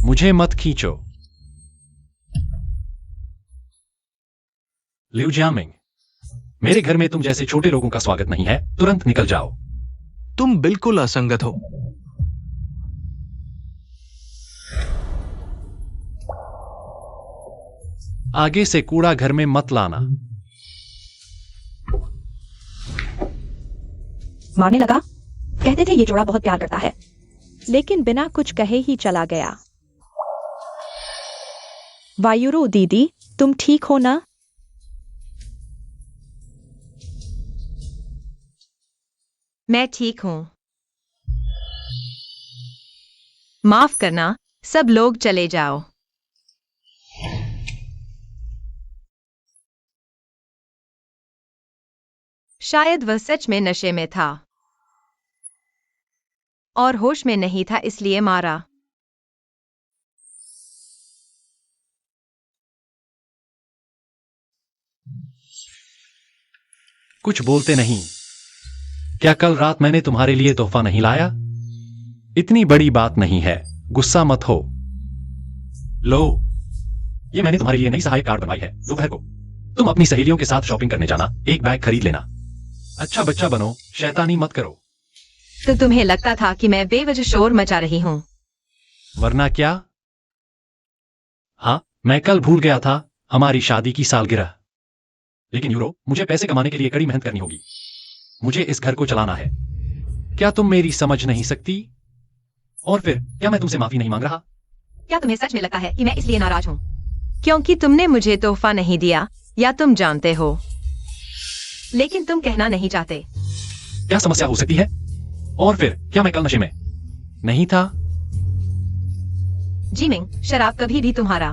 मुझे मत खींचो। लिu जियांमिंग, मेरे घर में तुम जैसे छोटे लोगों का स्वागत नहीं है, तुरंत निकल जाओ। तुम बिल्कुल असंगत हो। आगे से कूड़ा घर में मत लाना। मारने लगा। कहते थे ये जोड़ा बहुत प्यार करता है। लेकिन बिना कुछ कहे ही चला गया। वायुरो दीदी, तुम ठीक हो ना? मैं ठीक हूं। माफ करना, सब लोग चले जाओ। शायद वह सच में नशे में था और होश में नहीं था, इसलिए मारा। कुछ बोलते नहीं। क्या कल रात मैंने तुम्हारे लिए तोहफा नहीं लाया? इतनी बड़ी बात नहीं है, गुस्सा मत हो। लो, ये मैंने तुम्हारे लिए नई सहायक कार्ड बनवाई है। दोपहर को तुम अपनी सहेलियों के साथ शॉपिंग करने जाना, एक बैग खरीद लेना। अच्छा बच्चा बनो, शैतानी मत करो। तो तुम्हें लगता था कि मैं बेवजह शोर मचा रही हूं? वरना क्या? हाँ, मैं कल भूल गया था हमारी शादी की सालगिरह। लेकिन यूरो, मुझे पैसे कमाने के लिए कड़ी मेहनत करनी होगी। मुझे इस घर को चलाना है। क्या तुम मेरी समझ नहीं सकती? और फिर क्या मैं तुमसे माफी नहीं मांग रहा? क्या तुम्हें सच में लगता है कि मैं इसलिए नाराज हूं क्योंकि तुमने मुझे तोहफा नहीं दिया, या तुम जानते हो लेकिन तुम कहना नहीं चाहते? क्या समस्या हो सकती है? और फिर क्या मैं कल नशे में नहीं था? जिमिंग, शराब कभी भी तुम्हारा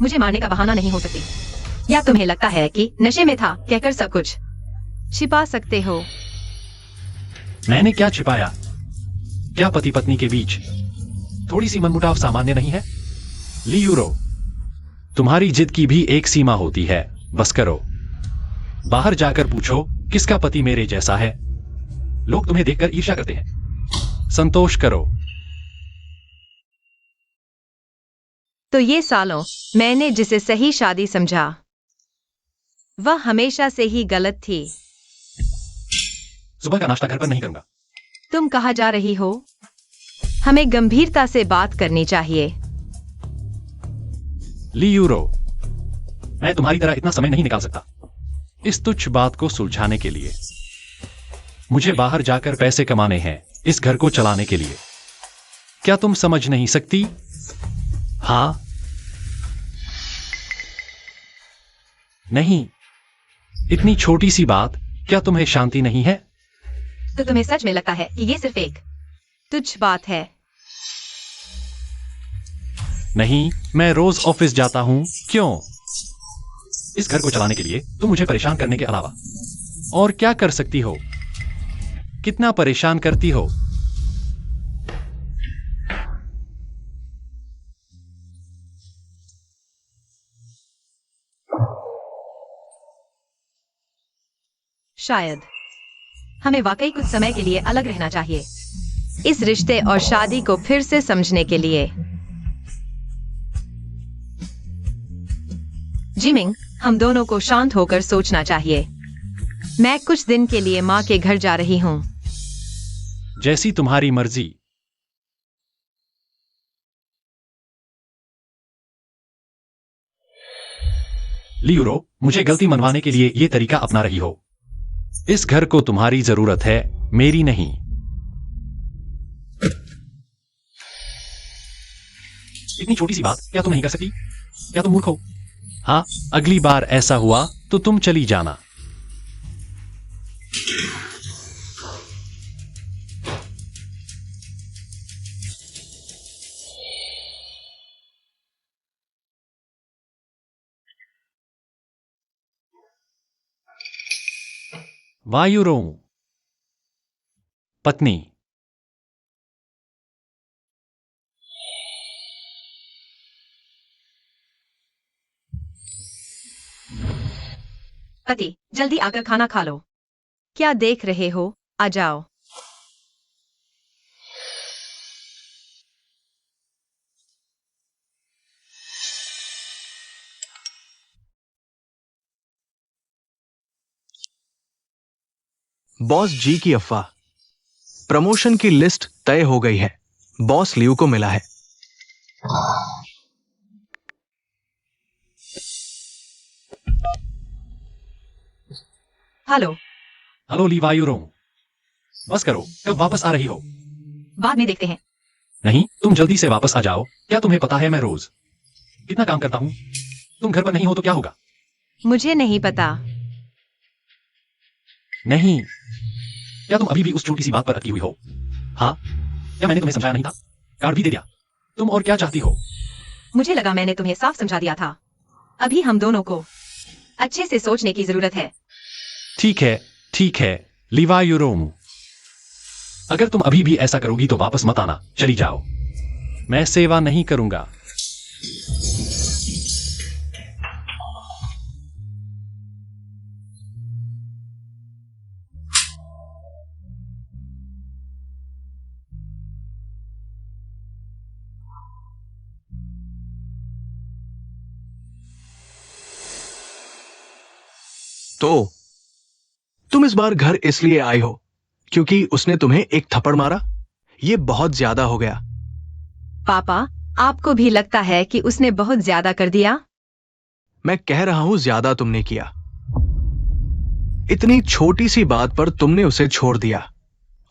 मुझे मारने का बहाना नहीं हो सकती। या तुम्हें लगता है कि नशे में था कहकर सब कुछ छिपा सकते हो? मैंने क्या छिपाया? क्या पति पत्नी के बीच थोड़ी सी मनमुटाव सामान्य नहीं है? लियूरो, तुम्हारी जिद की भी एक सीमा होती है। बस करो। बाहर जाकर पूछो किसका पति मेरे जैसा है। लोग तुम्हें देखकर ईर्ष्या करते हैं। संतोष करो। तो ये सालों मैंने जिसे सही शादी समझा, वह हमेशा से ही गलत थी। सुबह का नाश्ता घर पर नहीं करूंगा। तुम कहाँ जा रही हो? हमें गंभीरता से बात करनी चाहिए। लियूरो, मैं तुम्हारी तरह इतना समय नहीं निकाल सकता इस तुच्छ बात को सुलझाने के लिए। मुझे बाहर जाकर पैसे कमाने हैं, इस घर को चलाने के लिए। क्या तुम समझ नहीं सकती? हाँ? नहीं। इतनी छोटी सी बात, क्या तुम्हें शांति नहीं है? तो तुम्हें सच में लगता है कि ये सिर्फ एक तुच्छ बात है? नहीं, मैं रोज ऑफिस जाता हूं। क्यों? इस घर को चलाने के लिए तुम मुझे परेशान करने के अलावा और क्या कर सकती हो? कितना परेशान करती हो? शायद हमें वाकई कुछ समय के लिए अलग रहना चाहिए, इस रिश्ते और शादी को फिर से समझने के लिए। जिमिंग, हम दोनों को शांत होकर सोचना चाहिए। मैं कुछ दिन के लिए माँ के घर जा रही हूँ। जैसी तुम्हारी मर्जी। लियूरो, मुझे गलती मनवाने के लिए ये तरीका अपना रही हो। इस घर को तुम्हारी जरूरत है, मेरी नहीं। इतनी छोटी सी बात क्या तुम नहीं कर सकती? क्या तुम मूर्ख हो? हाँ, अगली बार ऐसा हुआ तो तुम चली जाना। वायुरो, पत्नी। पति, जल्दी आकर खाना खा लो। क्या देख रहे हो? आ जाओ। बॉस जी की अफवाह। प्रमोशन की लिस्ट तय हो गई है। बॉस लियू को मिला है। हेलो। हेलो ली वायुरो, बस करो, कब वापस आ रही हो? बाद में देखते हैं। नहीं, तुम जल्दी से वापस आ जाओ। क्या तुम्हें पता है मैं रोज कितना काम करता हूँ? तुम घर पर नहीं हो तो क्या होगा? मुझे नहीं पता। नहीं, क्या तुम अभी भी उस छोटी सी बात पर अटकी हुई हो? हाँ, क्या मैंने तुम्हें समझाया नहीं था? कार्ड भी दे दिया। तुम और क्या चाहती हो? मुझे लगा मैंने तुम्हें साफ समझा दिया था। अभी हम दोनों को अच्छे से सोचने की जरूरत है। ठीक है, लीवा यूरोम। अगर तुम अभी भी ऐसा करोगी तो वापस मत आना, चली जाओ। मैं सेवा नहीं करूंगा। तो तुम इस बार घर इसलिए आई हो क्योंकि उसने तुम्हें एक थप्पड़ मारा? ये बहुत ज्यादा हो गया। पापा, आपको भी लगता है कि उसने बहुत ज्यादा कर दिया? मैं कह रहा हूं ज्यादा तुमने किया। इतनी छोटी सी बात पर तुमने उसे छोड़ दिया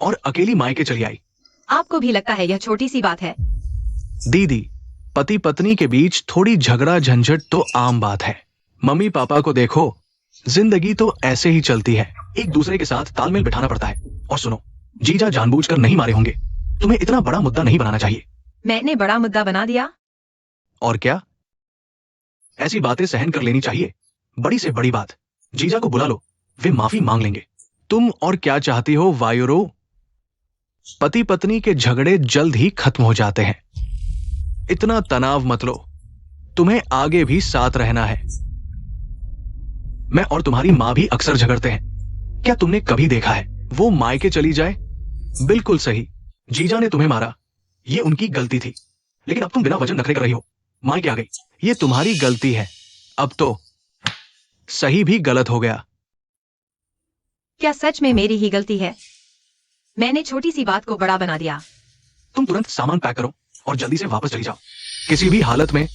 और अकेली मायके चली आई। आपको भी लगता है यह छोटी सी बात है? दीदी, पति पत्नी के बीच थोड़ी झगड़ा झंझट तो आम बात है। मम्मी पापा को देखो, जिंदगी तो ऐसे ही चलती है। एक दूसरे के साथ तालमेल बिठाना पड़ता है। और सुनो, जीजा जानबूझकर नहीं मारे होंगे। तुम्हें इतना बड़ा मुद्दा नहीं बनाना चाहिए। मैंने बड़ा मुद्दा बना दिया? और क्या, ऐसी बातें सहन कर लेनी चाहिए। बड़ी से बड़ी बात, जीजा को बुला लो, वे माफी मांग लेंगे। तुम और क्या चाहती हो वायुरो? पति पत्नी के झगड़े जल्द ही खत्म हो जाते हैं। इतना तनाव मत लो। तुम्हें आगे भी साथ रहना है। मैं और तुम्हारी मां भी अक्सर झगड़ते हैं। क्या तुमने कभी देखा है वो मायके चली जाए? बिल्कुल सही, जीजा ने तुम्हें मारा, ये उनकी गलती थी। लेकिन अब तुम बिना वजह नखरे कर रही हो, मायके आ गई, ये तुम्हारी गलती है। अब तो सही भी गलत हो गया। क्या सच में मेरी ही गलती है? मैंने छोटी सी बात को बड़ा बना दिया। तुम तुरंत सामान पैक करो और जल्दी से वापस चली जाओ। किसी भी हालत में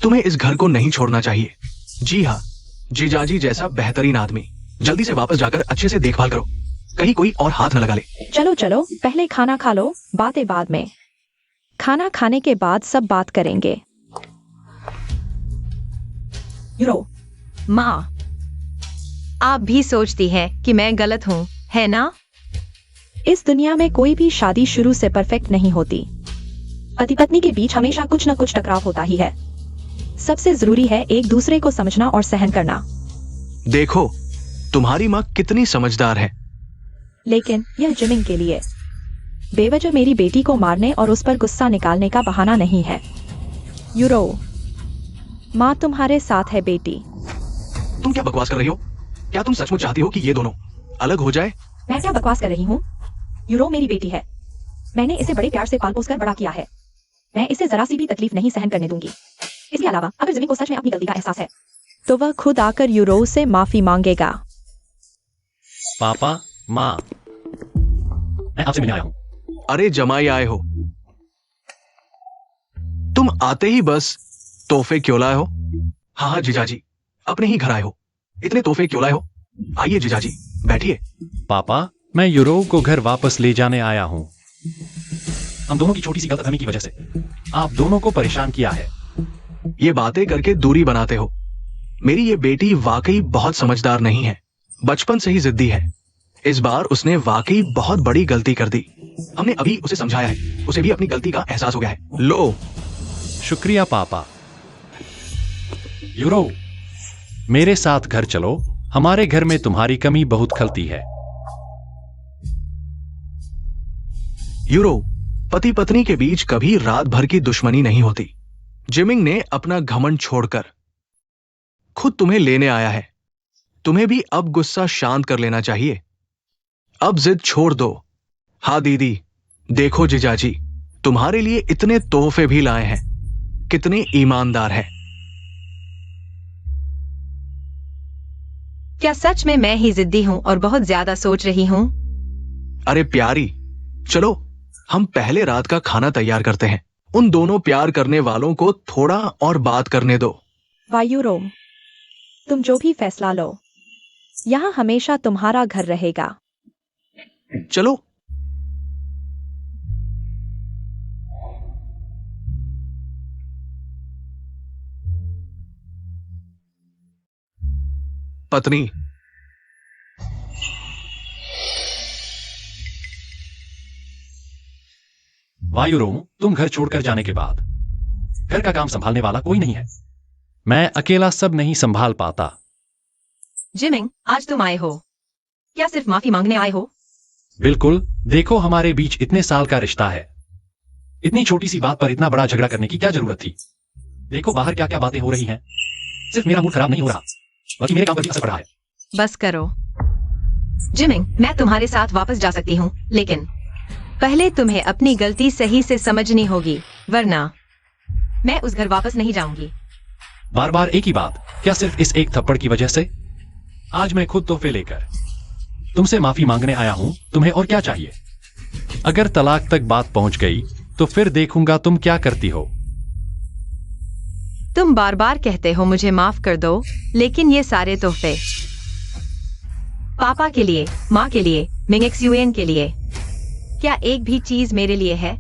तुम्हें इस घर को नहीं छोड़ना चाहिए। जी हाँ, जीजाजी जैसा बेहतरीन आदमी। जल्दी से वापस जाकर अच्छे से देखभाल करो, कहीं कोई और हाथ न लगा ले। चलो चलो, पहले खाना खा लो, बातें बाद में। खाना खाने के बाद सब बात करेंगे। यूरो, माँ, आप भी सोचती हैं कि मैं गलत हूँ, है ना? इस दुनिया में कोई भी शादी शुरू से परफेक्ट नहीं होती। पति पत्नी के बीच हमेशा कुछ न कुछ टकराव होता ही है। सबसे जरूरी है एक दूसरे को समझना और सहन करना। देखो, तुम्हारी माँ कितनी समझदार है। लेकिन यह जिमिंग के लिए बेवजह मेरी बेटी को मारने और उस पर गुस्सा निकालने का बहाना नहीं है। यूरो, माँ तुम्हारे साथ है बेटी। तुम क्या बकवास कर रही हो? क्या तुम सचमुच चाहती हो कि ये दोनों अलग हो जाए? मैं क्या बकवास कर रही हूँ? यूरो मेरी बेटी है। मैंने इसे बड़े प्यार से पाल पोस कर बड़ा किया है। मैं इसे जरा सी भी तकलीफ नहीं सहन करने दूंगी। इसके अलावा अगर जिमिंग को सच में अपनी गलती का एहसास है तो वह खुद आकर यूरो से माफी मांगेगा। पापा, माँ, मैं आपसे मिलने आया हूँ। अरे जमाई आए हो? तुम आते ही बस तोहफे क्यों लाए हो? हाँ हाँ जीजाजी, अपने ही घर आए हो, इतने तोहफे क्यों लाए हो? आइए जीजाजी, बैठिए। पापा, मैं यूरो को घर वापस ले जाने आया हूँ। हम दोनों की छोटी सी गलतफहमी की वजह से आप दोनों को परेशान किया है। ये बातें करके दूरी बनाते हो। मेरी ये बेटी वाकई बहुत समझदार नहीं है, बचपन से ही जिद्दी है। इस बार उसने वाकई बहुत बड़ी गलती कर दी। हमने अभी उसे समझाया है, उसे भी अपनी गलती का एहसास हो गया है। लो। शुक्रिया पापा। यूरो, मेरे साथ घर चलो, हमारे घर में तुम्हारी कमी बहुत खलती है। यूरो, पति पत्नी के बीच कभी रात भर की दुश्मनी नहीं होती। जिमिंग ने अपना घमंड छोड़कर खुद तुम्हें लेने आया है। तुम्हें भी अब गुस्सा शांत कर लेना चाहिए। अब जिद छोड़ दो। हाँ दीदी, देखो जीजाजी तुम्हारे लिए इतने तोहफे भी लाए हैं, कितने ईमानदार है। क्या सच में मैं ही जिद्दी हूँ और बहुत ज्यादा सोच रही हूँ? अरे प्यारी, चलो हम पहले रात का खाना तैयार करते हैं। उन दोनों प्यार करने वालों को थोड़ा और बात करने दो। वायुरो, तुम जो भी फैसला लो, यहाँ हमेशा तुम्हारा घर रहेगा। चलो। पत्नी, वायुरोम, तुम घर छोड़कर जाने के बाद घर का काम संभालने वाला कोई नहीं है। मैं अकेला सब नहीं संभाल पाता। जिमिंग, आज तुम आए हो, क्या सिर्फ माफी मांगने आए हो? बिल्कुल, देखो हमारे बीच इतने साल का रिश्ता है, इतनी छोटी सी बात पर इतना बड़ा झगड़ा करने की क्या जरूरत थी? देखो बाहर क्या क्या बातें हो रही हैं। सिर्फ मेरा मूड खराब नहीं हो रहा, बल्कि मेरे काम पर भी असर पड़ रहा है। बस करो। जिमिंग, मैं तुम्हारे साथ वापस जा सकती हूँ, लेकिन पहले तुम्हें अपनी गलती सही से समझनी होगी, वरना मैं उस घर वापस नहीं जाऊंगी। बार बार एक ही बात, क्या सिर्फ इस एक थप्पड़ की वजह से? आज मैं खुद तोहफे लेकर तुमसे माफी मांगने आया हूं, तुम्हें और क्या चाहिए? अगर तलाक तक बात पहुंच गई तो फिर देखूंगा तुम क्या करती हो। तुम बार बार कहते हो मुझे माफ कर दो, लेकिन ये सारे तोहफे पापा के लिए, माँ के लिए, मिंगेक्सयूएन के लिए, क्या एक भी चीज मेरे लिए है?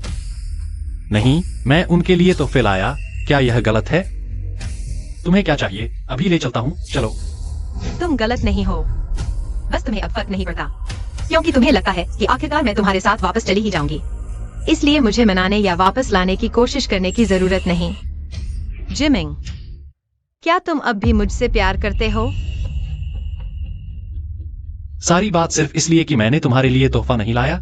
नहीं, मैं उनके लिए तोहफे लाया, क्या यह गलत है? तुम्हें क्या चाहिए? अभी ले चलता हूं, चलो। तुम गलत नहीं हो, बस तुम्हें अब फर्क नहीं पड़ता, क्योंकि तुम्हें लगता है कि आखिरकार मैं तुम्हारे साथ वापस चली ही जाऊंगी, इसलिए मुझे मनाने या वापस लाने की कोशिश करने की जरूरत नहीं। जिमिंग, क्या तुम अब भी मुझसे प्यार करते हो? सारी बात सिर्फ इसलिए कि मैंने तुम्हारे लिए तोहफा नहीं लाया?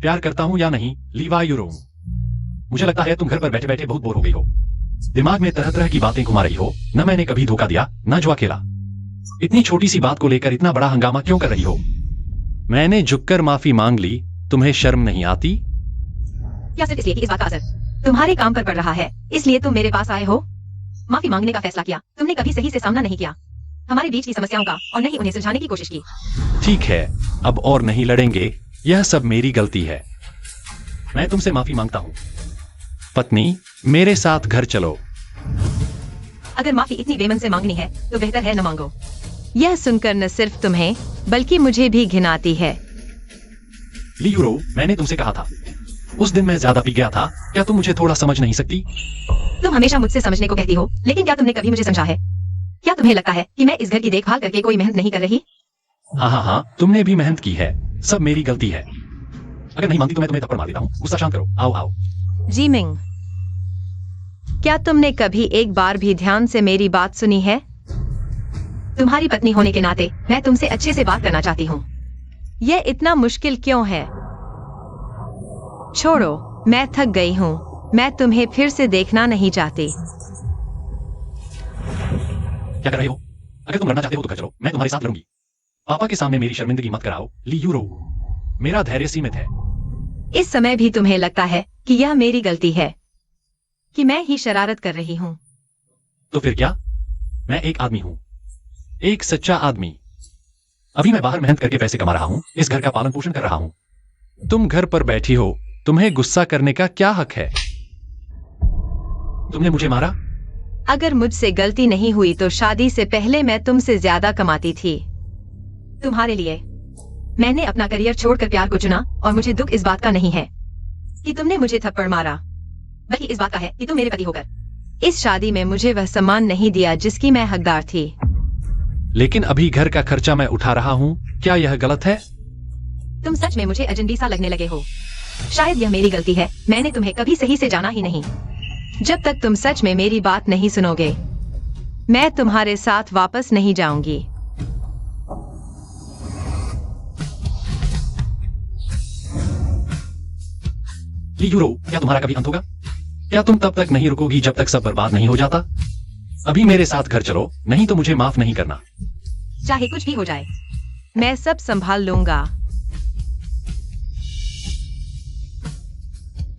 प्यार करता हूं या नहीं, लीवा यूरोम? मुझे लगता है तुम घर पर बैठे बैठे बहुत बोर हो गई हो, दिमाग में तरह तरह की बातें घुमा रही हो। न मैंने कभी धोखा दिया, न जुआ खेला, इतनी छोटी सी बात को लेकर इतना बड़ा हंगामा क्यों कर रही हो? मैंने झुककर माफी मांग ली, तुम्हें शर्म नहीं आती? क्या सिर्फ इसलिए कि इस बात का असर तुम्हारे काम पर पड़ रहा है, इसलिए तुम मेरे पास आए हो? माफी मांगने का फैसला किया, तुमने कभी सही से सामना नहीं किया हमारे बीच की समस्याओं का, और नहीं उन्हें सुलझाने की कोशिश की। ठीक है, अब और नहीं लड़ेंगे, यह सब मेरी गलती है, मैं तुमसे माफी मांगता हूं। पत्नी, मेरे साथ घर चलो। अगर माफी इतनी बेमन से मांगनी है तो बेहतर है न मांगो। यह सुनकर न सिर्फ तुम्हें बल्कि मुझे भी घिन आती है। लीयूरो, मैंने तुमसे कहा था, उस दिन मैं ज्यादा पी गया था, क्या तुम मुझे थोड़ा समझ नहीं सकती? तुम हमेशा मुझसे समझने को कहती हो, लेकिन क्या तुमने कभी मुझे समझा है? क्या तुम्हें लगता है कि मैं इस घर की देखभाल करके कोई मेहनत नहीं कर रही? हाँ, तुमने भी मेहनत की है, सब मेरी गलती है। अगर नहीं मानती तो मैं तुम्हें थप्पड़ मार देता हूँ, गुस्सा शांत करो, आओ आओ। जिमिंग, क्या तुमने कभी एक बार भी ध्यान से मेरी बात सुनी है? तुम्हारी पत्नी होने के नाते मैं तुमसे अच्छे से बात करना चाहती हूँ, यह इतना मुश्किल क्यों है? छोड़ो, मैं थक गई हूँ, मैं तुम्हें फिर से देखना नहीं चाहती। क्या कर रहे हो? अगर तुम लड़ना चाहते हो तो घर चलो, मैं तुम्हारे साथ लड़ूंगी। पापा के सामने मेरी शर्मिंदगी मत कराओ, लीयूरो, मेरा धैर्य सीमित है। इस समय भी तुम्हें लगता है कि यह मेरी गलती है, कि मैं ही शरारत कर रही हूँ? तो फिर क्या? मैं एक आदमी हूं, एक सच्चा आदमी। अभी मैं बाहर मेहनत करके पैसे कमा रहा हूं, इस घर का पालन पोषण कर रहा हूं। तुम घर पर बैठी हो, तुम्हें गुस्सा करने का क्या हक है? तुमने मुझे मारा? अगर मुझसे गलती नहीं हुई तो शादी से पहले मैं तुमसे ज्यादा कमाती थी। तुम्हारे लिए मैंने अपना करियर छोड़कर प्यार को चुना, और मुझे दुख इस बात का नहीं है कि तुमने मुझे थप्पड़ मारा, बल्कि इस बात का है कि तुम मेरे पति होकर इस शादी में मुझे वह सम्मान नहीं दिया जिसकी मैं हकदार थी। लेकिन अभी घर का खर्चा मैं उठा रहा हूं, क्या यह गलत है? तुम सच में मुझे अजनबी सा लगने लगे हो। शायद यह मेरी गलती है, मैंने तुम्हें कभी सही से जाना ही नहीं। जब तक तुम सच में मेरी बात नहीं सुनोगे, मैं तुम्हारे साथ वापस नहीं जाऊंगी। लीयूरो, क्या तुम्हारा कभी अंत होगा? क्या तुम तब तक नहीं रुकोगी जब तक सब बर्बाद नहीं हो जाता? अभी मेरे साथ घर चलो, नहीं तो मुझे माफ नहीं करना। चाहे कुछ भी हो जाए, मैं सब संभाल लूंगा।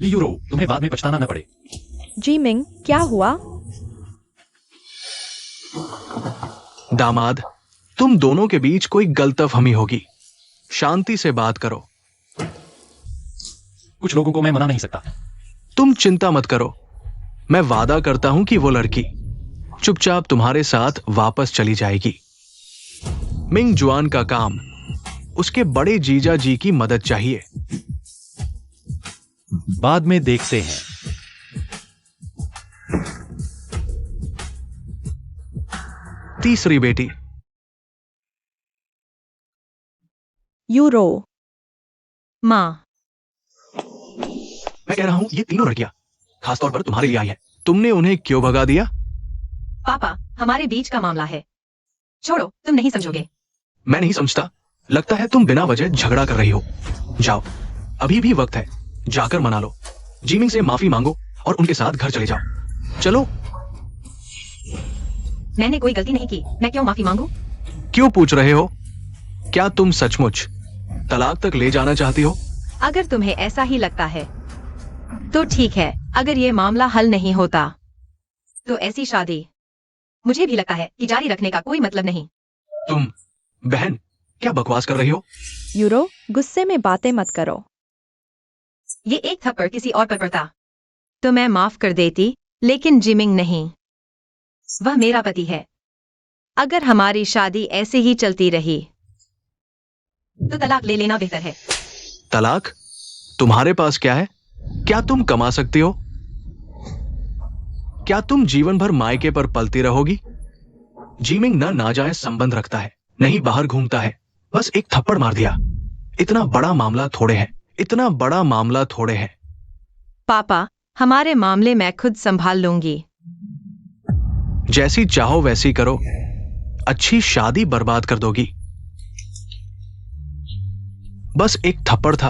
लीयूरो, तुम्हें बाद में पछताना न पड़े। जिमिंग, क्या हुआ? दामाद, तुम दोनों के बीच कोई गलतफहमी होगी, शांति से बात करो। कुछ लोगों को मैं मना नहीं सकता। तुम चिंता मत करो, मैं वादा करता हूं कि वो लड़की चुपचाप तुम्हारे साथ वापस चली जाएगी। मिंग जुआन का काम उसके बड़े जीजा जी की मदद चाहिए। बाद में देखते हैं। तीसरी बेटी। यूरो। माँ, मैं कह रहा हूं ये तीनों लड़कियां खासतौर पर तुम्हारे लिए आई है। तुमने उन्हें क्यों भगा दिया? पापा, हमारे बीच का मामला है, छोड़ो, तुम नहीं समझोगे। मैं नहीं समझता, लगता है तुम बिना वजह झगड़ा कर रही हो। जाओ, अभी भी वक्त है, जाकर मना लो, जीमिंग से माफी मांगो और उनके साथ घर चले जाओ। चलो। मैंने कोई गलती नहीं की, मैं क्यों माफी मांगू? क्यों पूछ रहे हो? क्या तुम सचमुच तलाक तक ले जाना चाहती हो? अगर तुम्हें ऐसा ही लगता है तो ठीक है। अगर ये मामला हल नहीं होता तो ऐसी शादी मुझे भी लगता है कि जारी रखने का कोई मतलब नहीं। तुम बहन क्या बकवास कर रही हो? यूरो, गुस्से में बातें मत करो। ये एक थप्पड़ किसी और पर पड़ता तो मैं माफ कर देती, लेकिन जिमिंग नहीं, वह मेरा पति है। अगर हमारी शादी ऐसे ही चलती रही तो तलाक ले लेना बेहतर है। तलाक? तुम्हारे पास क्या है? क्या तुम कमा सकती हो? क्या तुम जीवन भर मायके पर पलती रहोगी? जीमिंग न नाजायज संबंध रखता है, नहीं बाहर घूमता है, बस एक थप्पड़ मार दिया। इतना बड़ा मामला थोड़े है, इतना बड़ा मामला थोड़े है। पापा, हमारे मामले मैं खुद संभाल लूंगी। जैसी चाहो वैसी करो, अच्छी शादी बर्बाद कर दोगी। बस एक थप्पड़ था,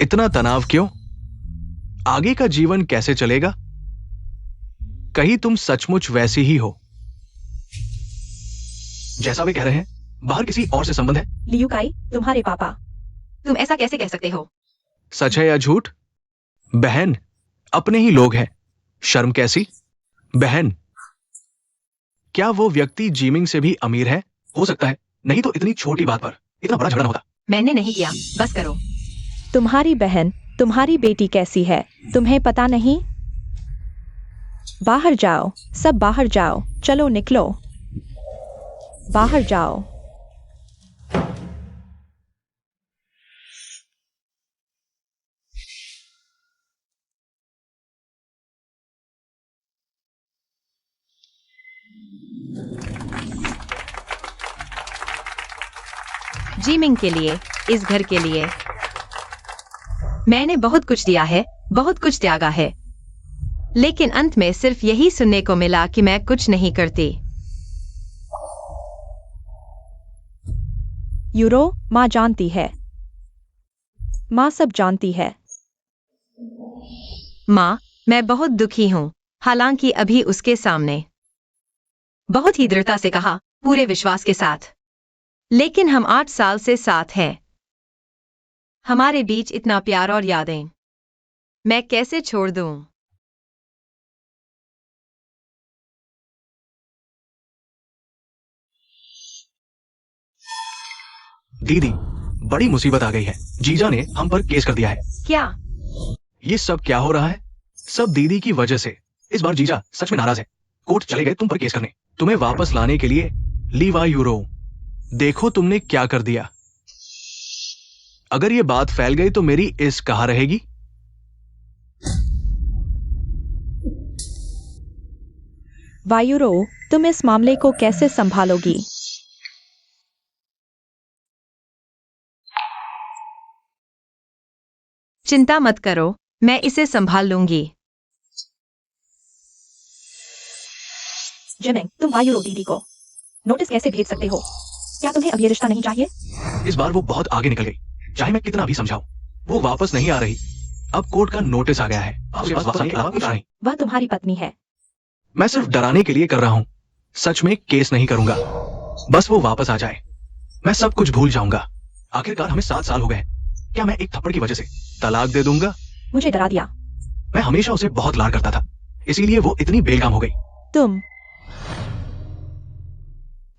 इतना तनाव क्यों? आगे का जीवन कैसे चलेगा? कहीं तुम सचमुच वैसी ही हो जैसा वे कह रहे हैं? बाहर किसी और से संबंध है? लियू काई, तुम्हारे पापा। तुम ऐसा कैसे कह सकते हो? सच है या झूठ? बहन, अपने ही लोग हैं, शर्म कैसी? बहन, क्या वो व्यक्ति जीमिंग से भी अमीर है? हो सकता है, नहीं तो इतनी छोटी बात पर इतना बड़ा झगड़ा होता। मैंने नहीं किया, बस करो। तुम्हारी बहन, तुम्हारी बेटी कैसी है, तुम्हें पता नहीं? बाहर जाओ, सब बाहर जाओ, चलो निकलो, बाहर जाओ। जीमिंग के लिए, इस घर के लिए मैंने बहुत कुछ दिया है, बहुत कुछ त्यागा है, लेकिन अंत में सिर्फ यही सुनने को मिला कि मैं कुछ नहीं करती। यूरो, माँ जानती है, माँ सब जानती है। माँ, मैं बहुत दुखी हूँ, हालांकि अभी उसके सामने बहुत ही दृढ़ता से कहा, पूरे विश्वास के साथ। लेकिन हम 8 साल से साथ हैं, हमारे बीच इतना प्यार और यादें, मैं कैसे छोड़ दूं? दीदी, बड़ी मुसीबत आ गई है। जीजा ने हम पर केस कर दिया है। क्या? ये सब क्या हो रहा है? सब दीदी की वजह से। इस बार जीजा सच में नाराज है, कोर्ट चले गए तुम पर केस करने, तुम्हें वापस लाने के लिए। लीवा यूरो, देखो तुमने क्या कर दिया। अगर ये बात फैल गई तो मेरी इस कहाँ रहेगी? वायुरो, तुम इस मामले को कैसे संभालोगी? चिंता मत करो, मैं इसे संभाल लूंगी। जिमिंग, तुम वायुरो दीदी को नोटिस कैसे भेज सकते हो? क्या तुम्हें अब ये रिश्ता नहीं चाहिए? इस बार वो बहुत आगे निकल गई, चाहे मैं कितना भी समझाऊं, वो वापस नहीं आ रही। अब कोर्ट का नोटिस आ गया है, अब उसके पास वापस आने के अलावा कुछ नहीं। वह तुम्हारी पत्नी है। मैं सिर्फ डराने के लिए कर रहा हूं, सच में केस नहीं करूंगा। बस वो वापस आ जाए, मैं सब कुछ भूल जाऊंगा। आखिरकार हमें 7 साल हो गए, क्या मैं एक थप्पड़ की वजह से तलाक दे दूंगा? मुझे डरा दिया। मैं हमेशा उसे बहुत लाड करता था, इसीलिए वो इतनी बेलगाम हो गई। तुम,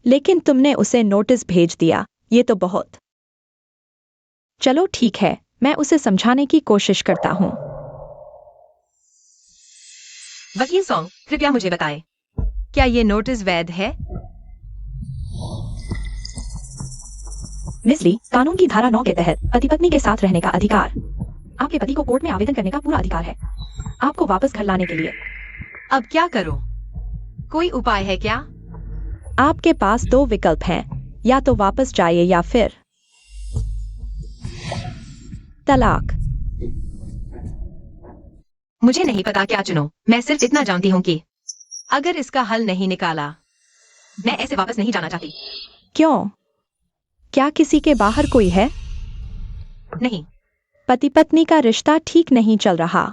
लेकिन तुमने उसे नोटिस भेज दिया, ये तो बहुत। चलो ठीक है, मैं उसे समझाने की कोशिश करता हूँ। वकील सॉन्ग, कृपया मुझे बताएं, क्या ये नोटिस वैध है? मिस ली, कानून की धारा 9 के तहत पति पत्नी के साथ रहने का अधिकार। आपके पति को कोर्ट में आवेदन करने का पूरा अधिकार है आपको वापस घर लाने के लिए। अब क्या करूं? कोई उपाय है क्या? आपके पास 2 विकल्प हैं, या तो वापस जाइए या फिर तलाक। मुझे नहीं पता क्या चुनो। मैं सिर्फ इतना जानती हूँ कि अगर इसका हल नहीं निकाला, मैं ऐसे वापस नहीं जाना चाहती। क्यों? क्या किसी के बाहर कोई है? नहीं। पति पत्नी का रिश्ता ठीक नहीं चल रहा।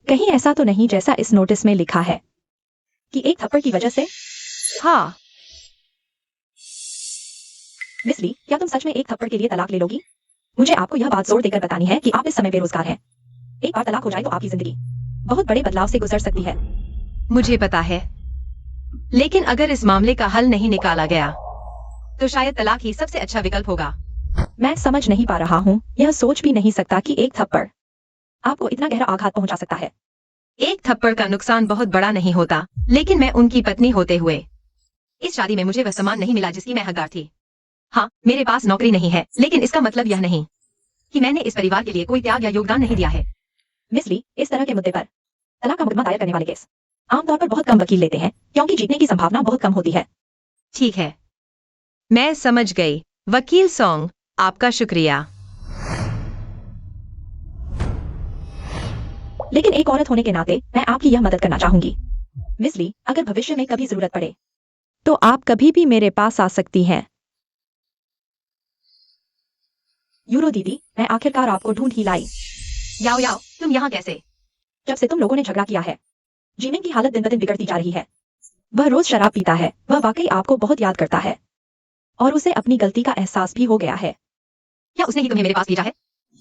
कहीं ऐसा तो नहीं जैसा इस नोटिस में लिखा है कि एक थप्पड़ की वजह से? हाँ। मिस ली, क्या तुम सच में एक थप्पड़ के लिए तलाक ले लोगी? मुझे आपको यह बात जोर देकर बतानी है कि आप इस समय बेरोजगार हैं। एक बार तलाक हो जाए तो आपकी जिंदगी बहुत बड़े बदलाव से गुजर सकती है। मुझे पता है, लेकिन अगर इस मामले का हल नहीं निकाला गया तो शायद तलाक ही सबसे अच्छा विकल्प होगा। मैं समझ नहीं पा रहा हूँ, यह सोच भी नहीं सकता कि एक थप्पड़ आपको इतना गहरा आघात पहुंचा सकता है। एक थप्पड़ का नुकसान बहुत बड़ा नहीं होता, लेकिन मैं उनकी पत्नी होते हुए इस शादी में मुझे वह सम्मान नहीं मिला जिसकी मैं हकदार थी। हाँ, मेरे पास नौकरी नहीं है, लेकिन इसका मतलब यह नहीं कि मैंने इस परिवार के लिए कोई त्याग या योगदान नहीं दिया है। मिस ली, इस तरह के मुद्दे पर तलाक का मुकदमा दायर करने वाले केस आमतौर पर बहुत कम वकील लेते हैं क्योंकि जीतने की संभावना बहुत कम होती है। ठीक है, मैं समझ गई। वकील सॉन्ग, आपका शुक्रिया। लेकिन एक औरत होने के नाते मैं आपकी यह मदद करना चाहूंगी। मिस ली, अगर भविष्य में कभी जरूरत पड़े तो आप कभी भी मेरे पास आ सकती हैं। यूरो दीदी, मैं आखिरकार आपको ढूंढ ही लाई। याओ याओ, तुम यहाँ कैसे? जब से तुम लोगों ने झगड़ा किया है, जीमिंग की हालत दिन ब दिन बिगड़ती जा रही है। वह रोज शराब पीता है, वह वाकई आपको बहुत याद करता है और उसे अपनी गलती का एहसास भी हो गया है। क्या उसने ही तुम्हें मेरे पास भेजा है?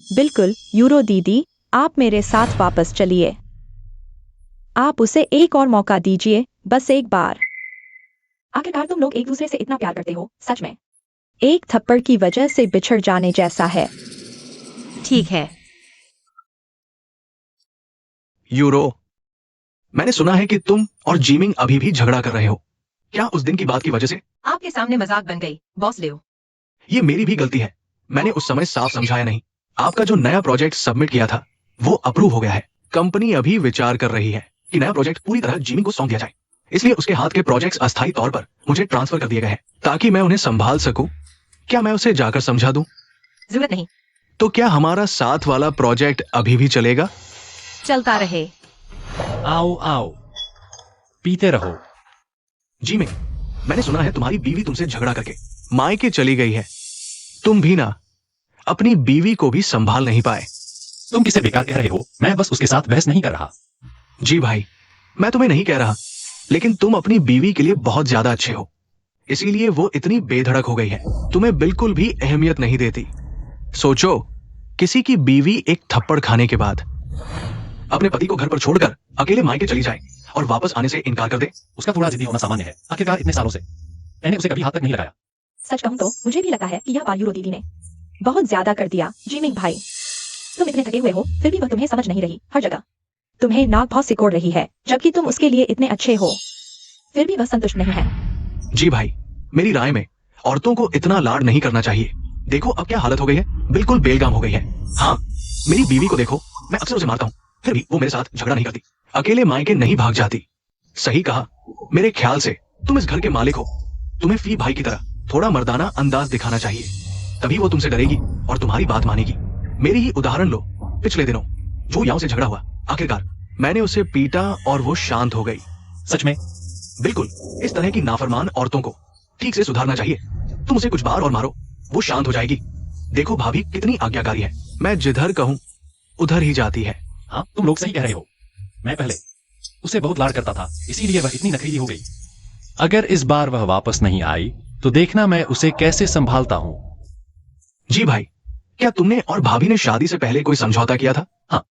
बिल्कुल यूरो दीदी, आप मेरे साथ वापस चलिए। आप उसे एक और मौका दीजिए, बस एक बार। आखिरकार तुम लोग एक दूसरे से इतना प्यार करते हो, सच में। एक थप्पड़ की वजह से बिछड़ जाने जैसा है। ठीक है। यूरो, मैंने सुना है कि तुम और जीमिंग अभी भी झगड़ा कर रहे हो। क्या उस दिन की बात की वजह से? आपके सामने मजाक बन गई, बॉस लियो। ये मेरी भी गलती है, मैंने उस समय साफ समझाया नहीं। आपका जो नया प्रोजेक्ट सबमिट किया था वो अप्रूव हो गया है। कंपनी अभी विचार कर रही है कि नया प्रोजेक्ट पूरी तरह जीमिंग को सौंप दिया जाए, इसलिए उसके हाथ के प्रोजेक्ट्स अस्थायी तौर पर मुझे ट्रांसफर कर दिए गए हैं ताकि मैं उन्हें संभाल सकूं। क्या मैं उसे जाकर समझा दूं? जरूरत नहीं। तो क्या हमारा साथ वाला प्रोजेक्ट अभी भी चलेगा? चलता रहे। आओ आओ, पीते रहो। जीमिंग, मैंने सुना है तुम्हारी बीवी तुमसे झगड़ा करके मायके चली गई है। तुम भी ना अपनी बीवी को भी संभाल नहीं पाए। तुम किसे बेकार कह रहे हो? मैं बस उसके साथ बहस नहीं कर रहा। जी भाई, मैं तुम्हें नहीं कह रहा, लेकिन तुम अपनी बीवी के लिए बहुत ज्यादा अच्छे हो, इसीलिए वो इतनी बेधड़क हो गई है, तुम्हें बिल्कुल भी अहमियत नहीं देती। सोचो, किसी की बीवी एक थप्पड़ खाने के बाद अपने पति को घर पर छोड़कर अकेले मायके चली जाए और वापस आने से इनकार कर दे। उसका थोड़ा जिद्दी होना सामान्य है। आखिरकार इतने सालों से मैंने उसे कभी हाथ तक नहीं लगाया। सच कहूं तो मुझे भी लगता है कि यह बार यूरो दीदी ने बहुत ज्यादा कर दिया। जीमिंग भाई, तुम इतने थके हुए हो, फिर भी वह तुम्हें समझ नहीं रही। हर जगह तुम्हें नाक बहुत सिकोड़ रही है, जबकि तुम उसके लिए इतने अच्छे हो, फिर भी वह संतुष्ट नहीं है। जी भाई, मेरी राय में औरतों को इतना लाड नहीं करना चाहिए। देखो अब क्या हालत हो गई है, बिल्कुल बेलगाम हो गई है। हाँ, मेरी बीवी को देखो, मैं अक्सर उसे मारता हूँ, फिर भी वो मेरे साथ झगड़ा नहीं करती, अकेले मायके नहीं भाग जाती। सही कहा, मेरे ख्याल से तुम इस घर के मालिक हो, तुम्हें फी भाई की तरह थोड़ा मर्दाना अंदाज दिखाना चाहिए, तभी वो तुमसे डरेगी और तुम्हारी बात मानेगी। मेरी ही उदाहरण लो, पिछले दिनों जो याओ से झगड़ा हुआ, आखिरकार मैंने उसे पीटा और वो शांत हो गई। सच में? बिल्कुल, इस तरह की नाफरमान औरतों को ठीक से सुधारना चाहिए। तुम उसे कुछ बार और मारो, वो शांत हो जाएगी। देखो भाभी कितनी आज्ञाकारी है, मैं जिधर कहूं उधर ही जाती है। हाँ, तुम लोग सही कह रहे हो। मैं पहले उसे बहुत लाड करता था, इसीलिए वह इतनी नखरीली हो गई। अगर इस बार वह वापस नहीं आई तो देखना मैं उसे कैसे संभालता हूँ। जी भाई, क्या तुमने और भाभी ने शादी से पहले कोई समझौता किया था? हाँ।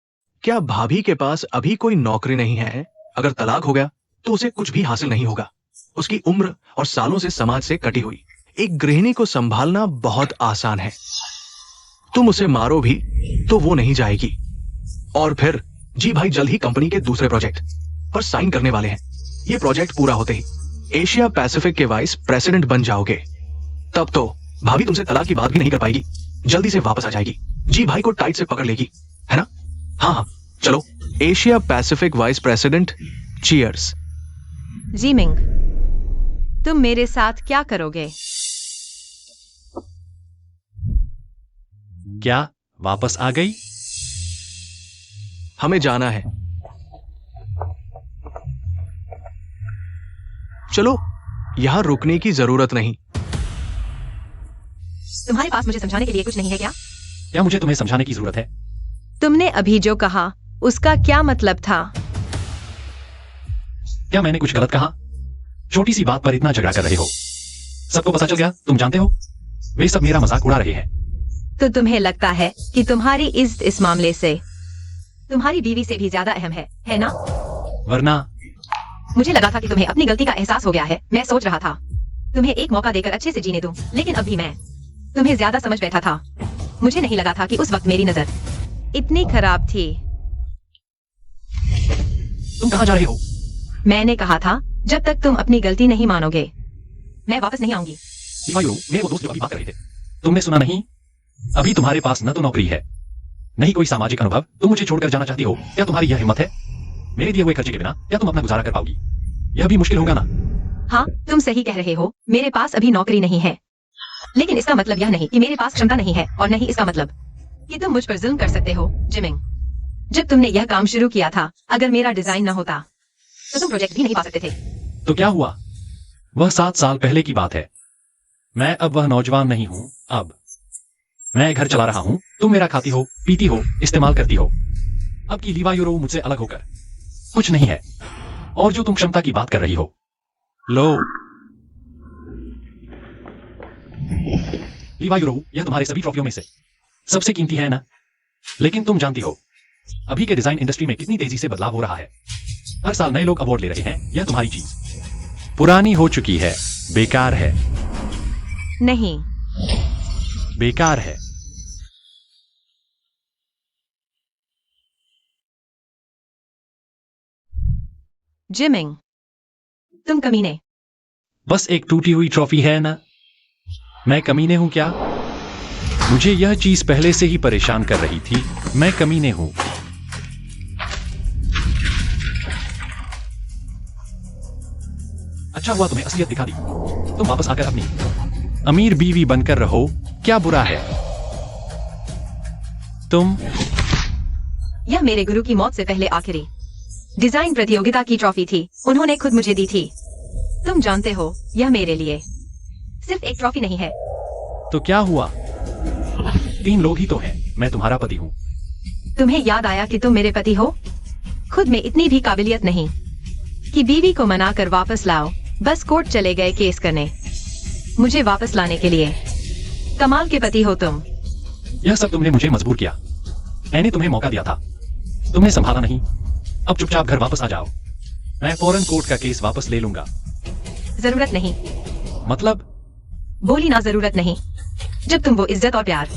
क्या भाभी के पास अभी कोई नौकरी नहीं है? अगर तलाक हो गया तो उसे कुछ भी हासिल नहीं होगा। उसकी उम्र और सालों से समाज से कटी हुई एक गृहिणी को संभालना बहुत आसान है। तुम उसे मारो भी तो वो नहीं जाएगी। और फिर जी भाई जल्द ही कंपनी के दूसरे प्रोजेक्ट पर साइन करने वाले हैं। ये प्रोजेक्ट पूरा होते ही एशिया पैसिफिक के वाइस प्रेसिडेंट बन जाओगे। तब तो भाभी तुमसे तलाक की बात भी नहीं कर पाएगी, जल्दी से वापस आ जाएगी, जी भाई को टाइट से पकड़ लेगी, है ना? हाँ हाँ चलो, Asia Pacific vice president, cheers. जीमिंग, तुम मेरे साथ क्या करोगे? क्या वापस आ गई? हमें जाना है। चलो, यहां रुकने की जरूरत नहीं। तुम्हारे पास मुझे समझाने के लिए कुछ नहीं है क्या? क्या मुझे तुम्हें समझाने की जरूरत है? तुमने अभी जो कहा उसका क्या मतलब था? क्या मैंने कुछ गलत कहा? छोटी सी बात पर इतना झगड़ा कर रहे हो। सबको पता चल गया, तुम जानते हो वे सब मेरा मजाक उड़ा रहे हैं। तो तुम्हें लगता है कि तुम्हारी इज्जत इस मामले से तुम्हारी बीवी से भी ज्यादा अहम है ना? वरना मुझे लगा था कि तुम्हें अपनी गलती का एहसास हो गया है। मैं सोच रहा था तुम्हें एक मौका देकर अच्छे से जीने दूं, लेकिन अब भी मैं तुम्हें ज्यादा समझ बैठा था। मुझे नहीं लगा था कि उस वक्त मेरी नजर इतनी खराब थी। तुम कहाँ जा रहे हो? मैंने कहा था जब तक तुम अपनी गलती नहीं मानोगे मैं वापस नहीं आऊंगी। सिवायो, मेरे वो दोस्त जो अभी बात कर रहे थे, तुमने सुना नहीं? अभी तुम्हारे पास न तो नौकरी है, नहीं कोई सामाजिक अनुभव। तुम मुझे छोड़कर जाना चाहती हो? क्या तुम्हारी यह हिम्मत है? मेरे दिए हुए खर्चे के बिना क्या तुम अपना गुजारा कर पाओगी? यह भी मुश्किल होगा ना? हाँ, तुम सही कह रहे हो। मेरे पास अभी नौकरी नहीं है, लेकिन इसका मतलब यह नहीं कि मेरे पास क्षमता नहीं है, और नहीं इसका मतलब कि तुम मुझ पर जुल्म कर सकते हो। जिमिंग, जब तुमने यह काम शुरू किया था, अगर मेरा डिजाइन न होता तो तुम प्रोजेक्ट भी नहीं पा सकते थे। तो क्या हुआ? वह 7 साल पहले की बात है। मैं अब वह नौजवान नहीं हूं। अब मैं घर चला रहा हूं, तुम मेरा खाती हो, पीती हो, इस्तेमाल करती हो। अब की लीवा यूरो मुझसे अलग होकर कुछ नहीं है। और जो तुम क्षमता की बात कर रही हो, लो लीवा यूरो, यह तुम्हारे सभी ट्रॉफियों में से सबसे कीमती है ना? लेकिन तुम जानती हो अभी के डिजाइन इंडस्ट्री में कितनी तेजी से बदलाव हो रहा है। हर साल नए लोग अवार्ड ले रहे हैं। यह तुम्हारी चीज पुरानी हो चुकी है, बेकार है। नहीं, बेकार है। जिमिंग, तुम कमीने। बस एक टूटी हुई ट्रॉफी है ना? मैं कमीने हूं क्या? मुझे यह चीज पहले से ही परेशान कर रही थी। मैं कमीने हूं। अच्छा हुआ तुम्हें असलियत दिखा दी। तुम वापस आकर अपनी अमीर बीवी बनकर रहो। क्या बुरा है? तुम यह मेरे गुरु की मौत से पहले आखिरी डिजाइन प्रतियोगिता की ट्रॉफी थी। उन्होंने खुद मुझे दी थी। तुम जानते हो यह मेरे लिए सिर्फ एक ट्रॉफी नहीं है। तो क्या हुआ? 3 लोग ही तो हैं। मैं तुम्हारा पति हूं। तुम्हें याद आया कि तुम मेरे पति हो? खुद में इतनी भी काबिलियत नहीं कि बीवी को मनाकर वापस लाओ। बस कोर्ट चले गए केस करने मुझे वापस लाने के लिए। कमाल के पति हो तुम। यह सब तुमने मुझे मजबूर किया। मैंने तुम्हें मौका दिया था, तुमने संभाला नहीं। अब चुपचाप घर वापस आ जाओ। मैं फौरन कोर्ट का केस वापस ले लूंगा। जरूरत नहीं। मतलब? बोली ना, जरूरत नहीं। जब तुम वो इज्जत और प्यार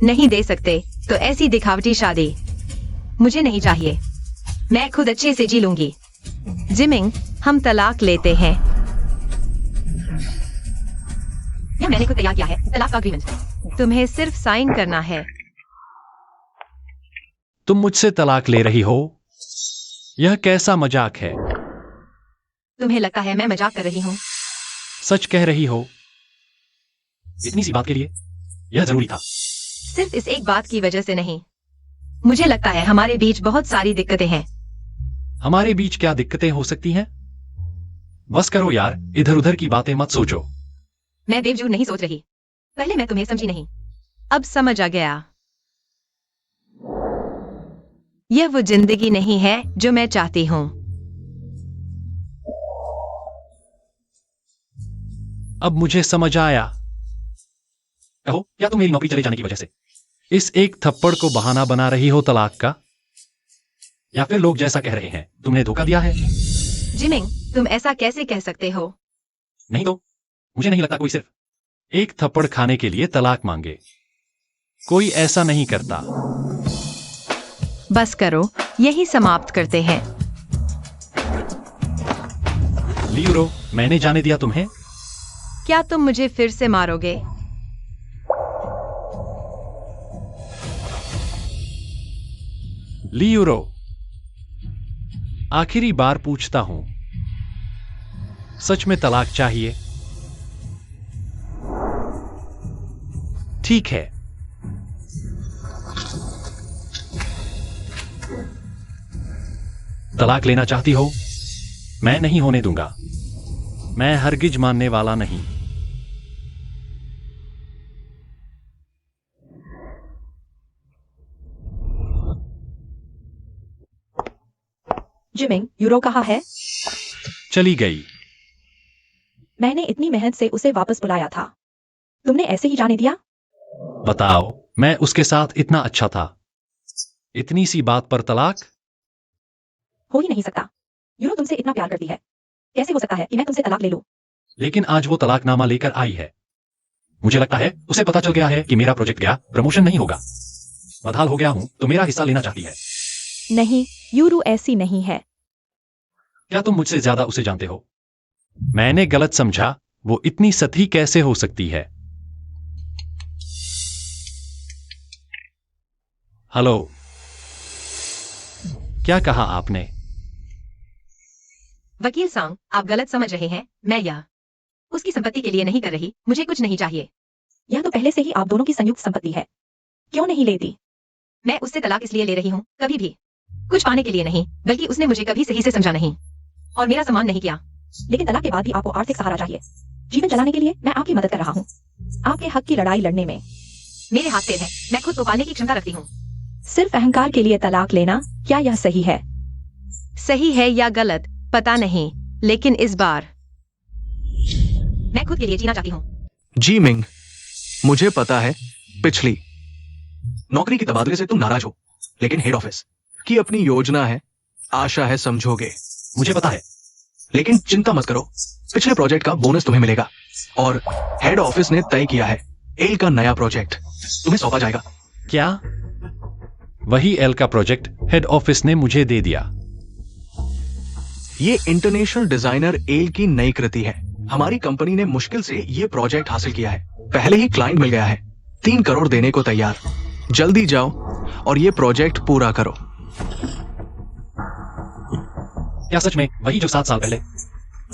नहीं दे सकते तो ऐसी दिखावटी शादी मुझे नहीं चाहिए। मैं खुद अच्छे से जी लूंगी। जिमिंग, हम तलाक लेते हैं। यह मैंने खुद तैयार किया है, तलाक का अग्रीमेंट। तुम्हें सिर्फ साइन करना है। तुम मुझसे तलाक ले रही हो? यह कैसा मजाक है? तुम्हें लगता है मैं मजाक कर रही हूँ? सच कह रही हो? इतनी सी बात के लिए यह जरूरी था? सिर्फ इस एक बात की वजह से नहीं। मुझे लगता है हमारे बीच बहुत सारी दिक्कतें हैं। हमारे बीच क्या दिक्कतें हो सकती हैं? बस करो यार, इधर उधर की बातें मत सोचो। मैं बेवजूद नहीं सोच रही। पहले मैं तुम्हें समझी नहीं, अब समझ आ गया। यह वो जिंदगी नहीं है जो मैं चाहती हूँ। अब मुझे समझ आया। कहो, क्या तुम मेरी नौकरी चले जाने की वजह से इस एक थप्पड़ को बहाना बना रही हो तलाक का? या फिर लोग जैसा कह रहे हैं तुमने धोखा दिया है? जिमिंग, तुम ऐसा कैसे कह सकते हो? नहीं तो मुझे नहीं लगता कोई सिर्फ एक थप्पड़ खाने के लिए तलाक मांगे। कोई ऐसा नहीं करता। बस करो, यही समाप्त करते हैं। लियूरो, मैंने जाने दिया तुम्हें। क्या तुम मुझे फिर से मारोगे? लियूरो, आखिरी बार पूछता हूं, सच में तलाक चाहिए? ठीक है। तलाक लेना चाहती हो? मैं नहीं होने दूंगा। मैं हरगिज मानने वाला नहीं। जिमिंग, यूरो कहाँ है? चली गई। मैंने इतनी मेहनत से उसे वापस बुलाया था, तुमने ऐसे ही जाने दिया? बताओ, मैं उसके साथ इतना अच्छा था, इतनी सी बात पर तलाक? हो ही नहीं सकता। यूरो तुमसे इतना प्यार करती है, कैसे हो सकता है कि मैं तुमसे तलाक ले लूं? लेकिन आज वो तलाकनामा लेकर आई है। मुझे लगता है उसे पता चल गया है कि मेरा प्रोजेक्ट गया, प्रमोशन नहीं होगा। बदहाल हो गया हूं तो मेरा हिस्सा लेना चाहती है। नहीं, यूरो ऐसी नहीं है। क्या तुम मुझसे ज्यादा उसे जानते हो? मैंने गलत समझा। वो इतनी सती कैसे हो सकती है? हेलो, क्या कहा आपने? वकील सांग, आप गलत समझ रहे हैं। मैं यह उसकी संपत्ति के लिए नहीं कर रही। मुझे कुछ नहीं चाहिए। यह तो पहले से ही आप दोनों की संयुक्त संपत्ति है, क्यों नहीं लेती? मैं उससे तलाक इसलिए ले रही हूँ, कभी भी कुछ पाने के लिए नहीं, बल्कि उसने मुझे कभी सही से समझा नहीं और मेरा सम्मान नहीं किया। लेकिन तलाक के बाद भी आपको आर्थिक सहारा चाहिए। जीवन चलाने के लिए मैं आपकी मदद कर रहा हूँ, आपके हक की लड़ाई लड़ने में। मेरे हाथ तेज है, मैं खुद को पालने की क्षमता रखती हूँ। सिर्फ अहंकार के लिए तलाक लेना, क्या यह सही है? सही है या गलत पता नहीं, लेकिन इस बार मैं खुद के लिए जीना चाहती हूँ। जी मिंग, मुझे पता है पिछली नौकरी के तबादले से तुम नाराज हो, लेकिन हेड ऑफिस की अपनी योजना है, आशा है समझोगे। मुझे पता है। लेकिन चिंता मत करो, पिछले प्रोजेक्ट का बोनस तुम्हें मिलेगा और हेड ऑफिस ने तय किया है एल का नया प्रोजेक्ट तुम्हें सौंपा जाएगा। क्या? वही एल का प्रोजेक्ट हेड ऑफिस ने मुझे दे दिया? ये इंटरनेशनल डिजाइनर एल की नई कृति है। हमारी कंपनी ने मुश्किल से ये प्रोजेक्ट हासिल किया है, पहले ही क्लाइंट मिल गया है, 3 करोड़ देने को तैयार। जल्दी जाओ और ये प्रोजेक्ट पूरा करो। क्या सच में वही जो 7 साल पहले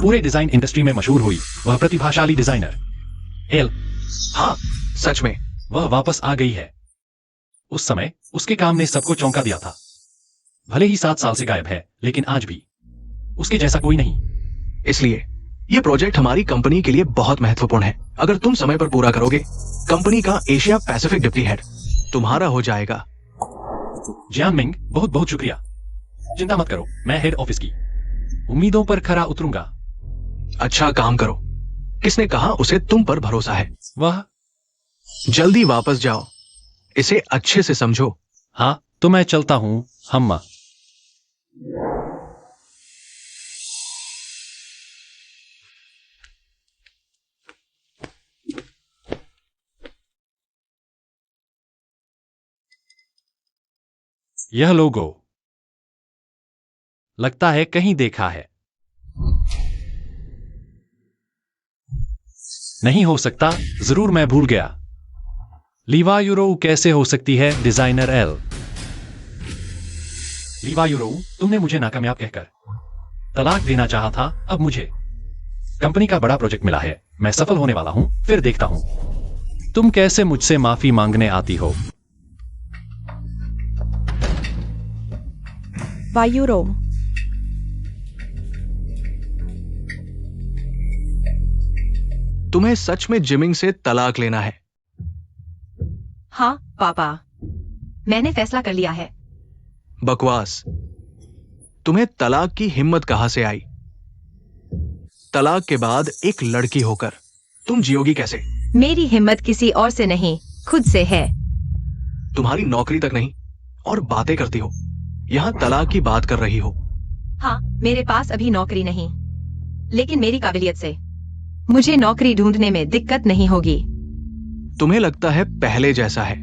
पूरे डिजाइन इंडस्ट्री में मशहूर हुई, वह प्रतिभाशाली डिजाइनर एल? हाँ, सच में वह वापस आ गई है। उस समय उसके काम ने सबको चौंका दिया था। भले ही 7 साल से गायब है, लेकिन आज भी उसके जैसा कोई नहीं। इसलिए ये प्रोजेक्ट हमारी कंपनी के लिए बहुत महत्वपूर्ण है। अगर तुम समय पर पूरा करोगे, कंपनी का एशिया पैसिफिक डिप्टी हेड तुम्हारा हो जाएगा। जियांग मिंग, बहुत बहुत शुक्रिया। चिंता मत करो, मैं हेड ऑफिस की उम्मीदों पर खरा उतरूंगा। अच्छा काम करो। किसने कहा उसे तुम पर भरोसा है? वह? जल्दी वापस जाओ, इसे अच्छे से समझो। हाँ, तो मैं चलता हूं हम्मा। यह लोगो लगता है कहीं देखा है। नहीं हो सकता, जरूर मैं भूल गया। लीवा यूरो कैसे हो सकती है डिजाइनर एल? लीवा यूरो, तुमने मुझे नाकामयाब कहकर तलाक देना चाहा था, अब मुझे कंपनी का बड़ा प्रोजेक्ट मिला है, मैं सफल होने वाला हूं, फिर देखता हूं तुम कैसे मुझसे माफी मांगने आती हो। वायूरो, तुम्हें सच में जिमिंग से तलाक लेना है? हाँ पापा, मैंने फैसला कर लिया है। बकवास। तुम्हें तलाक की हिम्मत कहां से आई? तलाक के बाद एक लड़की होकर तुम जियोगी कैसे? मेरी हिम्मत किसी और से नहीं, खुद से है। तुम्हारी नौकरी तक नहीं और बातें करती हो, यहां तलाक की बात कर रही हो। हाँ, मेरे पास अभी नौकरी नहीं, लेकिन मेरी काबिलियत से मुझे नौकरी ढूंढने में दिक्कत नहीं होगी। तुम्हें लगता है पहले जैसा है,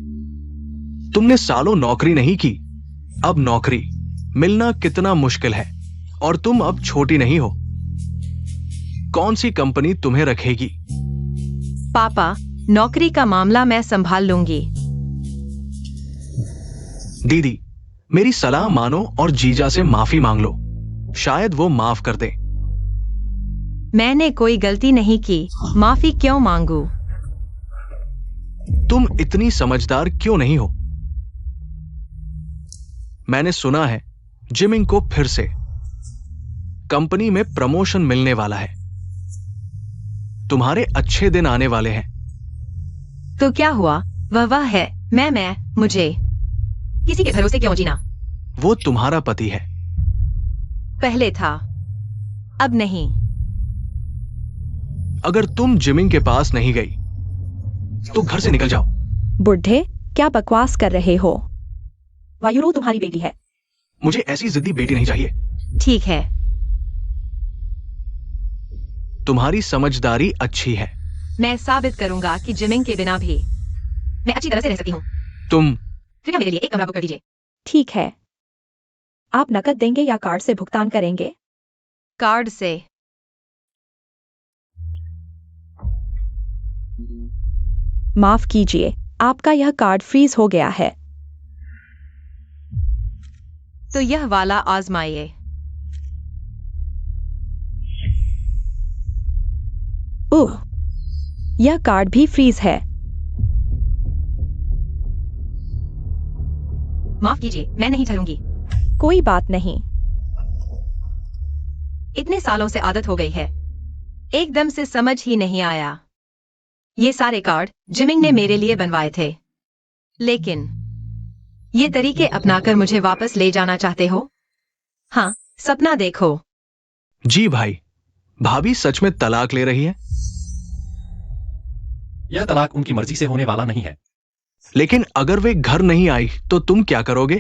तुमने सालों नौकरी नहीं की, अब नौकरी मिलना कितना मुश्किल है, और तुम अब छोटी नहीं हो। कौन सी कंपनी तुम्हें रखेगी? पापा, नौकरी का मामला मैं संभाल लूंगी। दीदी, मेरी सलाह मानो और जीजा से माफी मांग लो, शायद वो माफ कर दे। मैंने कोई गलती नहीं की, माफी क्यों मांगू? तुम इतनी समझदार क्यों नहीं हो? मैंने सुना है जिमिंग को फिर से कंपनी में प्रमोशन मिलने वाला है। तुम्हारे अच्छे दिन आने वाले हैं। तो क्या हुआ? वह है। मुझे किसी के भरोसे क्यों जीना? वो तुम्हारा पति है। पहले था, अब नहीं। अगर तुम जिमिंग के पास नहीं गई तो घर से निकल जाओ। बुढ़े, क्या बकवास कर रहे हो? वायुरो तुम्हारी बेटी है। मुझे ऐसी जिद्दी बेटी नहीं चाहिए। ठीक है, तुम्हारी समझदारी अच्छी है। मैं साबित करूंगा कि जिमिंग के बिना भी मैं अच्छी तरह से रह सकती हूँ। तुम कृपया मेरे लिए एक कमरा बुक कर दीजिए। ठीक है। आप नकद देंगे या कार्ड से भुगतान करेंगे? कार्ड से। माफ कीजिए, आपका यह कार्ड फ्रीज हो गया है। तो यह वाला आजमाइए। ओह, यह कार्ड भी फ्रीज है। माफ कीजिए, मैं नहीं ठहरूंगी। कोई बात नहीं। इतने सालों से आदत हो गई है, एकदम से समझ ही नहीं आया। ये सारे कार्ड जिमिंग ने मेरे लिए बनवाए थे, लेकिन ये तरीके अपनाकर मुझे वापस ले जाना चाहते हो? हाँ, सपना देखो। जी भाई, भाभी सच में तलाक ले रही है? यह तलाक उनकी मर्जी से होने वाला नहीं है। लेकिन अगर वे घर नहीं आई तो तुम क्या करोगे?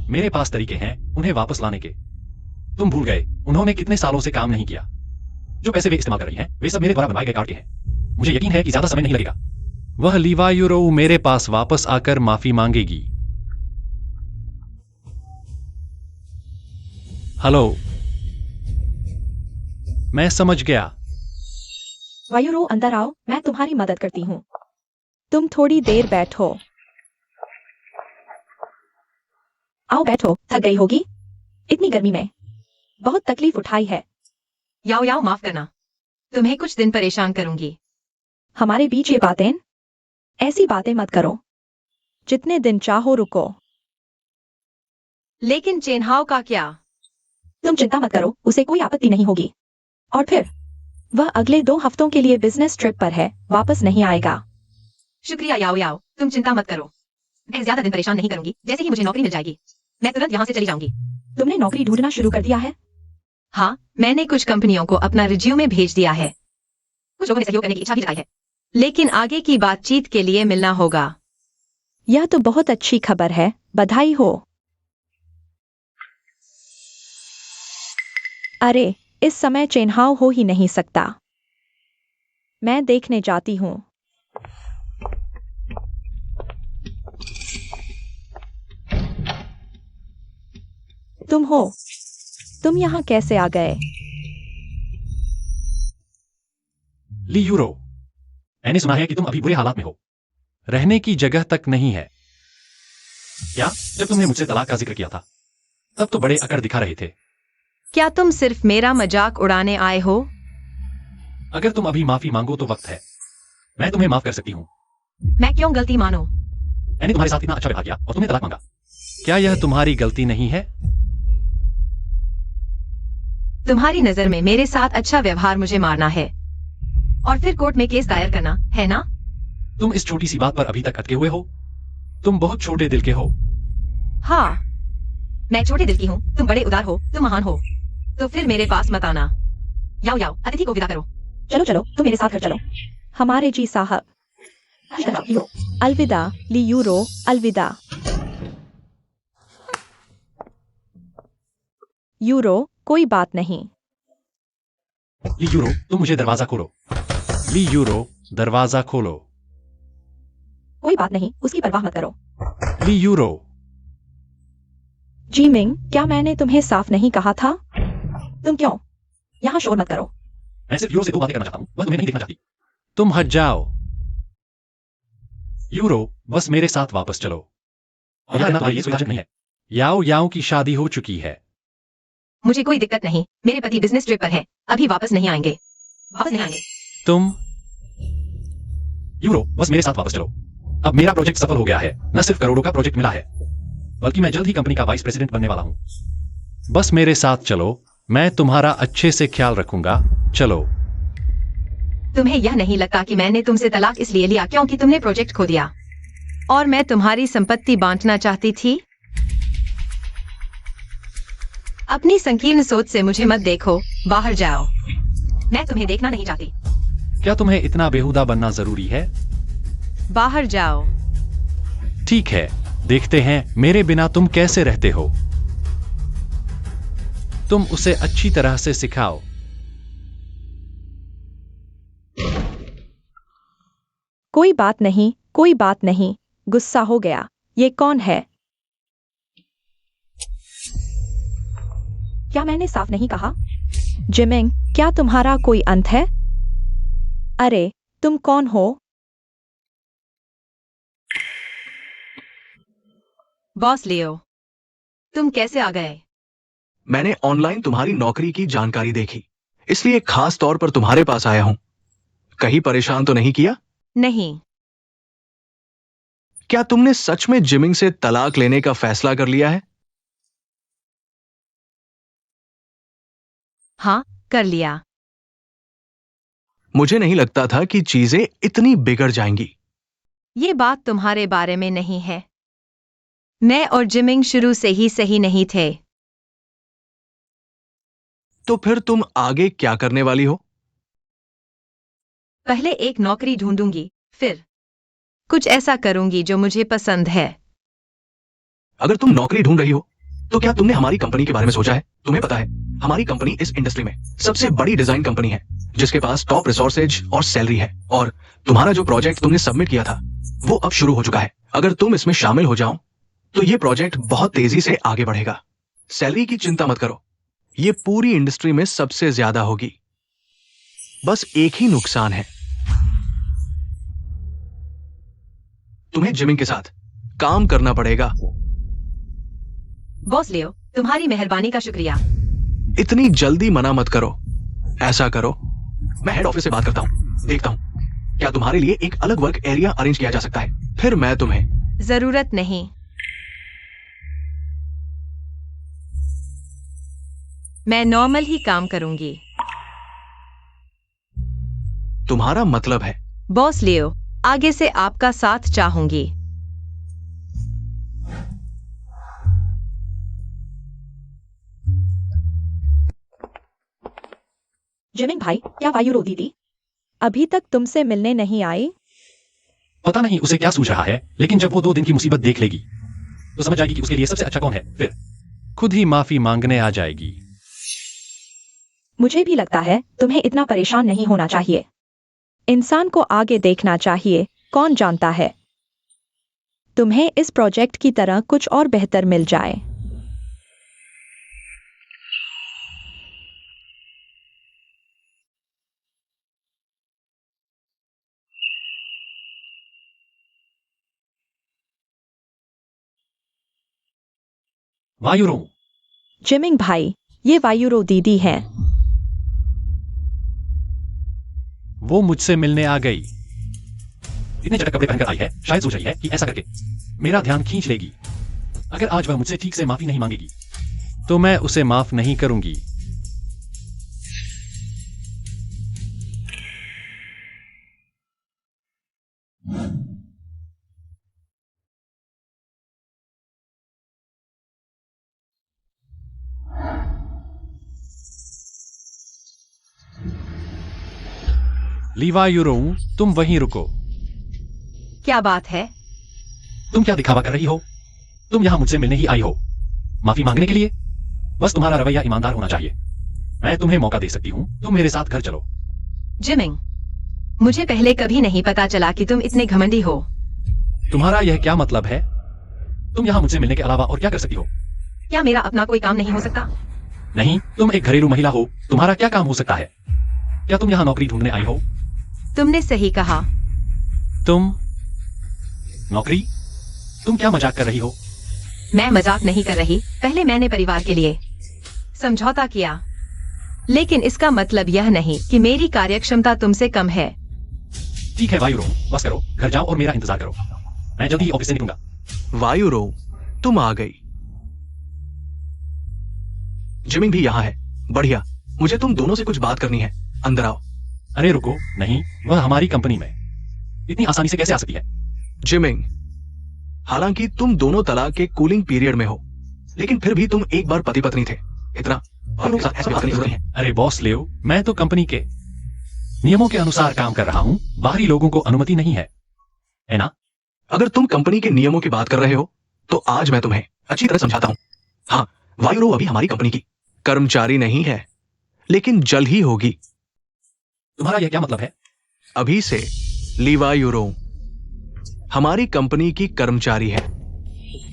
मेरे पास तरीके हैं उन्हें वापस लाने के। तुम भूल गए उन्होंने कितने सालों से काम नहीं किया। जो पैसे वे इस्तेमाल कर रही हैं, वे सब मेरे द्वारा बनवाए गए कार्ड के हैं। मुझे यकीन है कि ज्यादा समय नहीं लगेगा। वह लीवा यूरो मेरे पास वापस आकर माफी मांगेगी। हेलो, मैं समझ गया। वायुरो अंदर आओ, मैं तुम्हारी मदद करती हूँ। तुम थोड़ी देर बैठो। आओ बैठो, थक गई होगी इतनी गर्मी में। बहुत तकलीफ उठाई है। याओ याओ, माफ करना, तुम्हें कुछ दिन परेशान करूंगी। हमारे बीच ये बातें, ऐसी बातें मत करो। जितने दिन चाहो रुको। लेकिन चेनहाओ का क्या? तुम चिंता मत करो, उसे कोई आपत्ति नहीं होगी। और फिर वह अगले 2 हफ्तों के लिए बिजनेस ट्रिप पर है, वापस नहीं आएगा। शुक्रिया याओ याओ, तुम चिंता मत करो। मैं ज्यादा दिन परेशान नहीं करूंगी। जैसे ही मुझे नौकरी मिल जाएगी, मैं तुरंत यहाँ से चली जाऊंगी। तुमने नौकरी ढूंढना शुरू कर दिया है? हाँ, मैंने कुछ कंपनियों को अपना रिज्यूमे भेज दिया है। कुछ लोगों ने सहयोग करने की इच्छा भी जताई है, लेकिन आगे की बातचीत के लिए मिलना होगा। यह तो बहुत अच्छी खबर है, बधाई हो। अरे, इस समय चेनहाओ हो ही नहीं सकता। मैं देखने जाती हूँ। तुम हो? तुम यहाँ कैसे आ गए? ली यूरो, मैंने सुना है कि तुम अभी बुरे हालात में हो। रहने की जगह तक नहीं है। क्या? जब तुमने मुझसे तलाक का जिक्र किया था, तब तो बड़े अकड़ दिखा रहे थे। क्या तुम सिर्फ मेरा मजाक उड़ाने आए हो? अगर तुम अभी माफी मांगो तो वक्त है। मैं तुम्हें माफ कर सकती हूँ। मैं क्यों गलती मानो? मैंने तुम्हारे साथ इतना अच्छा व्यवहार किया और तुमने तलाक मांगा। क्या यह तुम्हारी गलती नहीं है? तुम्हारी नजर में मेरे साथ अच्छा व्यवहार मुझे मारना है और फिर कोर्ट में केस दायर करना है ना? तुम इस छोटी सी बात पर अभी तक अटके हुए हो। तुम बहुत छोटे दिल के हो। हाँ, मैं छोटे दिल की हूँ, तुम बड़े उदार हो, तुम महान हो। तो फिर मेरे पास मत आना। याओ याओ, अतिथि को विदा करो। चलो चलो, तुम मेरे साथ घर चलो। हमारे जी साहब। अलविदा ली यूरो, अलविदा। यूरो, कोई बात नहीं। ली यूरो, तुम मुझे दरवाजा खोलो। ली यूरो, दरवाजा खोलो। कोई बात नहीं, उसकी परवाह मत करो। ली यूरो। जीमिंग, क्या मैंने तुम्हें साफ नहीं कहा था? तुम क्यों? यहाँ शोर मत करो। मैं सिर्फ यूरो से 2 बातें करना चाहता हूँ, बस तुम्हें नहीं देखना चाहती। तुम हट जाओ। यूरो, बस मेरे साथ वापस चलो। और याद रखना, तुम्हारी ये सुविधाजनक नहीं है। याओ याओ की शादी हो चुकी है। मुझे कोई दिक्कत नहीं, मेरे पति बिजनेस ट्रिप पर हैं, अभी वापस नहीं आएंगे। वापस नहीं आएंगे। तुम यूरो, बस मेरे साथ वापस चलो। अब मेरा प्रोजेक्ट सफल हो गया है। न सिर्फ करोड़ों का प्रोजेक्ट मिला है, बल्कि मैं जल्द ही कंपनी का वाइस प्रेसिडेंट बनने वाला हूं। बस मेरे साथ चलो, मैं तुम्हारा अच्छे से ख्याल रखूंगा। चलो। तुम्हें यह नहीं लगता कि मैंने तुमसे तलाक इसलिए लिया क्योंकि तुमने प्रोजेक्ट खो दिया और मैं तुम्हारी संपत्ति बांटना चाहती थी? अपनी संकीर्ण सोच से मुझे मत देखो, बाहर जाओ। मैं तुम्हें देखना नहीं चाहती। क्या तुम्हें इतना बेहुदा बनना जरूरी है? बाहर जाओ। ठीक है, देखते हैं मेरे बिना तुम कैसे रहते हो। तुम उसे अच्छी तरह से सिखाओ। कोई बात नहीं, कोई बात नहीं। गुस्सा हो गया। ये कौन है? क्या मैंने साफ नहीं कहा? जिमिंग, क्या तुम्हारा कोई अंत है? अरे, तुम कौन हो? बॉस लियो, तुम कैसे आ गए? मैंने ऑनलाइन तुम्हारी नौकरी की जानकारी देखी, इसलिए खास तौर पर तुम्हारे पास आया हूं। कहीं परेशान तो नहीं किया? नहीं। क्या तुमने सच में जिमिंग से तलाक लेने का फैसला कर लिया है? हाँ, कर लिया। मुझे नहीं लगता था कि चीजें इतनी बिगड़ जाएंगी। ये बात तुम्हारे बारे में नहीं है। मैं और जिमिंग शुरू से ही सही नहीं थे। तो फिर तुम आगे क्या करने वाली हो? पहले एक नौकरी ढूंढूंगी, फिर कुछ ऐसा करूंगी जो मुझे पसंद है। अगर तुम नौकरी ढूंढ रही हो, तो क्या तुमने हमारी कंपनी के बारे में सोचा है? तुम्हें पता है, हमारी कंपनी इस इंडस्ट्री में सबसे बड़ी डिजाइन कंपनी है, जिसके पास टॉप रिसोर्सेज और सैलरी है। और तुम्हारा जो प्रोजेक्ट तुमने सबमिट किया था, वो अब शुरू हो चुका है। अगर तुम इसमें शामिल हो जाओ, तो ये प्रोजेक्ट बहुत तेजी से आगे बढ़ेगा। सैलरी की चिंता मत करो, ये पूरी इंडस्ट्री में सबसे ज्यादा होगी। बस एक ही नुकसान है, तुम्हें जिमिंग के साथ काम करना पड़ेगा। बॉस लियो, तुम्हारी मेहरबानी का शुक्रिया। इतनी जल्दी मना मत करो। ऐसा करो, मैं हेड ऑफिस से बात करता हूं, देखता हूं क्या तुम्हारे लिए एक अलग वर्क एरिया अरेंज किया जा सकता है। फिर मैं तुम्हें। जरूरत नहीं। मैं नॉर्मल ही काम करूंगी। तुम्हारा मतलब है? बॉस लियो, आगे से आपका साथ चाहूंगी। जिमिंग भाई, क्या वायु रो दीदी? अभी तक तुमसे मिलने नहीं आई? पता नहीं उसे क्या सूझ रहा है, लेकिन जब वो 2 दिन की मुसीबत देख लेगी, तो समझ जाएगी कि उसके लिए सबसे अच्छा कौन है। फिर खुद ही माफी मांगने आ जाएगी। मुझे भी लगता है तुम्हें इतना परेशान नहीं होना चाहिए। इंसान को आगे देखना चाहिए, कौन जानता है, तुम्हें इस प्रोजेक्ट की तरह कुछ और बेहतर मिल जाए। वायुरो। जिमिंग भाई, ये वायुरो दीदी हैं। वो मुझसे मिलने आ गई। इतने चटक कपड़े पहनकर आई है, शायद सोच रही है कि ऐसा करके मेरा ध्यान खींच लेगी। अगर आज वह मुझसे ठीक से माफी नहीं मांगेगी, तो मैं उसे माफ नहीं करूंगी। लीवा यूरो, तुम वहीं रुको। क्या बात है? तुम क्या दिखावा कर रही हो? तुम यहां मुझसे मिलने ही आई हो, माफी मांगने के लिए? बस तुम्हारा रवैया ईमानदार होना चाहिए। मैं तुम्हें मौका दे सकती हूं, तुम मेरे साथ घर चलो। जिमिंग, मुझे पहले कभी नहीं पता चला कि तुम इतने घमंडी हो। तुम्हारा यह क्या मतलब है? तुम यहाँ मुझसे मिलने के अलावा और क्या कर सकती हो? क्या मेरा अपना कोई काम नहीं हो सकता? नहीं, तुम एक घरेलू महिला हो, तुम्हारा क्या काम हो सकता है? क्या तुम यहाँ नौकरी ढूंढने आई हो? तुमने सही कहा। तुम नौकरी? तुम क्या मजाक कर रही हो? मैं मजाक नहीं कर रही। पहले मैंने परिवार के लिए समझौता किया, लेकिन इसका मतलब यह नहीं कि मेरी कार्यक्षमता तुमसे कम है। ठीक है वायुरो, बस करो, घर जाओ और मेरा इंतजार करो। मैं जल्दी ही ऑफिस से निकलूंगा। वायुरो, तुम आ गई। जिमिंग भी यहाँ है। बढ़िया, मुझे तुम दोनों से कुछ बात करनी है। अंदर आओ। अरे रुको, नहीं, वह हमारी कंपनी में इतनी आसानी से कैसे आ सकती है? जिमिंग, हालांकि तुम दोनों तलाक के कूलिंग पीरियड में हो, लेकिन फिर भी तुम एक बार पति पत्नी थे। इतना और के साथ ऐसे बात नहीं हो रही है। अरे बॉस लेओ, मैं तो कंपनी के नियमों के अनुसार काम कर रहा हूँ, बाहरी लोगों को अनुमति नहीं है ना? अगर तुम कंपनी के नियमों की बात कर रहे हो तो आज मैं तुम्हें अच्छी तरह समझाता हूं। हाँ, वायुरो अभी हमारी कंपनी की कर्मचारी नहीं है, लेकिन जल्द ही होगी। तुम्हारा यह क्या मतलब है? अभी से लीवा यूरो हमारी कंपनी की कर्मचारी है।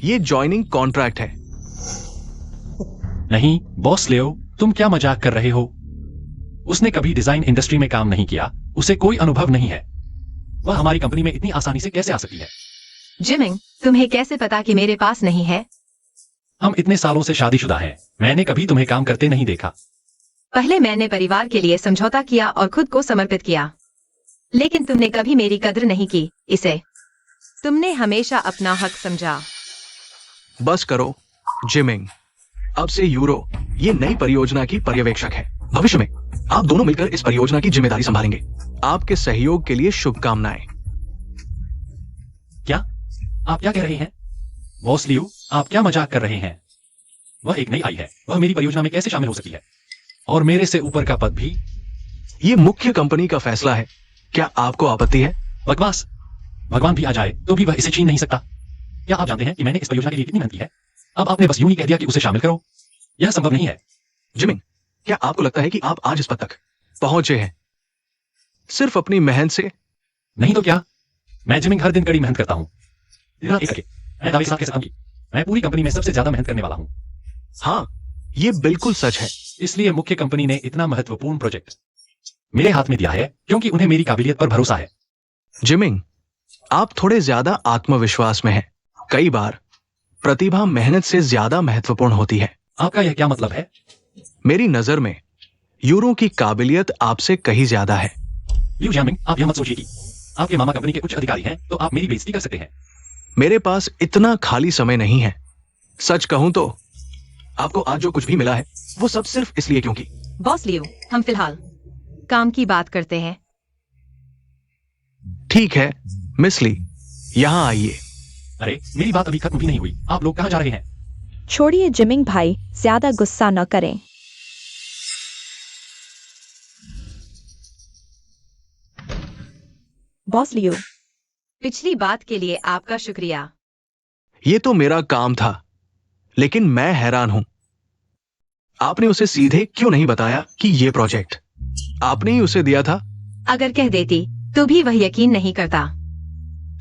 ये ज्वाइनिंग कॉन्ट्रैक्ट है। नहीं बॉस लेओ, तुम क्या मजाक कर रहे हो? उसने कभी डिजाइन इंडस्ट्री में काम नहीं किया, उसे कोई अनुभव नहीं है। वह हमारी कंपनी में इतनी आसानी से कैसे आ सकती है? जिमिंग, तुम्हें कैसे पता कि मेरे पास नहीं है? हम इतने सालों से शादीशुदा हैं, मैंने कभी तुम्हें काम करते नहीं देखा। पहले मैंने परिवार के लिए समझौता किया और खुद को समर्पित किया, लेकिन तुमने कभी मेरी कद्र नहीं की। इसे तुमने हमेशा अपना हक समझा। बस करो जिमिंग, अब से यूरो ये नई परियोजना की पर्यवेक्षक है। भविष्य में आप दोनों मिलकर इस परियोजना की जिम्मेदारी संभालेंगे। आपके सहयोग के लिए शुभकामनाएं। क्या आप क्या कह रहे हैं? बॉस लियो, आप क्या मजाक कर रहे हैं? वह एक नई आई है, वह मेरी परियोजना में कैसे शामिल हो सकती है? और मेरे से ऊपर का पद भी? ये मुख्य कंपनी का फैसला है। क्या आपको आपत्ति है? बकवास, भगवान भी आ जाए तो भी वह इसे छीन नहीं सकता। क्या आप जानते हैं कि मैंने इस परियोजना के लिए कितनी मेहनत की है? अब आपने बस यूं ही कह दिया कि उसे शामिल करो। यह संभव नहीं है। जिमिंग, क्या आपको लगता है कि आप आज इस पद तक पहुंचे हैं सिर्फ अपनी मेहनत से? नहीं तो क्या? मैं जिमिंग हर दिन कड़ी मेहनत करता हूं। दिन रात एक करके। मैं दावे के साथ कह सकता हूं कि मैं पूरी कंपनी में सबसे ज्यादा मेहनत करने वाला हूं। हाँ, ये बिल्कुल सच है। इसलिए मुख्य कंपनी ने इतना महत्वपूर्ण प्रोजेक्ट मेरे हाथ में दिया है क्योंकि उन्हें मेरी काबिलियत पर भरोसा है। जिमिंग, आप थोड़े ज्यादा आत्मविश्वास में हैं। कई बार प्रतिभा मेहनत से ज्यादा महत्वपूर्ण होती है। आपका यह क्या मतलब है? मेरी नजर में यूरो की काबिलियत आपसे कहीं ज्यादा है। लियू जियांगमिंग, आप यह मत सोचिए कि आपके मामा कंपनी के उच्च अधिकारी हैं तो आप मेरी बेइज्जती कर सकते हैं। मेरे पास इतना खाली समय नहीं है। सच कहूं तो आपको आज जो कुछ भी मिला है वो सब सिर्फ इसलिए क्योंकि बॉस लियो, हम फिलहाल काम की बात करते हैं। ठीक है मिस ली, यहां आइए। अरे मेरी बात अभी खत्म भी नहीं हुई। आप लोग कहाँ जा रहे हैं? छोड़िए जिमिंग भाई, ज्यादा गुस्सा न करें। बॉस लियो, पिछली बात के लिए आपका शुक्रिया। ये तो मेरा काम था, लेकिन मैं हैरान हूं आपने उसे सीधे क्यों नहीं बताया कि ये प्रोजेक्ट आपने ही उसे दिया था। अगर कह देती तो भी वह यकीन नहीं करता।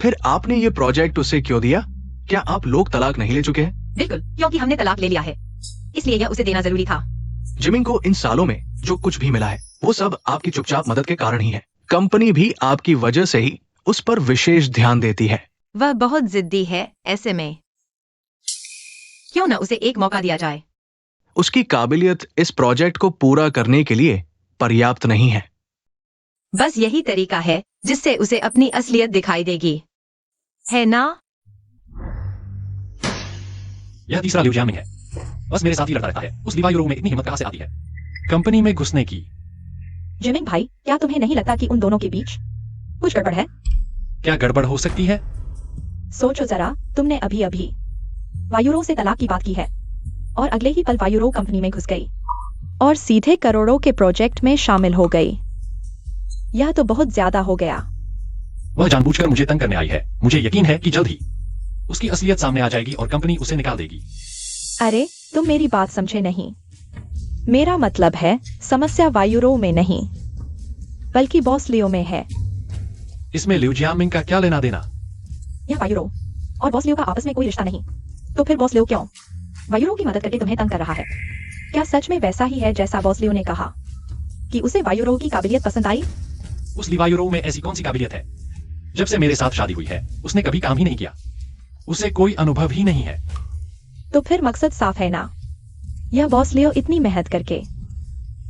फिर आपने ये प्रोजेक्ट उसे क्यों दिया? क्या आप लोग तलाक नहीं ले चुके हैं? बिल्कुल, क्योंकि हमने तलाक ले लिया है, इसलिए यह उसे देना जरूरी था। जिमिंग को इन सालों में जो कुछ भी मिला है वो सब आपकी चुपचाप मदद के कारण ही है। कंपनी भी आपकी वजह से ही उस पर विशेष ध्यान देती है। वह बहुत जिद्दी है, ऐसे में क्यों न उसे एक मौका दिया जाए। उसकी काबिलियत इस प्रोजेक्ट को पूरा करने के लिए पर्याप्त नहीं है। बस यही तरीका है जिससे उसे अपनी असलियत दिखाई देगी, है ना? यह तीसरा लियू जियांगमिंग है, बस मेरे साथ ही लड़ता रहता है। उस लिवा यूरो में इतनी हिम्मत कहां से आती है कंपनी में घुसने की? जिमिंग भाई, क्या तुम्हें नहीं लगता कि उन दोनों के बीच कुछ गड़बड़ है? क्या गड़बड़ हो सकती है? सोचो जरा, तुमने अभी अभी वायुरो से तलाक की बात की है और अगले ही पल वायुरो कंपनी में घुस गई और सीधे करोड़ों के प्रोजेक्ट में शामिल हो गई। यह तो बहुत ज्यादा हो गया। वह जानबूझकर मुझे तंग करने आई है। मुझे यकीन है कि जल्द ही उसकी असलियत सामने आ जाएगी और कंपनी उसे निकाल देगी। अरे तुम मेरी बात समझे नहीं। मेरा मतलब है समस्या वायुरो में नहीं बल्कि बॉस लियो में है। इसमें लियू जियांगमिंग का क्या लेना देना? यह वायुरो और बॉस लियो का आपस में कोई रिश्ता नहीं। तो फिर बॉस लियो क्यों वायुरो की मदद करके तुम्हें तंग कर रहा है? क्या सच में वैसा ही है जैसा बॉस लियो ने कहा कि उसे वायुरो की काबिलियत पसंद आई? उस लिवायुरो में ऐसी कौन सी काबिलियत है? जब से मेरे साथ शादी हुई है उसने कभी काम ही नहीं किया। उसे कोई अनुभव ही नहीं है। तो फिर मकसद साफ है ना? यह बॉस लियो इतनी मेहनत करके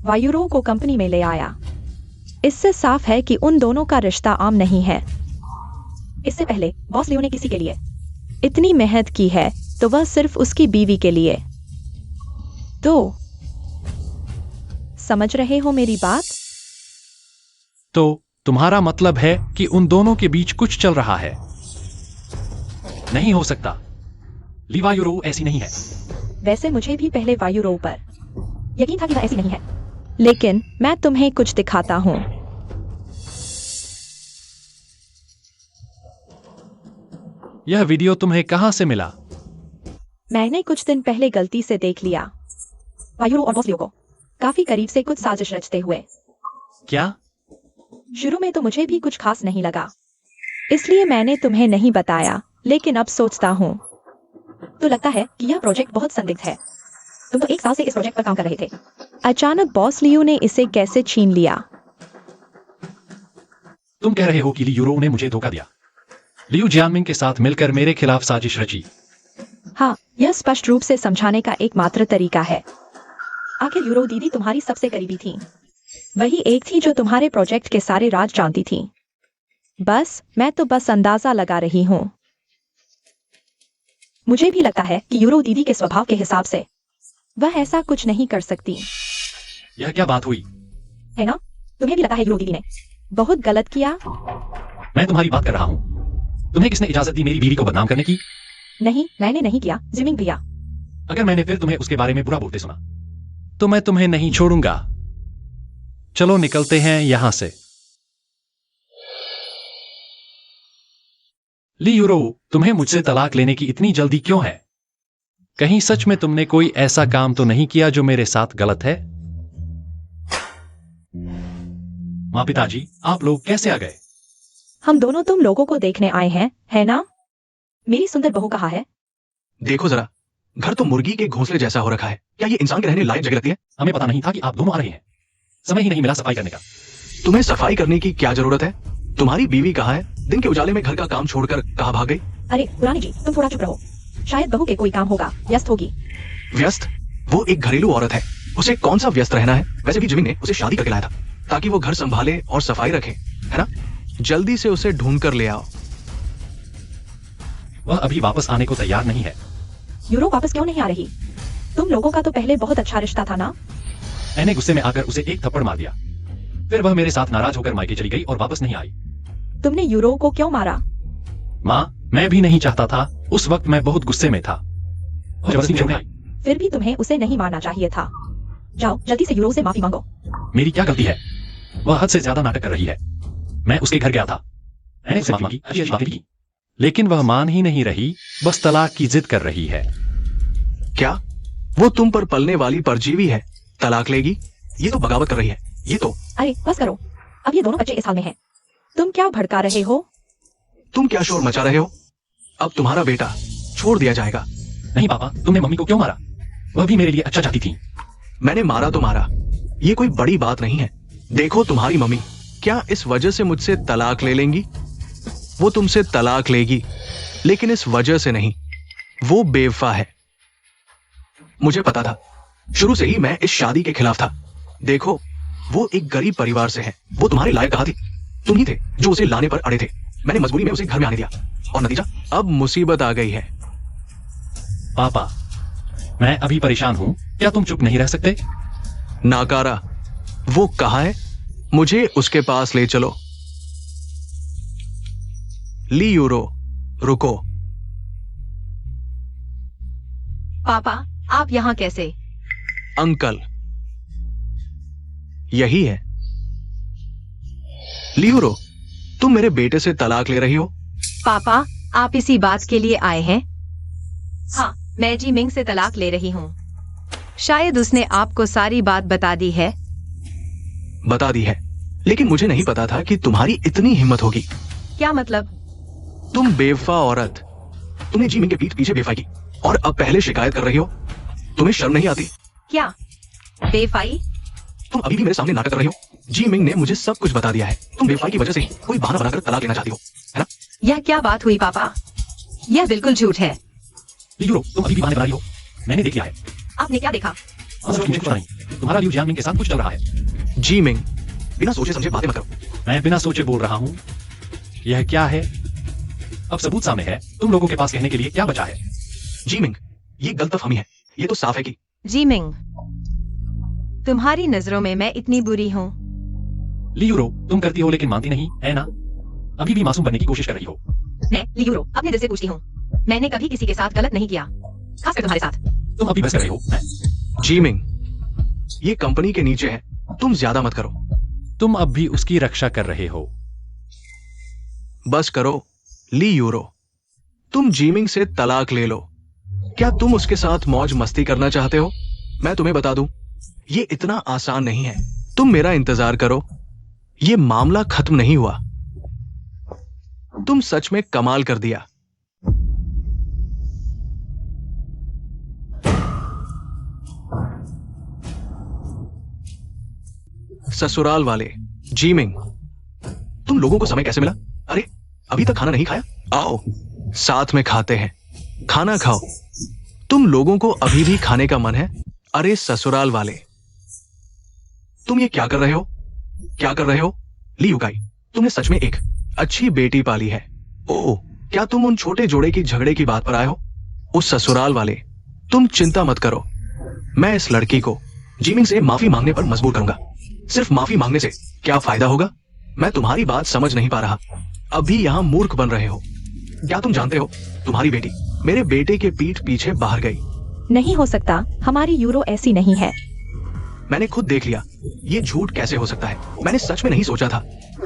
वायुरो को कंपनी में ले आया। इससे साफ है कि उन दोनों का रिश्ता आम नहीं है। इससे पहले बॉस लियो ने किसी के लिए इतनी मेहनत की है तो वह सिर्फ उसकी बीवी के लिए। तो समझ रहे हो मेरी बात? तो तुम्हारा मतलब है कि उन दोनों के बीच कुछ चल रहा है? नहीं हो सकता। लिवायुरो ऐसी नहीं है। वैसे मुझे भी पहले वायुरो पर यकीन था कि वह ऐसी नहीं है। लेकिन मैं तुम्हें कुछ दिखाता हूं। यह वीडियो तुम्हें कहां से मिला? मैंने कुछ दिन पहले गलती से देख लिया। वायुरो और बॉस लियो को काफी करीब से कुछ साजिश रचते हुए। क्या? शुरू में तो मुझे भी कुछ खास नहीं लगा, इसलिए मैंने तुम्हें नहीं बताया, लेकिन अब सोचता हूं तो लगता है कि यह प्रोजेक्ट बहुत संदिग्ध है। तुम तो 1 साल से इस प्रोजेक्ट पर काम कर रहे थे। अचानक बॉस लियो ने इसे कैसे छीन लिया? तुम कह रहे हो कि लियूरो ने मुझे धोखा दिया? लियू जियानमिंग के साथ मिलकर मेरे खिलाफ साजिश रची। हाँ, यह स्पष्ट रूप से समझाने का एकमात्र तरीका है। आखिर यूरो दीदी तुम्हारी सबसे करीबी थी। वही एक थी जो तुम्हारे प्रोजेक्ट के सारे राज जानती थी। मैं तो बस अंदाजा लगा रही हूँ। मुझे भी लगता है कि यूरो दीदी के स्वभाव के हिसाब से वह ऐसा कुछ नहीं कर सकती। यह क्या बात हुई? है ना? तुम्हें भी लगता है यूरो दीदी ने बहुत गलत किया? मैं तुम्हारी बात कर रहा हूँ। तुम्हें किसने इजाजत दी मेरी बीवी को बदनाम करने की? नहीं, मैंने नहीं किया जिमिंग भैया। अगर मैंने फिर तुम्हें उसके बारे में बुरा बोलते सुना तो मैं तुम्हें नहीं छोड़ूंगा। चलो निकलते हैं यहां से। लियूरो, तुम्हें मुझसे तलाक लेने की इतनी जल्दी क्यों है? कहीं सच में तुमने कोई ऐसा काम तो नहीं किया जो मेरे साथ गलत है? माँ पिताजी, आप लोग कैसे आ गए? हम दोनों तुम लोगों को देखने आए हैं, है ना? मेरी सुंदर बहू कहाँ है? देखो जरा, घर तो मुर्गी के घोंसले जैसा हो रखा है। क्या ये इंसान के रहने लायक जगह लगती है? हमें पता नहीं था कि आप दोनों आ रहे हैं। समय ही नहीं मिला सफाई करने का। तुम्हें सफाई करने की क्या जरूरत है? तुम्हारी बीवी कहाँ है? दिन के उजाले में घर का काम छोड़कर कहाँ भाग गई? अरे पुरानी जी, तुम थोड़ा चुप रहो। शायद बहू के कोई काम होगा, व्यस्त होगी। व्यस्त? वो एक घरेलू औरत है, उसे कौन सा व्यस्त रहना है? वैसे भी जिमिन ने उसे शादी करके लाया था ताकि वो घर संभाले और सफाई रखे, है ना? जल्दी से उसे ढूंढ कर ले आओ। वह अभी वापस आने को तैयार नहीं है। यूरो वापस क्यों नहीं आ रही? तुम लोगों का तो पहले बहुत अच्छा रिश्ता था ना? मैंने गुस्से में आकर उसे एक थप्पड़ मार दिया। फिर वह मेरे साथ नाराज होकर मायके चली गई और वापस नहीं आई। तुमने यूरो को क्यों मारा? माँ, मैं भी नहीं चाहता था। उस वक्त मैं बहुत गुस्से में था। और जबरदस्ती मेरे में आई। फिर भी तुम्हें उसे नहीं मारना चाहिए था। जाओ जल्दी से यूरो से माफी मांगो। मेरी क्या गलती है? वह हद से ज्यादा नाटक कर रही है। मैं उसके घर गया था, मैंने उसे माफी मांगी, अच्छी बातें की, लेकिन वह मान ही नहीं रही, बस तलाक की जिद कर रही है। क्या वो तुम पर पलने वाली परजीवी है? तलाक लेगी? ये तो बगावत कर रही है। ये तो अरे बस करो, अब ये दोनों बच्चे इस हाल में हैं। तुम क्या भड़का रहे हो? तुम क्या शोर मचा रहे हो? अब तुम्हारा बेटा छोड़ दिया जाएगा। नहीं पापा, तुमने मम्मी को क्यों मारा? वह भी मेरे लिए अच्छा चाहती थी। मैंने मारा तो मारा, ये कोई बड़ी बात नहीं है। देखो तुम्हारी मम्मी क्या इस वजह से मुझसे तलाक ले लेंगी? वो तुमसे तलाक लेगी, लेकिन इस वजह से नहीं। वो बेवफा है। मुझे पता था, शुरू से ही मैं इस शादी के खिलाफ था। देखो, वो एक गरीब परिवार से है। वो तुम्हारे लायक कहाँ थी? तुम ही थे जो उसे लाने पर अड़े थे। मैंने मजबूरी में उसे घर में आने दिया और नतीजा, अब मुसीबत आ गई है। पापा, मैं अभी परेशान हूँ, क्या तुम चुप नहीं रह सकते? नाकारा, वो कहाँ है? मुझे उसके पास ले चलो। ली यूरो, रुको। पापा, आप यहाँ कैसे? अंकल, यही है। ली यूरो, तुम मेरे बेटे से तलाक ले रही हो? पापा, आप इसी बात के लिए आए हैं? हाँ, मैं जी मिंग से तलाक ले रही हूँ। शायद उसने आपको सारी बात बता दी है। बता दी है, लेकिन मुझे नहीं पता था कि तुम्हारी इतनी हिम्मत होगी। क्या मतलब? तुम बेवफा औरत, तुमने जीमिंग के पीठ पीछे बेवफाई की और अब पहले शिकायत कर रही हो। तुम्हें शर्म नहीं आती? क्या बेफाई? तुम अभी भी मेरे सामने नाटक कर रही हो। जीमिंग ने मुझे सब कुछ बता दिया है। तुम बेवफाई की वजह से कोई बहाना बनाकर तलाक लेना चाहती हो, है ना? यह क्या बात हुई पापा? यह बिल्कुल झूठ है। यूरो, तुम अभी भी बहाने बना रही हो। मैंने देख लिया है। आपने क्या देखा? मुझे कुछ पता नहीं। तुम्हारा लियू जियांगमिंग के साथ कुछ चल रहा है। जीमिंग, बिना सोचे समझे बातें मत करो। मैं बिना सोचे बोल रहा हूँ। यह क्या है? अब सबूत सामने है। तुम लोगों के पास कहने के लिए क्या बचा है? जीमिंग, ये गलतफहमी है। ये तो साफ है कि जीमिंग, तुम्हारी नजरों में मैं इतनी बुरी हूँ? लियूरो, तुम करती हो लेकिन मानती नहीं, है ना? अभी भी मासूम बनने की कोशिश कर रही हो। मैं लियूरो अपने दिल से पूछती हूँ, मैंने कभी किसी के साथ गलत नहीं किया, खासकर तुम्हारे साथ। तुम अभी बहस कर रही हो। मैं जीमिंग, ये कंपनी के नीचे है, तुम ज्यादा मत करो। तुम अब भी उसकी रक्षा कर रहे हो। बस करो ली यूरो, तुम जीमिंग से तलाक ले लो। क्या तुम उसके साथ मौज मस्ती करना चाहते हो? मैं तुम्हें बता दूं, ये इतना आसान नहीं है। तुम मेरा इंतजार करो, ये मामला खत्म नहीं हुआ। तुम सच में कमाल कर दिया। ससुराल वाले, जीमिंग, तुम लोगों को समय कैसे मिला? अरे अभी तक खाना नहीं खाया? आओ साथ में खाते हैं, खाना खाओ। तुम लोगों को अभी भी खाने का मन है? अरे ससुराल वाले, तुम ये क्या कर रहे हो? क्या कर रहे हो? ली युकाई, तुमने सच में एक अच्छी बेटी पाली है। ओह, क्या तुम उन छोटे जोड़े की झगड़े की बात पर आए हो? उस ससुराल वाले, तुम चिंता मत करो, मैं इस लड़की को जीमिंग से माफी मांगने पर मजबूर करूंगा। सिर्फ माफी मांगने से क्या फायदा होगा? मैं तुम्हारी बात समझ नहीं पा रहा। अभी यहां मूर्ख बन रहे हो। क्या तुम जानते हो, तुम्हारी बेटी मेरे बेटे के पीठ पीछे बाहर गई। नहीं हो सकता, हमारी यूरो ऐसी नहीं है। मैंने खुद देख लिया, ये झूठ कैसे हो सकता है। मैंने सच में नहीं सोचा था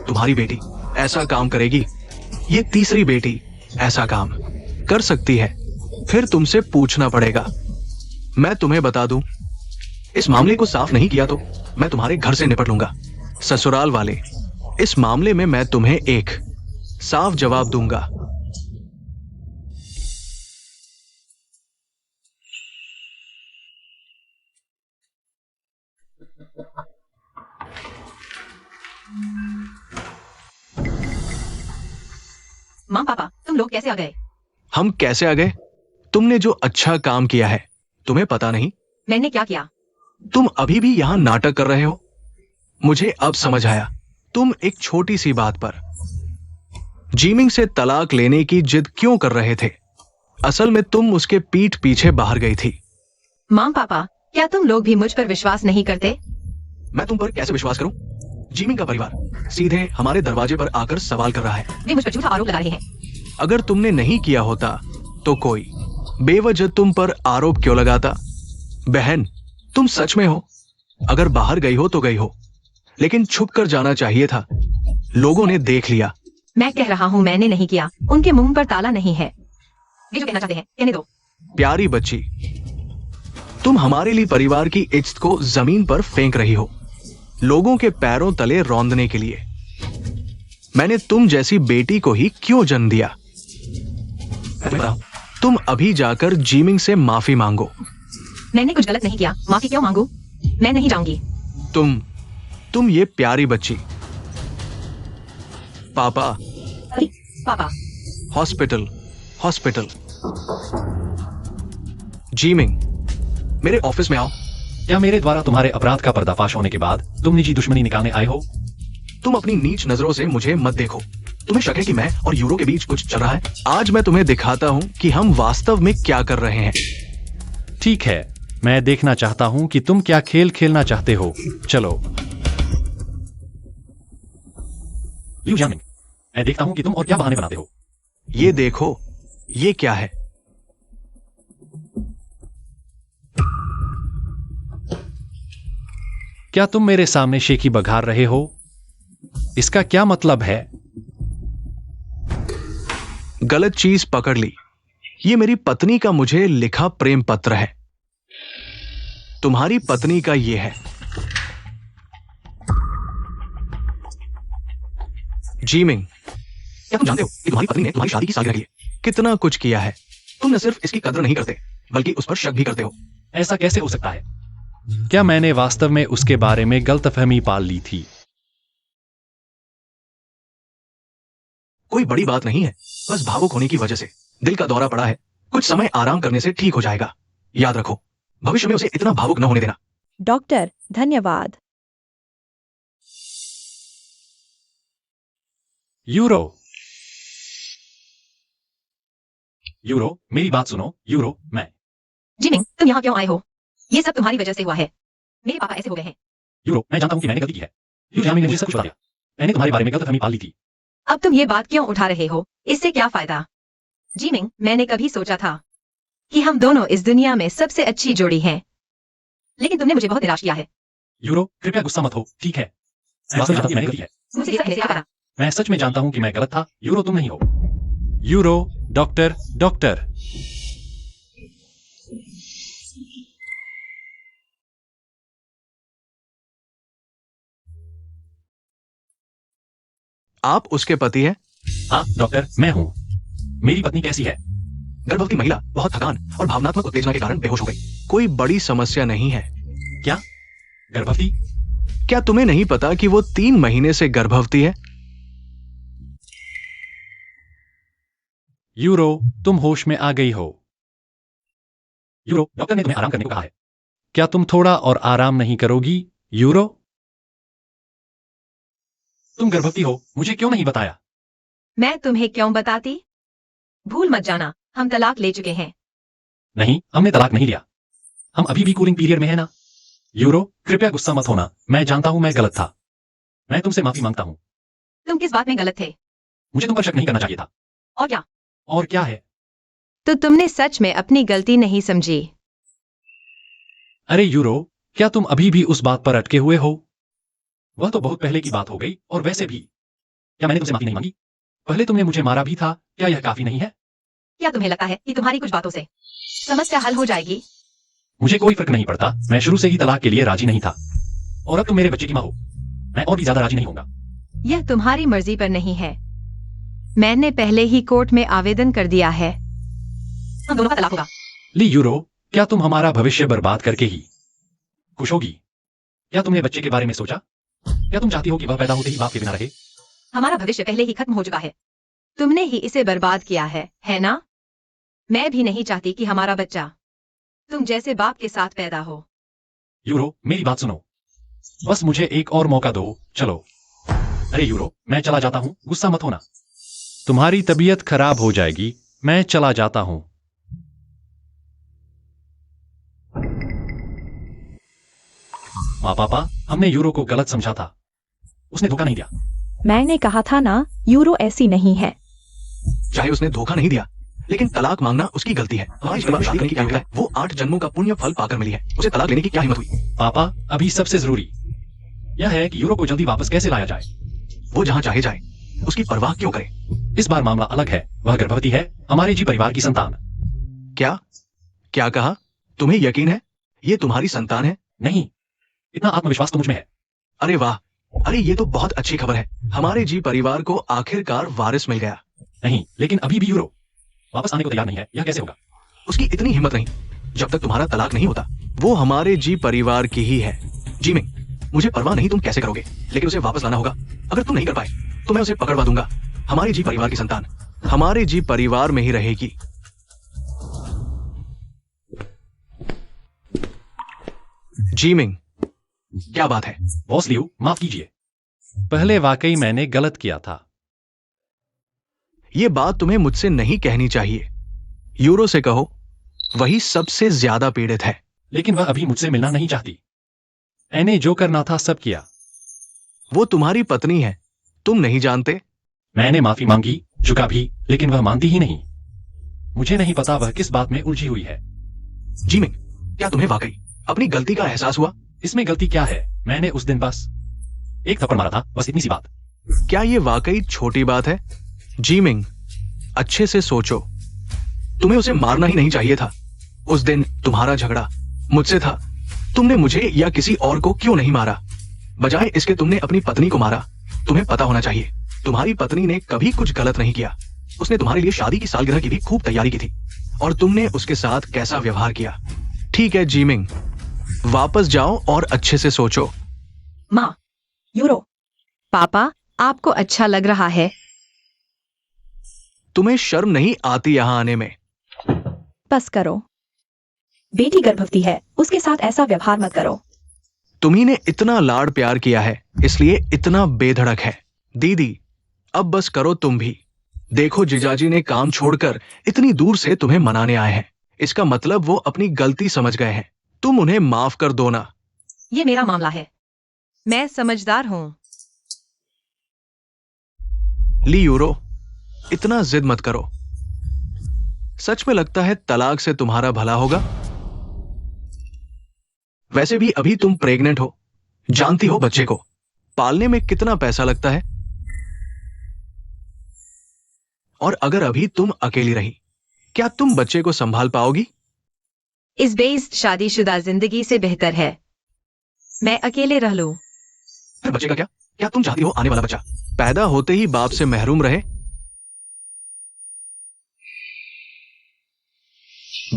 तुम्हारी बेटी ऐसा काम करेगी। ये तीसरी बेटी ऐसा काम कर सकती है। फिर तुमसे पूछना पड़ेगा। मैं तुम्हें बता दूं, इस मामले को साफ नहीं किया तो मैं तुम्हारे घर से निपट लूंगा। ससुराल वाले, इस मामले में मैं तुम्हें एक साफ जवाब दूंगा। माँ पापा, तुम लोग कैसे आ गए? हम कैसे आ गए? तुमने जो अच्छा काम किया है तुम्हें पता नहीं? मैंने क्या किया? तुम अभी भी यहां नाटक कर रहे हो। मुझे अब समझ आया, तुम एक छोटी सी बात पर जीमिंग से तलाक लेने की जिद क्यों कर रहे थे। असल में तुम उसके पीठ पीछे बाहर गई थी। माँ पापा, क्या तुम लोग भी मुझ पर विश्वास नहीं करते? मैं तुम पर कैसे विश्वास करूं? जीमिंग का परिवार सीधे हमारे दरवाजे पर आकर सवाल कर रहा है। वे मुझ पर झूठा आरोप लगा रहे हैं। अगर तुमने नहीं किया होता तो कोई बेवजह तुम पर आरोप क्यों लगाता? बहन, तुम सच में हो? अगर बाहर गई हो तो गई हो, लेकिन छुप कर जाना चाहिए था। लोगों ने देख लिया। मैं कह रहा हूँ मैंने नहीं किया। उनके मुंह पर ताला नहीं है। वे जो कहना चाहते हैं कहने दो। प्यारी बच्ची, तुम हमारे लिए परिवार की इज्जत को जमीन पर फेंक रही हो, लोगों के पैरों तले रौंदने के लिए। मैंने तुम जैसी बेटी को ही क्यों जन्म दिया? तुम अभी जाकर जीमिंग से माफी मांगो। मैंने कुछ गलत नहीं किया, माफी क्यों मांगू? मैं नहीं जाऊंगी। तुम ये प्यारी बच्ची। पापा, अरे पापा, हॉस्पिटल हॉस्पिटल। जीमिंग, मेरे ऑफिस में आओ। क्या मेरे द्वारा तुम्हारे अपराध का पर्दाफाश होने के बाद तुम निजी दुश्मनी निकालने आए हो? तुम अपनी नीच नजरों से मुझे मत देखो। तुम्हें शक है कि मैं और यूरो के बीच कुछ चल रहा है? आज मैं तुम्हें दिखाता हूं कि हम वास्तव में क्या कर रहे हैं। ठीक है, मैं देखना चाहता हूं कि तुम क्या खेल खेलना चाहते हो। चलो लियू जियांगमिंग, मैं देखता हूं कि तुम और क्या बहाने बनाते हो। ये देखो, ये क्या है? क्या तुम मेरे सामने शेखी बघार रहे हो? इसका क्या मतलब है? गलत चीज पकड़ ली। ये मेरी पत्नी का मुझे लिखा प्रेम पत्र है। तुम्हारी पत्नी का ये है। जीमिंग, क्या तुम जानते हो कि तुम्हारी पत्नी ने तुम्हारी शादी की सालगिरह के लिए कितना कुछ किया है? तुम न सिर्फ इसकी कदर नहीं करते बल्कि उस पर शक भी करते हो। ऐसा कैसे हो सकता है? क्या मैंने वास्तव में उसके बारे में गलतफहमी पाल ली थी? कोई बड़ी बात नहीं है, बस भावुक होने की वजह से दिल का दौरा पड़ा है। कुछ समय आराम करने से ठीक हो जाएगा। याद रखो, भविष्य में उसे इतना भावुक न होने देना। डॉक्टर, धन्यवाद। यूरो, यूरो, मेरी बात सुनो। यूरो, मैं जिमिंग, तुम यहाँ क्यों आए हो? ये सब तुम्हारी वजह से हुआ है। मेरे पापा ऐसे हो गए हैं। यूरो, मैं जानता हूं कि मैंने गलती की है। यूरो जामिन ने मुझे सब कुछ बता दिया। मैंने तुम्हारे बारे में गलतफहमी पाल ली थी। अब तुम ये बात क्यों उठा रहे हो? इससे क्या फायदा? जिमिंग, मैंने कभी सोचा था कि हम दोनों इस दुनिया में सबसे अच्छी जोड़ी हैं, लेकिन तुमने मुझे बहुत निराश किया है। यूरो, कृपया गुस्सा मत हो, ठीक है? मैं वास्तव में जानता हूं कि मैंने गलती है। मुझसे ये सब कहने से क्या करा? मैं सच में जानता हूं कि मैं गलत था। यूरो, तुम नहीं हो। Euro, doctor, doctor. आप उसके पति हैं? हाँ डॉक्टर, मैं हूं। मेरी पत्नी कैसी है? गर्भवती महिला बहुत थकान और भावनात्मक उत्तेजना के कारण बेहोश हो गई। कोई बड़ी समस्या नहीं है। क्या? गर्भवती? क्या तुम्हें नहीं पता कि वो 3 महीने से गर्भवती है? यूरो, तुम होश में आ गई हो। यूरो, डॉक्टर ने तुम्हें आराम करने को कहा है। क्या तुम थोड़ा और आराम नहीं करोगी? यूरो, तुम गर्भवती हो, मुझे क्यों नहीं बताया? मैं तुम्हें क्यों बताती? भूल मत जाना, हम तलाक ले चुके हैं। नहीं, हमने तलाक नहीं लिया। हम अभी भी कूलिंग पीरियड में है ना। यूरो, कृपया गुस्सा मत होना। मैं जानता हूं मैं गलत था। मैं तुमसे माफी मांगता हूं। तुम किस बात में गलत थे? मुझे तुम पर शक नहीं करना चाहिए था। और क्या? और क्या है? तो तुमने सच में अपनी गलती नहीं समझी। अरे यूरो, क्या तुम अभी भी उस बात पर अटके हुए हो? वह तो बहुत पहले की बात हो गई। और वैसे भी, क्या मैंने तुमसे माफी नहीं मांगी? पहले तुमने मुझे मारा भी था। क्या यह काफी नहीं है? क्या तुम्हें लगता है कि तुम्हारी कुछ बातों से समस्या हल हो जाएगी? मुझे कोई फर्क नहीं पड़ता। मैं शुरू से ही तलाक के लिए राजी नहीं था। और अब तुम मेरे बच्चे की मां हो। मैं और भी ज्यादा राजी नहीं होऊंगा। यह तुम्हारी मर्जी पर नहीं है। मैंने पहले ही कोर्ट में आवेदन कर दिया है। हम दोनों का तलाक होगा। ली यूरो, क्या तुम हमारा भविष्य बर्बाद करके ही खुश होगी? क्या तुमने बच्चे के बारे में सोचा? क्या तुम चाहती हो कि वह पैदा होते ही बाप के बिना रहे? हमारा भविष्य पहले ही खत्म हो चुका है। तुमने ही इसे बर्बाद किया है ना? मैं भी नहीं चाहती कि हमारा बच्चा तुम जैसे बाप के साथ पैदा हो। यूरो, मेरी बात सुनो। बस मुझे एक और मौका दो। चलो। अरे यूरो, मैं चला जाता हूं। गुस्सा मत होना। तुम्हारी तबीयत खराब हो जाएगी। मैं चला जाता हूं। माँ पापा, हमने यूरो को गलत समझा था। उसने धोखा नहीं दिया। मैंने कहा था ना, यूरो ऐसी नहीं है। चाहे उसने धोखा नहीं दिया, लेकिन तलाक मांगना उसकी गलती है। हमारी इसके बाद शादी करने की क्या है? वो 8 जन्मों का पुण्य फल पाकर मिली है। उसे तलाक लेने की क्या हिम्मत हुई? पापा, अभी सबसे जरूरी यह है कि यूरो को जल्दी वापस कैसे लाया जाए। वो जहां चाहे जाए, उसकी परवाह क्यों करे? इस बार मामला अलग है। वह गर्भवती है, हमारे जी परिवार की संतान। क्या क्या कहा? तुम्हें यकीन है ये तुम्हारी संतान है? नहीं, इतना आत्मविश्वास तो मुझ में है। अरे वाह! अरे ये तो बहुत अच्छी खबर है। हमारे जी परिवार को आखिरकार वारिस मिल गया। नहीं, लेकिन अभी भी यूरो वापस आने को तैयार नहीं है। यह कैसे होगा? उसकी इतनी हिम्मत नहीं। जब तक तुम्हारा तलाक नहीं होता, वो हमारे जी परिवार की ही है। जी में, मुझे परवाह नहीं तुम कैसे करोगे, लेकिन उसे वापस लाना होगा। अगर तुम नहीं कर पाए तो मैं उसे पकड़वा दूंगा। हमारे जी परिवार की संतान हमारे जी परिवार में ही रहेगी। जीमिंग, क्या बात है? बॉस लियो, माफ कीजिए। पहले वाकई मैंने गलत किया था। ये बात तुम्हें मुझसे नहीं कहनी चाहिए। यूरो से कहो, वही सबसे ज्यादा पीड़ित है। लेकिन वह अभी मुझसे मिलना नहीं चाहती। मैंने जो करना था सब किया। वो तुम्हारी पत्नी है, तुम नहीं जानते? मैंने माफी मांगी, झुका भी, लेकिन वह मानती ही नहीं। मुझे नहीं पता वह किस बात में उलझी हुई है। जीमिंग, क्या तुम्हें वाकई अपनी गलती का एहसास हुआ? इसमें गलती क्या है? मैंने उस दिन बस एक थप्पड़ मारा था, बस इतनी सी बात। क्या ये वाकई छोटी बात है? जीमिंग, अच्छे से सोचो। तुम्हें उसे मारना ही नहीं चाहिए था। उस दिन तुम्हारा झगड़ा मुझसे था। तुमने मुझे या किसी और को क्यों नहीं मारा? बजाय इसके तुमने अपनी पत्नी को मारा। तुम्हें पता होना चाहिए तुम्हारी पत्नी ने कभी कुछ गलत नहीं किया। उसने तुम्हारे लिए शादी की सालगिरह की भी खूब तैयारी की थी और तुमने उसके साथ कैसा व्यवहार किया। ठीक है जीमिंग, वापस जाओ और अच्छे से सोचो। माँ, यूरो। पापा, आपको अच्छा लग रहा है? तुम्हें शर्म नहीं आती यहां आने में? बस करो। बेटी गर्भवती है, उसके साथ ऐसा व्यवहार मत करो। तुम्ही ने इतना लाड़ प्यार किया है, इसलिए इतना बेधड़क है। दीदी, अब बस करो तुम भी। देखो जिजाजी ने काम छोड़कर इतनी दूर से तुम्हें मनाने आए हैं। इसका मतलब वो अपनी गलती समझ गए हैं। तुम उन्हें माफ कर दो ना। ये मेरा मामला है। मैं समझदार हूँ। ली यूरो, इतना जिद मत करो। सच में लगता है तलाक से तुम्हारा भला होगा? वैसे भी अभी तुम प्रेग्नेंट हो। जानती हो बच्चे को पालने में कितना पैसा लगता है? और अगर अभी तुम अकेली रही, क्या तुम बच्चे को संभाल पाओगी? इस बेइज्जत शादीशुदा जिंदगी से बेहतर है मैं अकेले रह लूं। फिर बच्चे का क्या? क्या तुम चाहती हो आने वाला बच्चा पैदा होते ही बाप से महरूम रहे?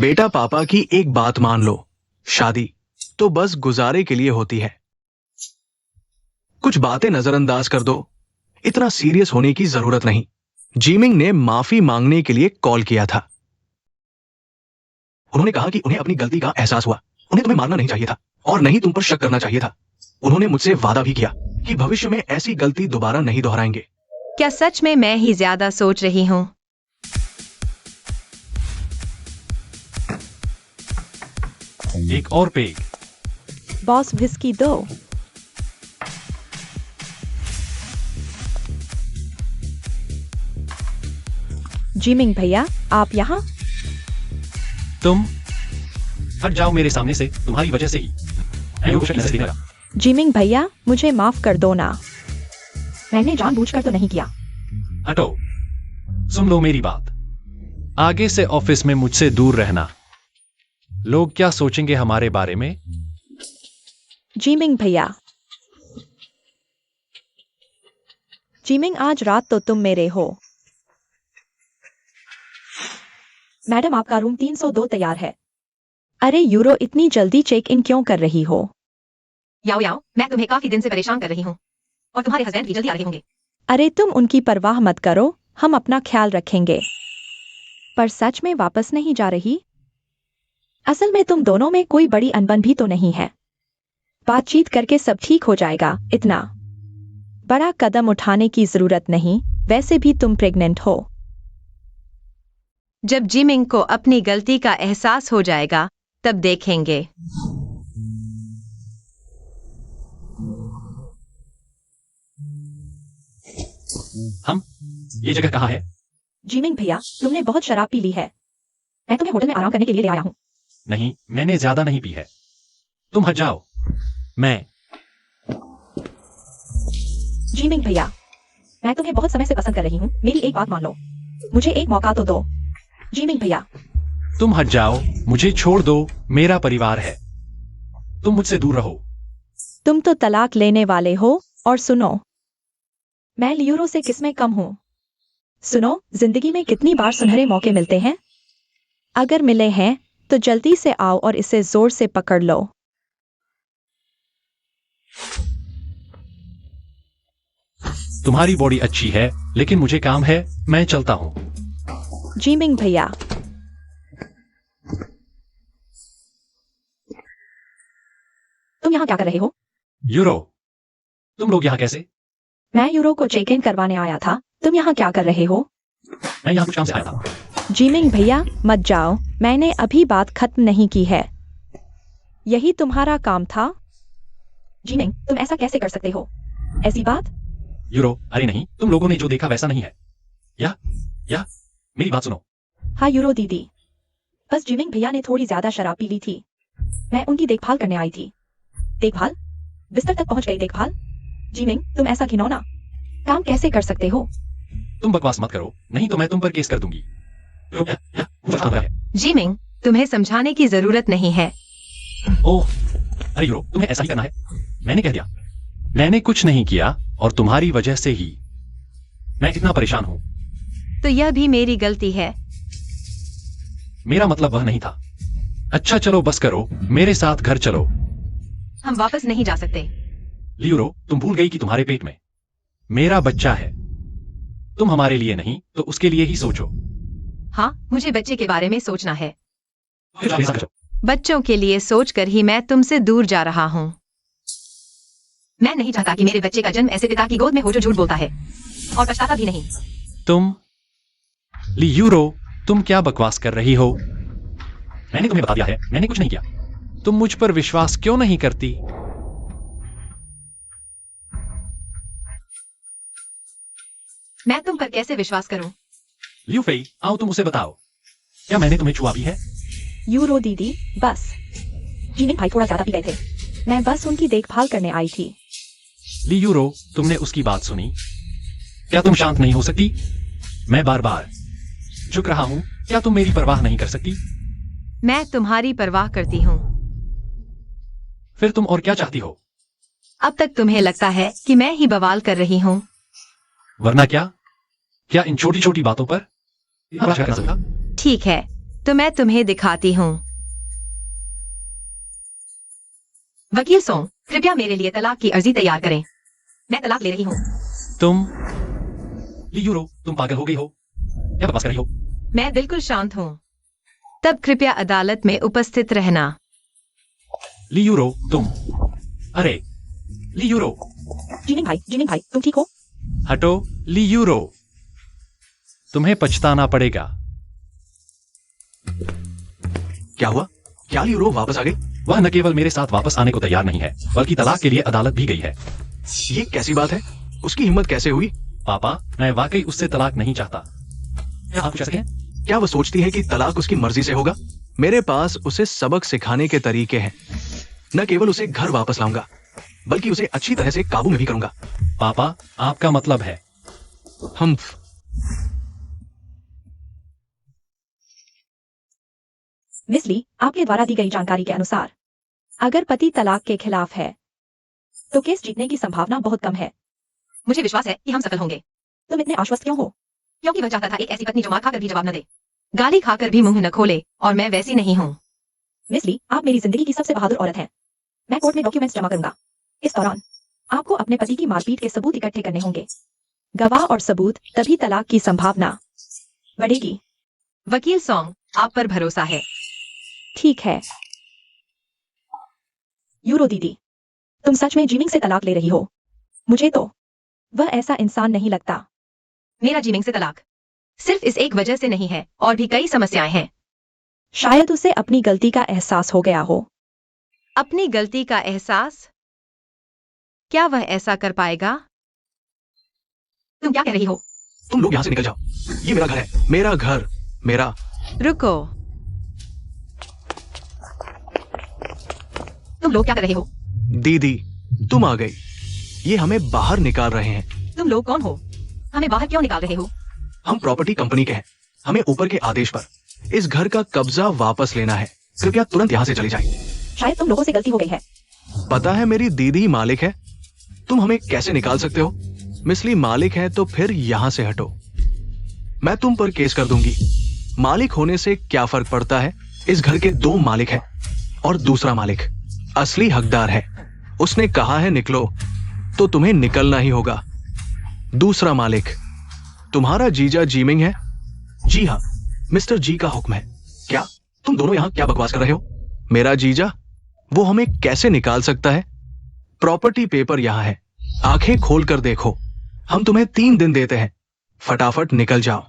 बेटा, पापा की एक बात मान लो, शादी तो बस गुजारे के लिए होती है। कुछ बातें नजरअंदाज कर दो। इतना सीरियस होने की जरूरत नहीं। जीमिंग ने माफी मांगने के लिए कॉल किया था। उन्होंने कहा कि उन्हें अपनी गलती का एहसास हुआ। उन्हें तुम्हें मारना नहीं चाहिए था और नहीं तुम पर शक करना चाहिए था। उन्होंने मुझसे वादा भी किया कि भविष्य में ऐसी गलती दोबारा नहीं दोहराएंगे। क्या सच में मैं ही ज्यादा सोच रही हूँ? एक और पेग। बॉस, विस्की दो। जिमिंग भैया, आप यहाँ? तुम हट जाओ मेरे सामने से, तुम्हारी वजह से ही। मैं लोगों की नजर दिखाया। जिमिंग भैया, मुझे माफ कर दो ना। मैंने जानबूझकर तो नहीं किया। हटो, सुन लो मेरी बात। आगे से ऑफिस में मुझसे दूर रहना। लोग क्या सोचेंगे हमारे बारे में? जिमिंग भैया। जिमिंग, आज रात तो तुम मेरे हो। मैडम, आपका रूम 302 तैयार है। अरे यूरो, इतनी जल्दी चेक इन क्यों कर रही हो? याओ याओ, मैं तुम्हें काफी दिन से परेशान कर रही हूँ और तुम्हारे हस्बैंड भी जल्दी आ रहे होंगे। अरे तुम उनकी परवाह मत करो, हम अपना ख्याल रखेंगे। पर सच में वापस नहीं जा रही? असल में तुम दोनों में कोई बड़ी अनबन भी तो नहीं है। बातचीत करके सब ठीक हो जाएगा। इतना बड़ा कदम उठाने की जरूरत नहीं। वैसे भी तुम प्रेग्नेंट हो। जब जिमिंग को अपनी गलती का एहसास हो जाएगा तब देखेंगे। हम ये जगह कहाँ है? जिमिंग भैया, तुमने बहुत शराब पी ली है। मैं तुम्हें होटल में आराम करने के लिए ले आया हूँ। नहीं, मैंने ज्यादा नहीं पी है। तुम हट जाओ। मैं जिमिंग भैया, मैं तुम्हें बहुत समय से पसंद कर रही हूँ। मेरी एक बात मान लो। मुझे एक मौका तो दो। जिमिंग भैया। तुम हट जाओ, मुझे छोड़ दो। मेरा परिवार है, तुम मुझसे दूर रहो। तुम तो तलाक लेने वाले हो। और सुनो, मैं लियोरो से किसमें कम हूँ? सुनो, जिंदगी में कितनी बार सुनहरे मौके मिलते हैं। अगर मिले हैं तो जल्दी से आओ और इसे जोर से पकड़ लो। तुम्हारी बॉडी अच्छी है, लेकिन मुझे काम है, मैं चलता हूँ। जिमिंग भैया। तुम यहाँ क्या कर रहे हो? यूरो, तुम लोग यहाँ कैसे? मैं यूरो को चेक इन करवाने आया था। तुम यहाँ क्या कर रहे हो? मैं यहाँ कुछ काम से आया था। जिमिंग भैया, मत जाओ, मैंने अभी बात खत्म नहीं की है। यही तुम्हारा काम था? जिमिंग, तुम ऐसा कैसे कर सकते हो? ऐसी बात? यूरो, अरे नहीं, तुम लोगों ने जो देखा वैसा नहीं है। या मेरी बात सुनो। हाँ यूरो दीदी, बस जिमिंग भैया ने थोड़ी ज्यादा शराब पी ली थी। मैं उनकी देखभाल करने आई थी। देखभाल? बिस्तर तक पहुंच गई देखभाल? जिमिंग, तुम ऐसा घिनौना काम कैसे कर सकते हो? तुम बकवास मत करो, नहीं तो मैं तुम पर केस कर दूंगी। जिमिंग, तुम्हें समझाने की जरूरत नहीं है। ओह, अरे यूरो, तुम्हें ऐसा ही करना है। मैंने कह दिया। मैंने कुछ नहीं किया और तुम्हारी वजह से ही। मैं इतना परेशान हूं। तो यह भी मेरी गलती है। मेरा मतलब वह नहीं था। अच्छा चलो बस करो, मेरे साथ घर चलो। हम वापस नहीं जा सकते। लियूरो, तुम भूल गई कि तुम्हारे पेट में मेरा बच्चा है। तुम हमारे लिए नहीं तो उसके लिए ही सोचो। हाँ, मुझे बच्चे के बारे में सोचना है। फिर मेरे साथ चलो। बच्चों के लिए सोचकर ही मैं तुमसे दूर जा रहा हूँ। मैं नहीं चाहता कि मेरे बच्चे का जन्म ऐसे पिता की गोद में हो जो झूठ बोलता है और पछताता भी नहीं। तुम लियूरो, तुम क्या बकवास कर रही हो? मैंने तुम्हें बता दिया है, मैंने कुछ नहीं किया। तुम मुझ पर विश्वास क्यों नहीं करती? मैं तुम पर कैसे विश्वास करूं? लियू फेई, आओ तुम उसे बताओ, क्या मैंने तुम्हें छुआ भी है? यूरो दीदी, बस जीमिंग भाई थोड़ा ज्यादा पी गए थे। मैं बस उनकी देखभाल करने आई थी। लियूरो, तुमने उसकी बात सुनी? क्या तुम शांत नहीं हो सकती? मैं बार बार झुक रहा हूं, क्या तुम मेरी परवाह नहीं कर सकती? मैं तुम्हारी परवाह करती हूँ। फिर तुम और क्या चाहती हो? अब तक तुम्हें लगता है कि मैं ही बवाल कर रही हूँ। वरना क्या? क्या इन छोटी छोटी बातों पर इतना बर्दाश्त कर सकता? ठीक है, तो मैं तुम्हें दिखाती हूँ। वकील सोंग, कृपया मेरे लिए तलाक की अर्जी तैयार करें। मैं तलाक ले रही हूँ। तुम लियूरो, तुम पागल हो गई हो? क्या बकवास कर रही हो? मैं बिल्कुल शांत हूँ। तब कृपया अदालत में उपस्थित रहना। लियूरो, तुम अरे लियूरो, जीमिंग भाई तुम ठीक हो? हटो। लियूरो, तुम्हें पछताना पड़ेगा। क्या हुआ? क्या लियूरो वापस आ गई? वह न केवल मेरे साथ वापस आने को तैयार नहीं है, बल्कि तलाक के लिए अदालत भी गई है। ये कैसी बात है? उसकी हिम्मत कैसे हुई? पापा, मैं वाकई उससे तलाक नहीं चाहता। क्या आप कुछ ऐसे हैं? क्या वो सोचती है कि तलाक उसकी मर्जी से होगा? मेरे पास उसे सबक सिखाने के तरीके हैं। न केवल उसे घर वापस लाऊंगा, बल्कि उसे अच्छी तरह से काबू में भी करूंगा। पापा, आपका मतलब है? हम मिस ली, आपके द्वारा दी गई जानकारी के अनुसार अगर पति तलाक के खिलाफ है तो केस जीतने की संभावना बहुत कम है। मुझे विश्वास है कि हम सफल होंगे। तुम इतने आश्वस्त क्यों हो? क्योंकि वह चाहता था एक ऐसी पत्नी जो मार खाकर भी जवाब न दे, गाली खाकर भी मुंह न खोले, और मैं वैसी नहीं हूँ। मिस ली, आप मेरी जिंदगी की सबसे बहादुर औरत हैं। मैं कोर्ट में डॉक्यूमेंट्स जमा करूंगा। इस दौरान आपको अपने पति की मारपीट के सबूत इकट्ठे करने होंगे। गवाह और सबूत, तभी तलाक की संभावना बढ़ेगी। वकील सोंग, आप पर भरोसा है। ठीक है। यूरो दीदी, तुम सच में जीमिंग से तलाक ले रही हो? मुझे तो वह ऐसा इंसान नहीं लगता। मेरा जीमिंग से तलाक सिर्फ इस एक वजह से नहीं है, और भी कई समस्याएं हैं। शायद उसे अपनी गलती का एहसास हो गया हो। अपनी गलती का एहसास? क्या वह ऐसा कर पाएगा? तुम क्या कह रही हो? तुम लोग यहाँ से निकल जाओ। ये मेरा घर है, मेरा घर, मेरा। रुको, तुम लोग क्या कर रहे हो? दीदी, तुम आ गई। ये हमें बाहर निकाल रहे हैं। तुम लोग कौन हो? हमें बाहर क्यों निकाल रहे हो? हम प्रॉपर्टी कंपनी के हैं। हमें ऊपर के आदेश पर इस घर का कब्जा वापस लेना है। कृपया तुरंत यहाँ से चली जाए। शायद तुम लोगों से गलती हो गई है। पता है मेरी दीदी ही मालिक है। तुम हमें कैसे निकाल सकते हो? मिसली मालिक है तो फिर यहाँ से हटो। मैं तुम पर केस कर दूंगी। मालिक होने से क्या फर्क पड़ता है? इस घर के 2 मालिक हैं और दूसरा मालिक असली हकदार है। उसने कहा है निकलो, तो तुम्हें निकलना ही होगा। दूसरा मालिक तुम्हारा जीजा जीमिंग है। जी हाँ, मिस्टर जी का हुक्म है। क्या तुम दोनों यहाँ क्या बकवास कर रहे हो? मेरा जीजा, वो हमें कैसे निकाल सकता है? प्रॉपर्टी पेपर यहाँ है, आंखें खोल कर देखो। हम तुम्हें 3 दिन देते हैं, फटाफट निकल जाओ,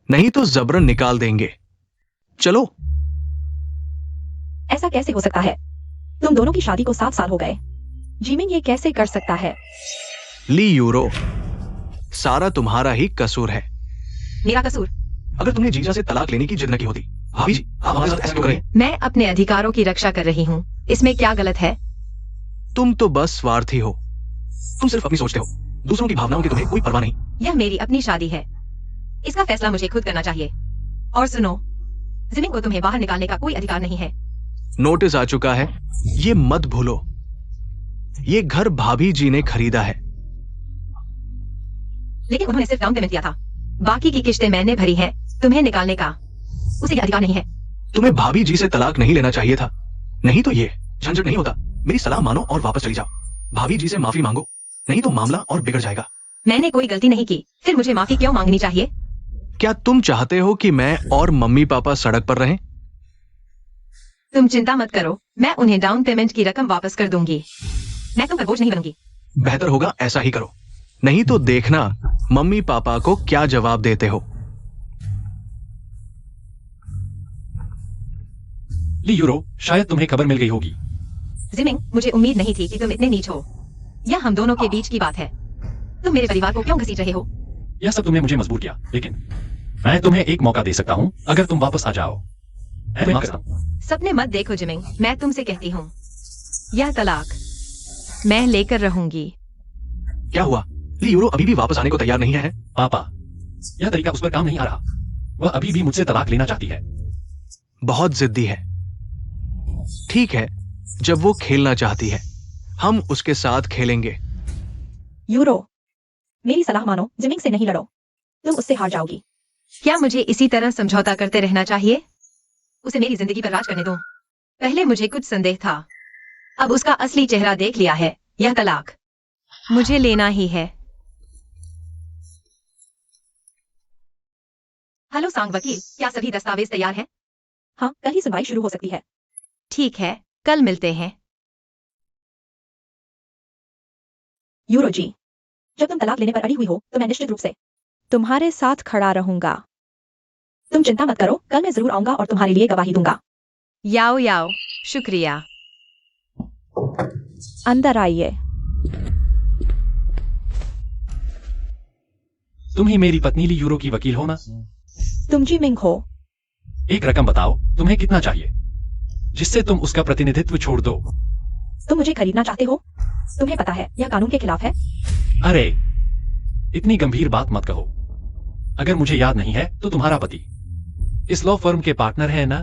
नहीं तो जबरन निकाल देंगे। चलो। ऐसा कैसे हो सकता है? तुम दोनों की शादी को 7 साल हो गए। जीमिंग ये कैसे कर सकता है? ली यूरो, सारा तुम्हारा ही कसूर है। मेरा कसूर? अगर तुमने जीजा से तलाक लेने की जिद न की होती। भाभी जी, आप हमारे साथ ऐसा क्यों कर रहे हैं? मैं अपने अधिकारों की रक्षा कर रही हूँ, इसमें क्या गलत है? तुम तो बस स्वार्थी हो। तुम सिर्फ अपनी सोचते हो, दूसरों की भावनाओं की तुम्हें कोई परवाह नहीं। यह मेरी अपनी शादी है, इसका फैसला मुझे खुद करना चाहिए। और सुनो, जिमिंग को तुम्हें बाहर निकालने का कोई अधिकार नहीं है। नोटिस आ चुका है, ये मत भूलो। ये घर भाभी जी ने खरीदा है। लेकिन उन्होंने सिर्फ डाउन पेमेंट दिया था, बाकी की किश्तें मैंने भरी हैं। तुम्हें निकालने का उसे ये अधिकार नहीं है। तुम्हें भाभी जी से तलाक नहीं लेना चाहिए था, नहीं तो ये झंझट नहीं होता। मेरी सलाह मानो और वापस चली जाओ। भाभी जी से माफी मांगो, नहीं तो मामला और बिगड़ जाएगा। मैंने कोई गलती नहीं की, फिर मुझे माफी क्यों मांगनी चाहिए? क्या तुम चाहते हो कि मैं और मम्मी पापा सड़क पर रहें? तुम चिंता मत करो, मैं उन्हें डाउन पेमेंट की रकम वापस कर दूंगी। मैं तुम पर बोझ नहीं बनूंगी। बेहतर होगा ऐसा ही करो, नहीं तो देखना मम्मी पापा को क्या जवाब देते हो। ली यूरो, शायद तुम्हें खबर मिल गई होगी। जिमिंग, मुझे उम्मीद नहीं थी कि तुम इतने नीच हो। यह हम दोनों के बीच की बात है। तुम मेरे परिवार को क्यों घसीट रहे हो? यह सब तुमने मुझे मजबूर किया, लेकिन मैं तुम्हें एक मौका दे सकता हूं अगर तुम वापस आ जाओ। मैं माफ करता हूं। सपने मत देखो जिमिंग, मैं तुमसे कहती हूँ, यह तलाक मैं लेकर रहूंगी। क्या हुआ? ली यूरो अभी भी वापस आने को तैयार नहीं है? पापा, यह तरीका उस पर काम नहीं आ रहा। वह अभी भी मुझसे तलाक लेना चाहती है। बहुत जिद्दी है। ठीक है, जब वो खेलना चाहती है हम उसके साथ खेलेंगे। यूरो, मेरी सलाह मानो, जिमिंग से नहीं लड़ो। तुम उससे हार जाओगी। क्या मुझे इसी तरह समझौता करते रहना चाहिए? उसे मेरी जिंदगी पर राज करने दो। पहले मुझे कुछ संदेह था, अब उसका असली चेहरा देख लिया है। यह तलाक मुझे लेना ही है। हेलो सांग वकील, क्या सभी दस्तावेज तैयार हैं? हाँ, कल ही सुनवाई शुरू हो सकती है। ठीक है, कल मिलते हैं। यूरो जी, जब तुम तलाक लेने पर अड़ी हुई हो तो मैं निश्चित रूप से तुम्हारे साथ खड़ा रहूंगा। तुम चिंता मत करो, कल मैं जरूर आऊंगा और तुम्हारे लिए गवाही दूंगा। याओ याओ, शुक्रिया। अंदर आइए। तुम ही मेरी पत्नी ली यूरो की वकील हो ना? तुम जी मिंग हो। एक रकम बताओ, तुम्हें कितना चाहिए जिससे तुम उसका प्रतिनिधित्व छोड़ दो? तुम मुझे खरीदना चाहते हो? तुम्हें पता है यह कानून के खिलाफ है। अरे, इतनी गंभीर बात मत कहो। अगर मुझे याद नहीं है तो तुम्हारा पति इस लॉ फर्म के पार्टनर है ना?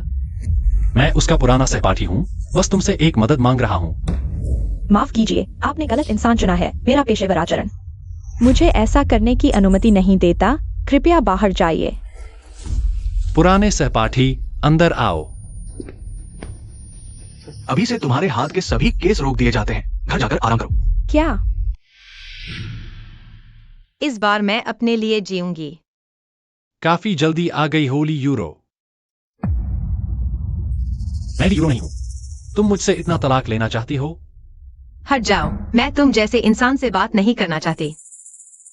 मैं उसका पुराना सहपाठी हूँ, बस तुमसे एक मदद मांग रहा हूँ। माफ कीजिए, आपने गलत इंसान चुना है। मेरा पेशेवर आचरण मुझे ऐसा करने की अनुमति नहीं देता। कृपया बाहर जाइए। पुराने सहपाठी, अंदर आओ। अभी से तुम्हारे हाथ के सभी केस रोक दिए जाते हैं। घर जाकर आराम करो। क्या? इस बार मैं अपने लिए जीऊंगी। काफी जल्दी आ गई होली यूरो। मैं यूरो नहीं हूं। तुम मुझसे इतना तलाक लेना चाहती हो? हट जाओ, मैं तुम जैसे इंसान से बात नहीं करना चाहती।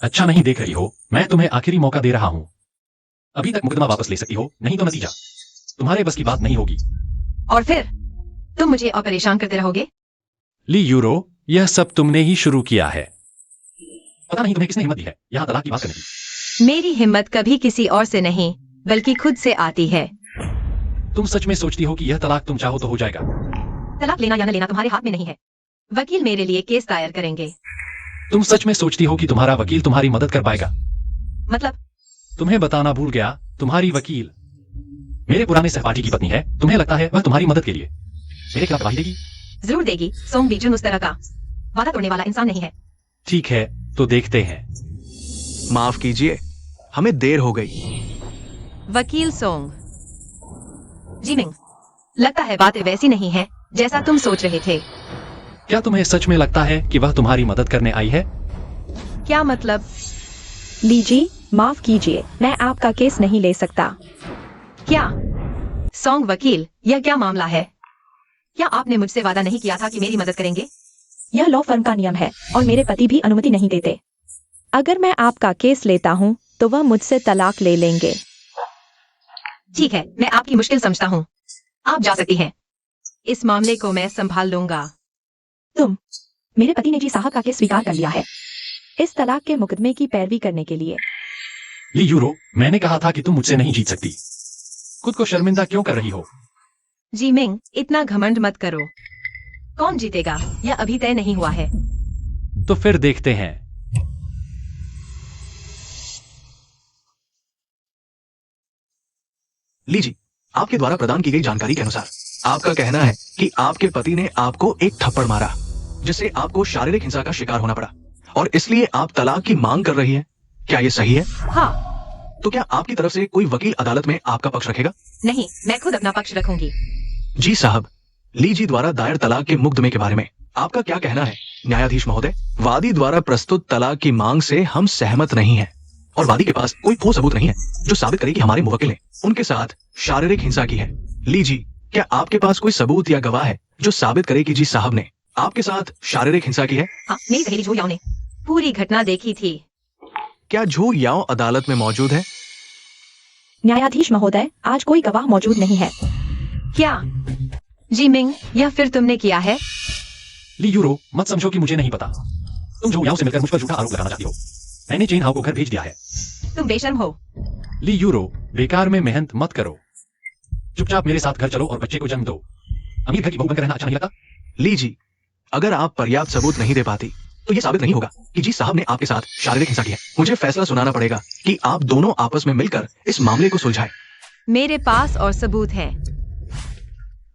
अच्छा नहीं देख रही हो, मैं तुम्हें आखिरी मौका दे रहा हूं। अभी तक मुकदमा वापस ले सकती हो, नहीं तो नतीजा तुम्हारे बस की बात नहीं होगी। और फिर तुम मुझे और परेशान करते रहोगे। ली यूरो, यह सब तुमने ही शुरू किया है। पता नहीं तुम्हें किसने हिम्मत दी है यहां तलाक की बात करने की। मेरी हिम्मत कभी किसी और से नहीं बल्कि खुद से आती है। तुम सच में सोचती हो कि यह तलाक तुम चाहो तो हो जाएगा? तलाक लेना या न लेना तुम्हारे हाथ में नहीं है। वकील मेरे लिए केस दायर करेंगे। तुम सच में सोचती हो कि तुम्हारा वकील तुम्हारी मदद कर पाएगा? मतलब? तुम्हें बताना भूल गया, तुम्हारी वकील मेरे पुराने सहपाठी की पत्नी है। तुम्हें लगता है वह तुम्हारी मदद के लिए मेरे खिलाफ गवाही देगी? जरूर देगी। सोंग बीजुन उस तरह का वादा तोड़ने वाला इंसान नहीं है। ठीक है, तो देखते हैं। माफ कीजिए, हमें देर हो गई। वकील सोंग। जिमिंग, लगता है बातें वैसी नहीं है जैसा तुम सोच रहे थे। क्या तुम्हें सच में लगता है कि वह तुम्हारी मदद करने आई है? क्या मतलब? लीजी, माफ कीजिए, मैं आपका केस नहीं ले सकता। क्या? सोंग वकील, यह क्या मामला है? क्या आपने मुझसे वादा नहीं किया था कि मेरी मदद करेंगे? यह लॉ फर्म का नियम है और मेरे पति भी अनुमति नहीं देते। अगर मैं आपका केस लेता हूँ तो वह मुझसे तलाक ले लेंगे। ठीक है, मैं आपकी मुश्किल समझता हूँ। आप जा सकती हैं। इस मामले को मैं संभाल लूंगा। मेरे पति ने जी साहब का केस स्वीकार कर लिया है। इस तलाक के मुकदमे की पैरवी करने के लिए। ली यूरो, मैंने कहा था कि तुम मुझसे नहीं जीत सकती। खुद को शर्मिंदा क्यों कर रही हो? जिमिंग, इतना घमंड मत करो। कौन जीतेगा यह अभी तय नहीं हुआ है। तो फिर देखते हैं। लीजिए, आपके द्वारा प्रदान की गई जानकारी के अनुसार आपका कहना है कि आपके पति ने आपको एक थप्पड़ मारा जिससे आपको शारीरिक हिंसा का शिकार होना पड़ा और इसलिए आप तलाक की मांग कर रही हैं। क्या ये सही है? हाँ। तो क्या आपकी तरफ से कोई वकील अदालत में आपका पक्ष रखेगा? नहीं, मैं खुद अपना पक्ष रखूंगी। जी साहब, ली जी द्वारा दायर तलाक के मुकदमे के बारे में आपका क्या कहना है? न्यायाधीश महोदय, वादी द्वारा प्रस्तुत तलाक की मांग से हम सहमत नहीं हैं और वादी के पास कोई ठोस सबूत नहीं है जो साबित करे कि हमारे मुवक्किल ने उनके साथ शारीरिक हिंसा की है। ली जी, क्या आपके पास कोई सबूत या गवाह है जो साबित करे कि जी साहब ने आपके साथ शारीरिक हिंसा की है? हाँ, मेरी सहेली झू याओ ने पूरी घटना देखी थी। क्या झू याओ अदालत में मौजूद है? न्यायाधीश महोदय, आज कोई गवाह मौजूद नहीं है। क्या जीमिंग, यह फिर तुमने किया है? ली यूरो, मत समझो कि मुझे नहीं पता। तुम जो याओ से मिलकर मुझ पर झूठा आरोप लगाना चाहती हो। मैंने चेन हाउ को घर भेज दिया है। तुम बेशर्म हो। ली यूरो, बेकार में मेहनत मत करो। चुपचाप मेरे साथ घर चलो और बच्चे को जन्म दो। अमीर घर की बहू बनकर रहना अच्छा नहीं लगता? ली जी, अगर आप पर्याप्त सबूत नहीं दे पाती तो यह साबित नहीं होगा कि जी साहब ने आपके साथ शारीरिक हिंसा की है। मुझे फैसला सुनाना पड़ेगा कि आप दोनों आपस में मिलकर इस मामले को सुलझाएं। मेरे पास और सबूत है।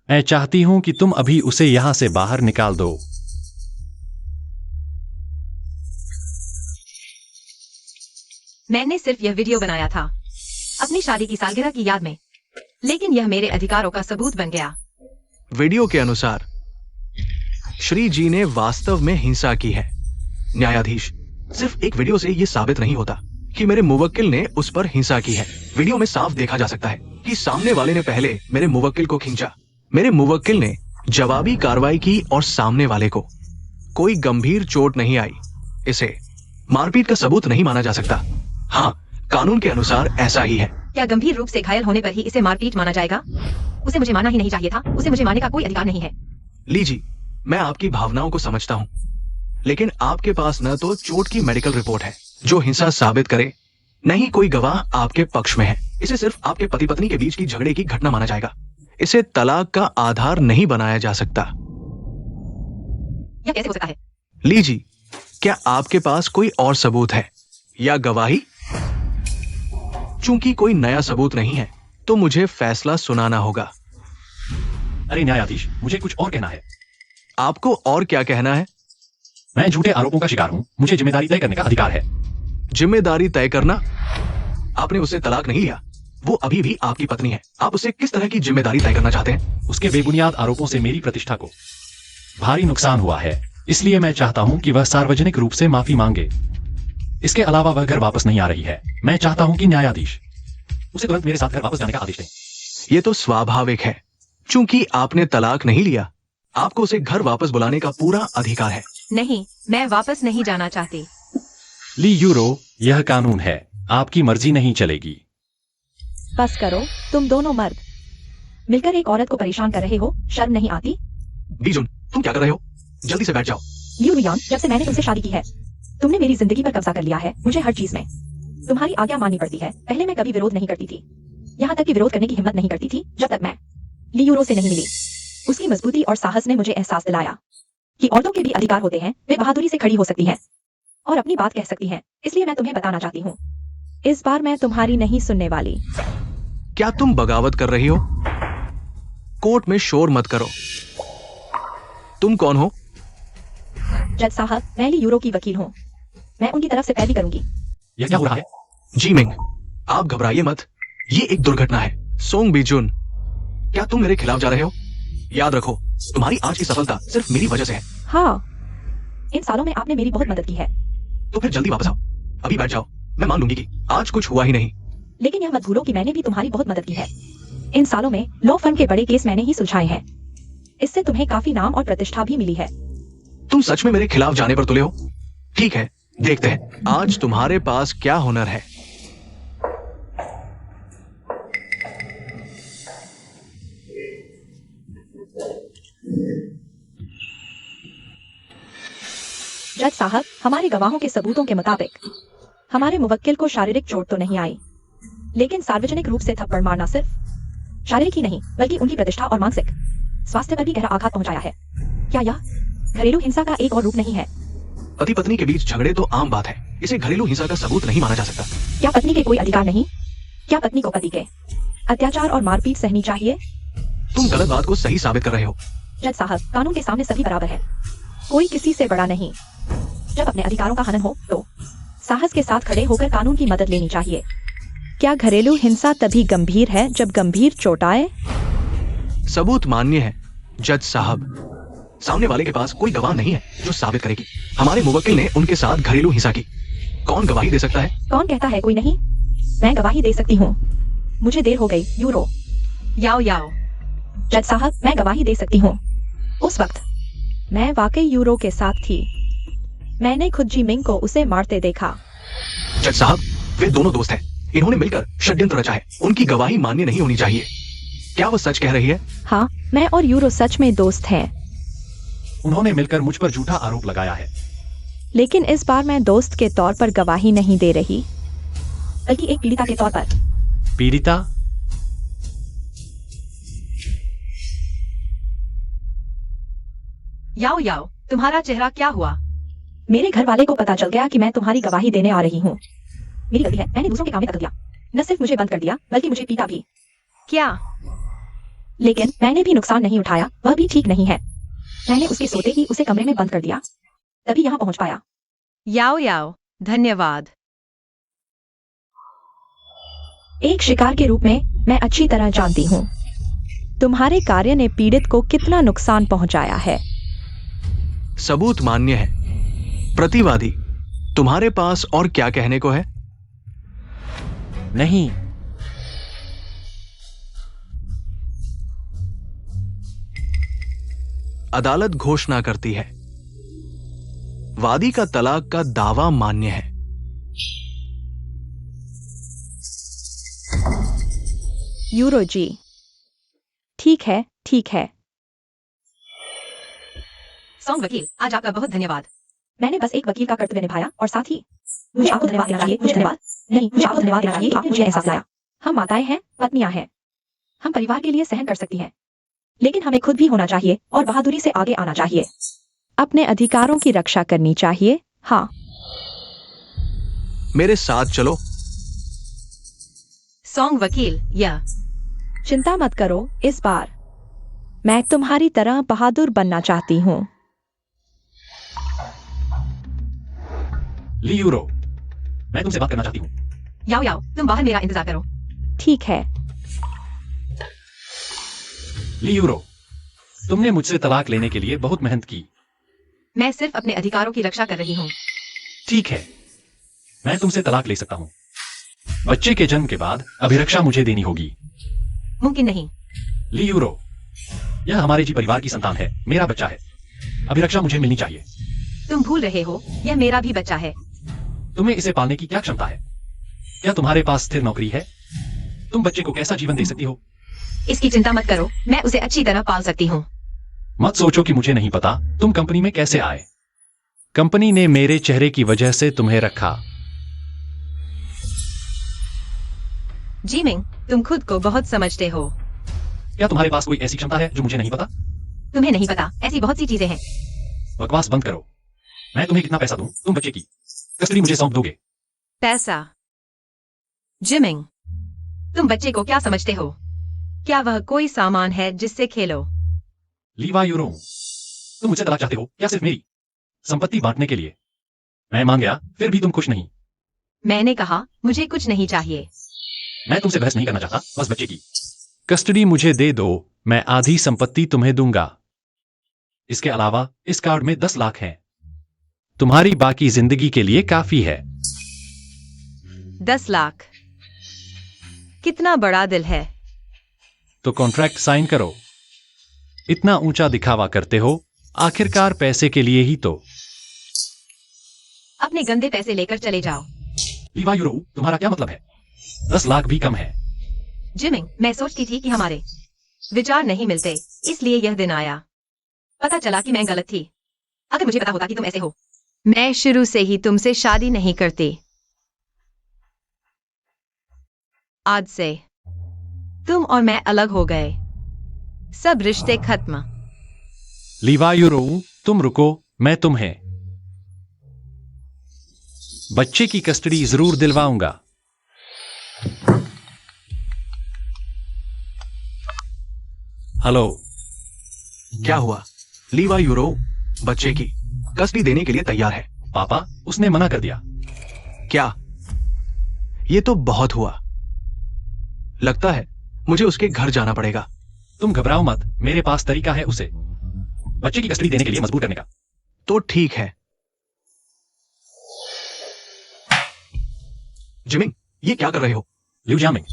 मैं चाहती हूं कि तुम अभी उसे यहां से बाहर निकाल दो। मैंने सिर्फ यह वीडियो बनाया था अपनी शादी की सालगिरह की याद में, लेकिन यह मेरे अधिकारों का सबूत बन गया। वीडियो के अनुसार श्री जी ने वास्तव में हिंसा की है। न्यायाधीश, सिर्फ एक वीडियो से यह साबित नहीं होता कि मेरे मुवक्किल ने उस पर हिंसा की है। वीडियो में साफ देखा जा सकता है कि सामने वाले ने पहले मेरे मुवक्किल को खींचा। मेरे मुवक्किल ने जवाबी कार्रवाई की और सामने वाले को कोई गंभीर चोट नहीं आई। इसे मारपीट का सबूत नहीं माना जा सकता। हाँ, कानून के अनुसार ऐसा ही है। क्या गंभीर रूप से घायल होने पर ही इसे मारपीट माना जाएगा? उसे मुझे मारना ही नहीं चाहिए था। उसे मुझे मारने का कोई अधिकार नहीं है। ली जी, मैं आपकी भावनाओं को समझता हूँ, लेकिन आपके पास न तो चोट की मेडिकल रिपोर्ट है जो हिंसा साबित करे, न ही कोई गवाह आपके पक्ष में है। इसे सिर्फ आपके पति पत्नी के बीच की झगड़े की घटना माना जाएगा। इसे तलाक का आधार नहीं बनाया जा सकता। यह कैसे हो सकता है? ली जी, क्या आपके पास कोई और सबूत है या गवाही? चूंकि कोई नया सबूत नहीं है तो मुझे फैसला सुनाना होगा। अरे न्यायाधीश, मुझे कुछ और कहना है। आपको और क्या कहना है? मैं झूठे आरोपों का शिकार हूं। मुझे जिम्मेदारी तय करने का अधिकार है। जिम्मेदारी तय करना? आपने उससे तलाक नहीं लिया, वो अभी भी आपकी पत्नी है। आप उसे किस तरह की जिम्मेदारी तय करना चाहते हैं? उसके बेबुनियाद आरोपों से मेरी प्रतिष्ठा को भारी नुकसान हुआ है, इसलिए मैं चाहता हूं कि वह सार्वजनिक रूप से माफी मांगे। इसके अलावा वह घर वापस नहीं आ रही है। मैं चाहता हूं कि न्यायाधीश उसे तुरंत मेरे साथ घर वापस जाने का आदेश दें। ये तो स्वाभाविक है। चूंकि आपने तलाक नहीं लिया, आपको उसे घर वापस बुलाने का पूरा अधिकार है। नहीं, मैं वापस नहीं जाना चाहती। ली यूरो, यह कानून है। आपकी मर्जी नहीं चलेगी। बस करो, तुम दोनों मर्द मिलकर एक औरत को परेशान कर रहे हो। शर्म नहीं आती? बीजुन, तुम क्या कर रहे हो? जल्दी से बैठ जाओ। लियू लियान, जब से मैंने तुमसे शादी की है तुमने मेरी जिंदगी पर कब्जा कर लिया है। मुझे हर चीज में तुम्हारी आज्ञा माननी पड़ती है। पहले मैं कभी विरोध नहीं करती थी, यहाँ तक कि विरोध करने की हिम्मत नहीं करती थी जब तक मैं लियूरो से नहीं मिली। उसकी मजबूती और साहस ने मुझे एहसास दिलाया कि औरतों के भी अधिकार होते हैं। वे बहादुरी से खड़ी हो सकती हैं और अपनी बात कह सकती हैं। इसलिए मैं तुम्हें बताना चाहती हूँ, इस बार मैं तुम्हारी नहीं सुनने वाली। क्या तुम बगावत कर रही हो? कोर्ट में शोर मत करो। तुम कौन हो? जज साहब, मैं लियूरो की वकील हूँ। मैं उनकी तरफ से पैरवी करूंगी। यह क्या हो रहा है? जीमिंग, आप घबराइए मत। ये एक दुर्घटना है। सोंग बीजुन, क्या तुम मेरे खिलाफ जा रहे हो? याद रखो, तुम्हारी आज की सफलता सिर्फ मेरी वजह से है। हाँ, इन सालों में आपने मेरी बहुत मदद की है। तो फिर जल्दी वापस आओ। अभी बैठ जाओ। मैं मान लूंगी कि आज कुछ हुआ ही नहीं। लेकिन यह मत भूलो कि मैंने भी तुम्हारी बहुत मदद की है। इन सालों में लॉ फर्म के बड़े केस मैंने ही सुलझाए हैं। इससे तुम्हें काफी नाम और प्रतिष्ठा भी मिली है। तुम सच में मेरे खिलाफ जाने पर तुले हो? ठीक है, देखते हैं आज तुम्हारे पास क्या हुनर है। जज साहब, हमारे गवाहों के सबूतों के मुताबिक हमारे मुवक्किल को शारीरिक चोट तो नहीं आई, लेकिन सार्वजनिक रूप से थप्पड़ मारना सिर्फ शारीरिक ही नहीं बल्कि उनकी प्रतिष्ठा और मानसिक स्वास्थ्य पर भी गहरा आघात पहुंचाया है। क्या यह घरेलू हिंसा का एक और रूप नहीं है? पति पत्नी के बीच झगड़े तो आम बात है। इसे घरेलू हिंसा का सबूत नहीं माना जा सकता। क्या पत्नी के कोई अधिकार नहीं? क्या पत्नी को पति के अत्याचार और मारपीट सहनी चाहिए? तुम गलत बात को सही साबित कर रहे हो। जज साहब, कानून के सामने सभी बराबर है। कोई किसी से बड़ा नहीं। जब अपने अधिकारों का हनन हो तो साहस के साथ खड़े होकर कानून की मदद लेनी चाहिए। क्या घरेलू हिंसा तभी गंभीर है जब गंभीर चोट आए? सबूत मान्य है जज साहब। सामने वाले के पास कोई गवाह नहीं है जो साबित करेगी। हमारे मुवक्किल ने उनके साथ घरेलू हिंसा की। कौन गवाही दे सकता है? कौन कहता है कोई नहीं? मैं गवाही दे सकती हूँ। मुझे देर हो गई, यूरो। याओ याओ। जज साहब, मैं गवाही दे सकती हूँ। उस वक्त मैं वाकई यूरो के साथ थी। मैंने खुद जिमिंग को उसे मारते देखा। जज साहब, वे दोनों दोस्त हैं। इन्होंने मिलकर षड्यंत्र रचा है। उनकी गवाही मान्य नहीं होनी चाहिए। क्या वो सच कह रही है? हाँ, मैं और यूरो सच में दोस्त हैं। उन्होंने मिलकर मुझ पर झूठा आरोप लगाया है। लेकिन इस बार मैं दोस्त के तौर पर गवाही नहीं दे रही, बल्कि एक पीड़िता के तौर पर। पीड़िता? याओ याओ, तुम्हारा चेहरा क्या हुआ? मेरे घर वाले को पता चल गया कि मैं तुम्हारी गवाही देने आ रही हूँ। मेरी गलती है, मैंने दूसरों के काम में दखल दिया। न सिर्फ मुझे बंद कर दिया, बल्कि मुझे पीटा भी। क्या? लेकिन मैंने भी नुकसान नहीं उठाया, वह भी ठीक नहीं है। मैंने उसके सोते ही उसे कमरे में बंद कर दिया, तभी यहाँ पहुंच पाया। याओ याओ, धन्यवाद। एक शिकार के रूप में मैं अच्छी तरह जानती हूँ। तुम्हारे कार्य ने पीड़ित को कितना नुकसान पहुंचाया है। सबूत मान्य है। प्रतिवादी, तुम्हारे पास और क्या कहने को है? नहीं। अदालत घोषणा करती है, वादी का तलाक का दावा मान्य है। यूरो जी, ठीक है, ठीक है। सॉन्ग वकील, आज आपका बहुत धन्यवाद। मैंने बस एक वकील का कर्तव्य निभाया और साथ ही मुझे आपको धन्यवाद देना चाहिए। मुझे धन्यवाद नहीं, मुझे आपको धन्यवाद देना चाहिए। आपने मुझे एहसास दिलाया। हम माताएं हैं, पत्नियां हैं। हम परिवार के लिए सहन कर सकती हैं, लेकिन हमें खुद भी होना चाहिए और बहादुरी से आगे आना चाहिए। अपने अधिकारों की रक्षा करनी चाहिए। हाँ, मेरे साथ चलो। सॉन्ग वकील, या चिंता मत करो, इस बार मैं तुम्हारी तरह बहादुर बनना चाहती हूँ। ली यूरो, मैं तुमसे बात करना चाहती हूँ। याओ याओ, तुम बाहर मेरा इंतजार करो। ठीक है। ली यूरो, तुमने मुझसे तलाक लेने के लिए बहुत मेहनत की। मैं सिर्फ अपने अधिकारों की रक्षा कर रही हूँ। ठीक है, मैं तुमसे तलाक ले सकता हूँ। बच्चे के जन्म के बाद अभिरक्षा मुझे देनी होगी। मुमकिन नहीं। ली यूरो, यह हमारे जी परिवार की संतान है, मेरा बच्चा है। अभिरक्षा मुझे मिलनी चाहिए। तुम भूल रहे हो, यह मेरा भी बच्चा है। तुम्हें इसे पालने की क्या क्षमता है? क्या तुम्हारे पास स्थिर नौकरी है? तुम बच्चे को कैसा जीवन दे सकती हो? इसकी चिंता मत करो, मैं उसे अच्छी तरह पाल सकती हूँ। मत सोचो कि मुझे नहीं पता तुम कंपनी में कैसे आए। कंपनी ने मेरे चेहरे की वजह से तुम्हें रखा। जिमिंग, तुम खुद को बहुत समझते हो। क्या तुम्हारे पास कोई ऐसी क्षमता है जो मुझे नहीं पता? तुम्हें नहीं पता, ऐसी बहुत सी चीजें हैं। बकवास बंद करो। मैं तुम्हें कितना पैसा दूं, तुम बच्चे की कस्टडी मुझे सौंप दोगे? पैसा? जिमिंग, तुम बच्चे को क्या समझते हो? क्या वह कोई सामान है जिससे खेलो? लीवा यूरो, तुम मुझसे तलाक चाहते हो क्या सिर्फ मेरी संपत्ति बांटने के लिए? मैं मान गया, फिर भी तुम खुश नहीं। मैंने कहा मुझे कुछ नहीं चाहिए। मैं तुमसे बहस नहीं करना चाहता, बस बच्चे की कस्टडी मुझे दे दो, मैं आधी संपत्ति तुम्हें दूंगा। इसके अलावा इस कार्ड में 10 लाख हैं। तुम्हारी बाकी जिंदगी के लिए काफी है। 10 लाख? कितना बड़ा दिल है। तो कॉन्ट्रैक्ट साइन करो। इतना ऊंचा दिखावा करते हो, आखिरकार पैसे के लिए ही तो। अपने गंदे पैसे लेकर चले जाओ। लीवा यूरो, तुम्हारा क्या मतलब है? 10 लाख भी कम है। जिमिंग, मैं सोचती थी कि हमारे विचार नहीं मिलते, इसलिए यह दिन आया। पता चला कि मैं गलत थी। अगर मुझे पता होता कि तुम ऐसे हो, मैं शुरू से ही तुमसे शादी नहीं करती। आज से तुम और मैं अलग हो गए। सब रिश्ते खत्म। लीवा यूरो, तुम रुको, मैं तुम्हें बच्चे की कस्टडी जरूर दिलवाऊंगा। हेलो। क्या हुआ? लीवा यूरो बच्चे की कस्टडी देने के लिए तैयार है। पापा, उसने मना कर दिया। क्या? ये तो बहुत हुआ। लगता है मुझे उसके घर जाना पड़ेगा। तुम घबराओ मत, मेरे पास तरीका है उसे बच्चे की कस्टडी देने के लिए मजबूर करने का। तो ठीक है। जिमिंग, ये क्या कर रहे हो? लिu जियांमिंग,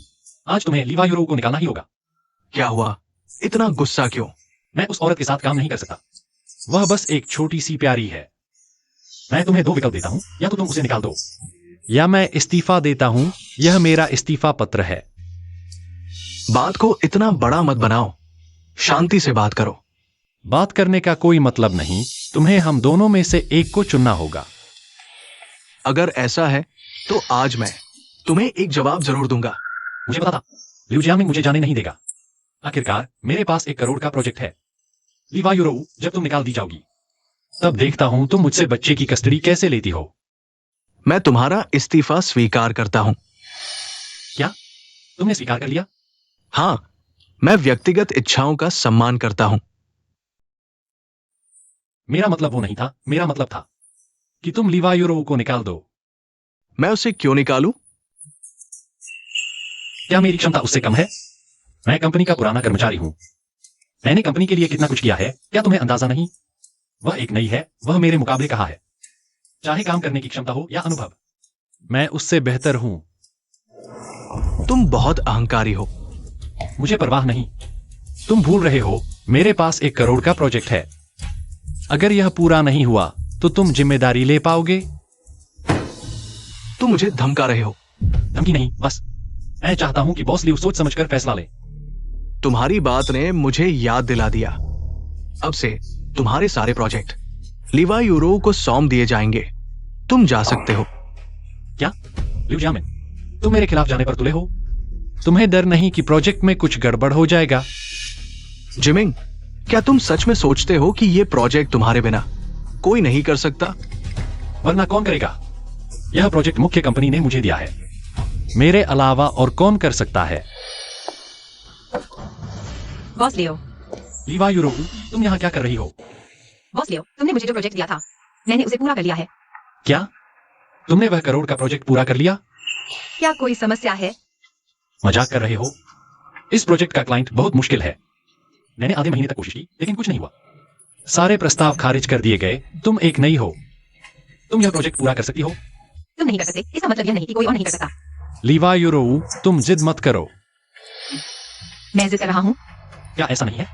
आज तुम्हें लीवा यूरो को निकालना ही होगा। क्या हुआ? इतना गुस्सा क्यों? मैं उस औरत के साथ काम नहीं कर सकता। वह बस एक छोटी सी प्यारी है। मैं तुम्हें दो विकल्प देता हूं, या तो तुम उसे निकाल दो या मैं इस्तीफा देता हूं। यह मेरा इस्तीफा पत्र है। बात को इतना बड़ा मत बनाओ, शांति से बात करो। बात करने का कोई मतलब नहीं, तुम्हें हम दोनों में से एक को चुनना होगा। अगर ऐसा है तो आज मैं तुम्हें एक जवाब जरूर दूंगा। मुझे पता था लिu जियांमिंग मुझे जाने नहीं देगा। आखिरकार मेरे पास 1 करोड़ का प्रोजेक्ट है। लीवा यूरो, जब तुम निकाल दी जाओगी तब देखता हूं तुम मुझसे बच्चे की कस्टडी कैसे लेती हो। मैं तुम्हारा इस्तीफा स्वीकार करता हूं। क्या तुमने स्वीकार कर लिया? हाँ, मैं व्यक्तिगत इच्छाओं का सम्मान करता हूं। मेरा मतलब वो नहीं था, मेरा मतलब था कि तुम लीवा यूरो को निकाल दो। मैं उसे क्यों निकालूं? क्या मेरी क्षमता उससे कम है? मैं कंपनी का पुराना कर्मचारी हूं। मैंने कंपनी के लिए कितना कुछ किया है, क्या तुम्हें अंदाजा नहीं? वह एक नई है, वह मेरे मुकाबले कहाँ है, चाहे काम करने की क्षमता हो या अनुभव। मैं उससे बेहतर हूं। तुम बहुत अहंकारी हो। मुझे परवाह नहीं। तुम भूल रहे हो मेरे पास 1 करोड़ का प्रोजेक्ट है। अगर यह पूरा नहीं हुआ तो तुम जिम्मेदारी ले पाओगे? तुम मुझे धमका रहे हो। धमकी नहीं, बस मैं चाहता हूं कि बॉस लिव सोच समझकर फैसला ले। तुम्हारी बात ने मुझे याद दिला दिया। अब से तुम्हारे सारे प्रोजेक्ट लीवा यूरो को सौंप दिए जाएंगे। तुम जा सकते हो। क्या लिu जियांमिंग, तुम मेरे खिलाफ जाने पर तुले हो? तुम्हें डर नहीं कि प्रोजेक्ट में कुछ गड़बड़ हो जाएगा? जिमिंग, क्या तुम सच में सोचते हो कि यह प्रोजेक्ट तुम्हारे बिना कोई नहीं कर सकता? वरना कौन करेगा? यह प्रोजेक्ट मुख्य कंपनी ने मुझे दिया है। मेरे अलावा और कौन कर सकता है? बॉस लियो, लीवा यूरो, तुम यहाँ क्या कर रही हो? बॉस लियो, तुमने मुझे जो प्रोजेक्ट दिया था मैंने उसे पूरा कर लिया है। क्या तुमने वह करोड़ का प्रोजेक्ट पूरा कर लिया? क्या कोई समस्या है? मजाक कर रहे हो? इस प्रोजेक्ट का क्लाइंट बहुत मुश्किल है। मैंने आधे महीने तक कोशिश की लेकिन कुछ नहीं हुआ। सारे प्रस्ताव खारिज कर दिए गए। तुम एक नई हो, तुम यह प्रोजेक्ट पूरा कर सकती हो? तुम नहीं कर सकते, इसका मतलब यह नहीं कि कोई और नहीं कर सकता। लीवा यूरो, तुम जिद मत करो। मैं जिद कर रहा हूँ। क्या ऐसा नहीं है?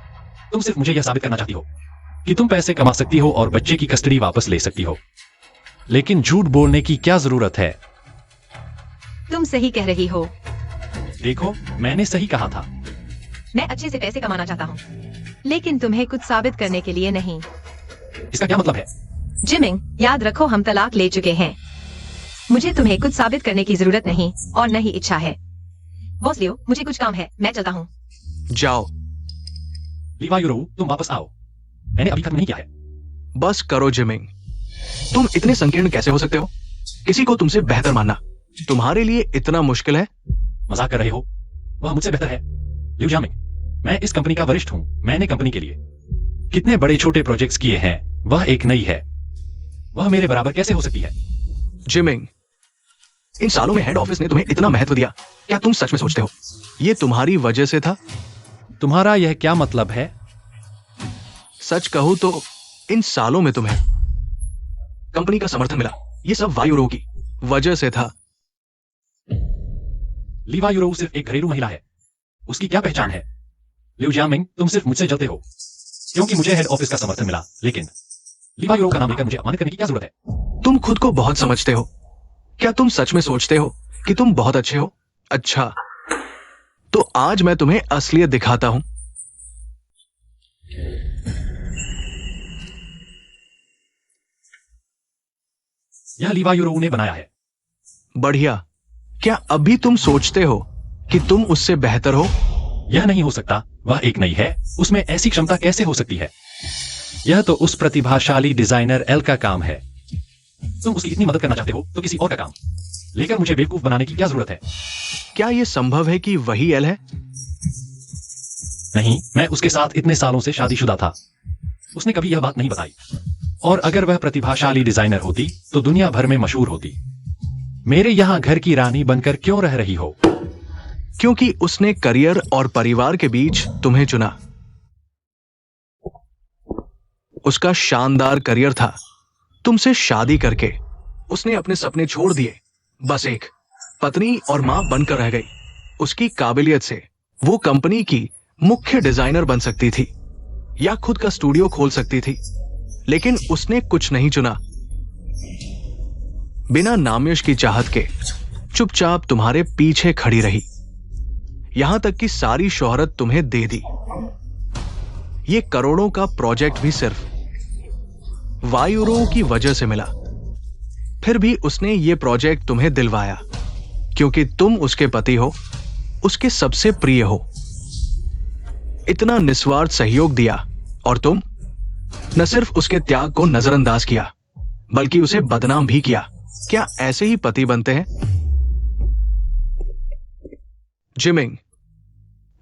तुम सिर्फ मुझे यह साबित करना चाहती हो कि तुम पैसे कमा सकती हो और बच्चे की कस्टडी वापस ले सकती हो। लेकिन झूठ बोलने की क्या जरूरत है? तुम सही कह रही हो। देखो, मैंने सही कहा था। मैं अच्छे से पैसे कमाना चाहता हूँ, लेकिन तुम्हें कुछ साबित करने के लिए नहीं। इसका क्या मतलब है? जिमिंग, याद रखो हम तलाक ले चुके हैं। मुझे तुम्हें कुछ साबित करने की जरूरत नहीं और न ही इच्छा है। बॉस लियो, मुझे कुछ काम है, मैं चलता हूँ। जाओ। लीवा यूरो, तुम वापस आओ। मैंने अभी खत्म नहीं किया है। बस करो जिमिंग। तुम इतने संकीर्ण कैसे हो सकते हो? किसी को तुमसे बेहतर मानना तुम्हारे लिए इतना मुश्किल है? मजाक कर रहे हो? वह मुझसे बेहतर है। लिu जियांमिंग, मैं इस कंपनी का वरिष्ठ हूं। मैंने कंपनी के लिए कितने बड़े छोटे प्रोजेक्ट्स किए हैं। वह एक नई है, वह मेरे बराबर कैसे हो सकती है? जिमिंग, इन सालों में हेड ऑफिस ने तुम्हें इतना महत्व दिया, क्या तुम सच में सोचते हो ये तुम्हारी वजह से था? तुम्हारा यह क्या मतलब है? सच कहूं तो इन सालों में तुम्हें कंपनी का समर्थन मिला, ये सब वायुरो की वजह से था। लीवा यूरो सिर्फ एक घरेलू महिला है, उसकी क्या पहचान है? लिu जियांमिंग, तुम सिर्फ मुझसे जलते हो क्योंकि मुझे हेड ऑफिस का समर्थन मिला, लेकिन लीवा यूरो का नाम लेकर मुझे अपमानित करने की क्या जरूरत है? तुम खुद को बहुत समझते हो। क्या तुम सच में सोचते हो कि तुम बहुत अच्छे हो? अच्छा, तो आज मैं तुम्हें असलियत दिखाता हूं। यह लीवा यूरो ने बनाया है। बढ़िया। क्या अभी तुम सोचते हो कि तुम उससे बेहतर हो? यह नहीं हो सकता, वह एक नई है, उसमें ऐसी क्षमता कैसे हो सकती है? यह तो उस प्रतिभाशाली डिजाइनर एल का काम है। तुम उसकी इतनी मदद करना चाहते हो तो किसी और का काम लेकर मुझे बेवकूफ बनाने की क्या जरूरत है? क्या यह संभव है कि वही एल है? नहीं, मैं उसके साथ इतने सालों से शादीशुदा था। उसने कभी यह बात नहीं बताई। और अगर वह प्रतिभाशाली डिजाइनर होती तो दुनिया भर में मशहूर होती। मेरे यहाँ घर की रानी बनकर क्यों रह रही हो? क्योंकि उसने करियर और परिवार के बीच तुम्हें चुना। उसका शानदार करियर था। तुमसे शादी करके उसने अपने सपने छोड़ दिए। बस एक पत्नी और मां बनकर रह गई। उसकी काबिलियत से वो कंपनी की मुख्य डिजाइनर बन सकती थी या खुद का स्टूडियो खोल सकती थी, लेकिन उसने कुछ नहीं चुना। बिना नामयश की चाहत के चुपचाप तुम्हारे पीछे खड़ी रही, यहां तक कि सारी शोहरत तुम्हें दे दी। ये करोड़ों का प्रोजेक्ट भी सिर्फ वायुरों की वजह से मिला। फिर भी उसने ये प्रोजेक्ट तुम्हें दिलवाया क्योंकि तुम उसके पति हो, उसके सबसे प्रिय हो। इतना निस्वार्थ सहयोग दिया और तुम न सिर्फ उसके त्याग को नजरअंदाज किया बल्कि उसे बदनाम भी किया। क्या ऐसे ही पति बनते हैं? जिमिंग,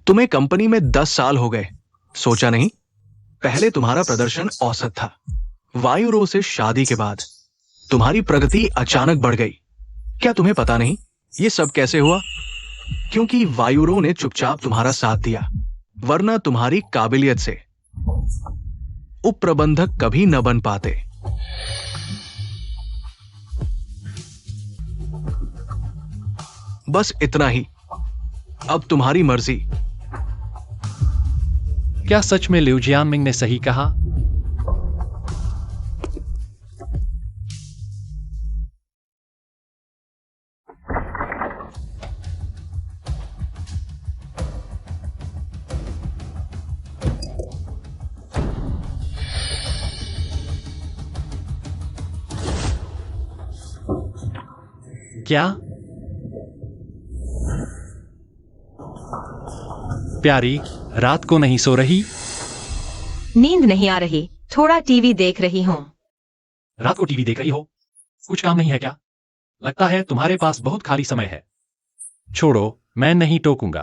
तुम्हें कंपनी में 10 साल हो गए, सोचा नहीं? पहले तुम्हारा प्रदर्शन औसत था। वायुरो से शादी के बाद तुम्हारी प्रगति अचानक बढ़ गई। क्या तुम्हें पता नहीं ये सब कैसे हुआ? क्योंकि वायुरो ने चुपचाप तुम्हारा साथ दिया, वरना तुम्हारी काबिलियत से उप प्रबंधक कभी न बन पाते। बस इतना ही। अब तुम्हारी मर्जी। क्या सच में लिu जियांमिंग ने सही कहा? क्या? प्यारी, रात को नहीं सो रही? नींद नहीं आ रही, थोड़ा टीवी देख रही हूँ। रात को टीवी देख रही हो? कुछ काम नहीं है क्या? लगता है तुम्हारे पास बहुत खाली समय है। छोड़ो, मैं नहीं टोकूंगा।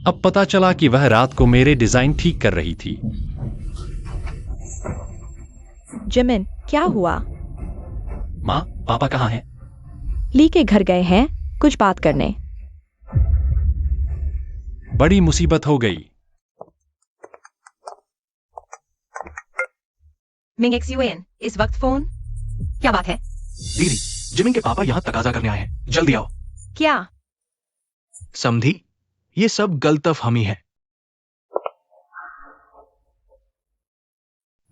अब पता चला कि वह रात को मेरे डिजाइन ठीक कर रही थी। जिमिन, क्या हुआ? माँ, पापा कहाँ हैं? ली के घर गए हैं कुछ बात करने। बड़ी मुसीबत हो गई। मिंग XUN, इस वक्त फोन? क्या बात है? दीदी, जिमिंग के पापा यहां तकाजा करने आए हैं, जल्दी आओ। क्या? समझी, ये सब गलतफहमी है।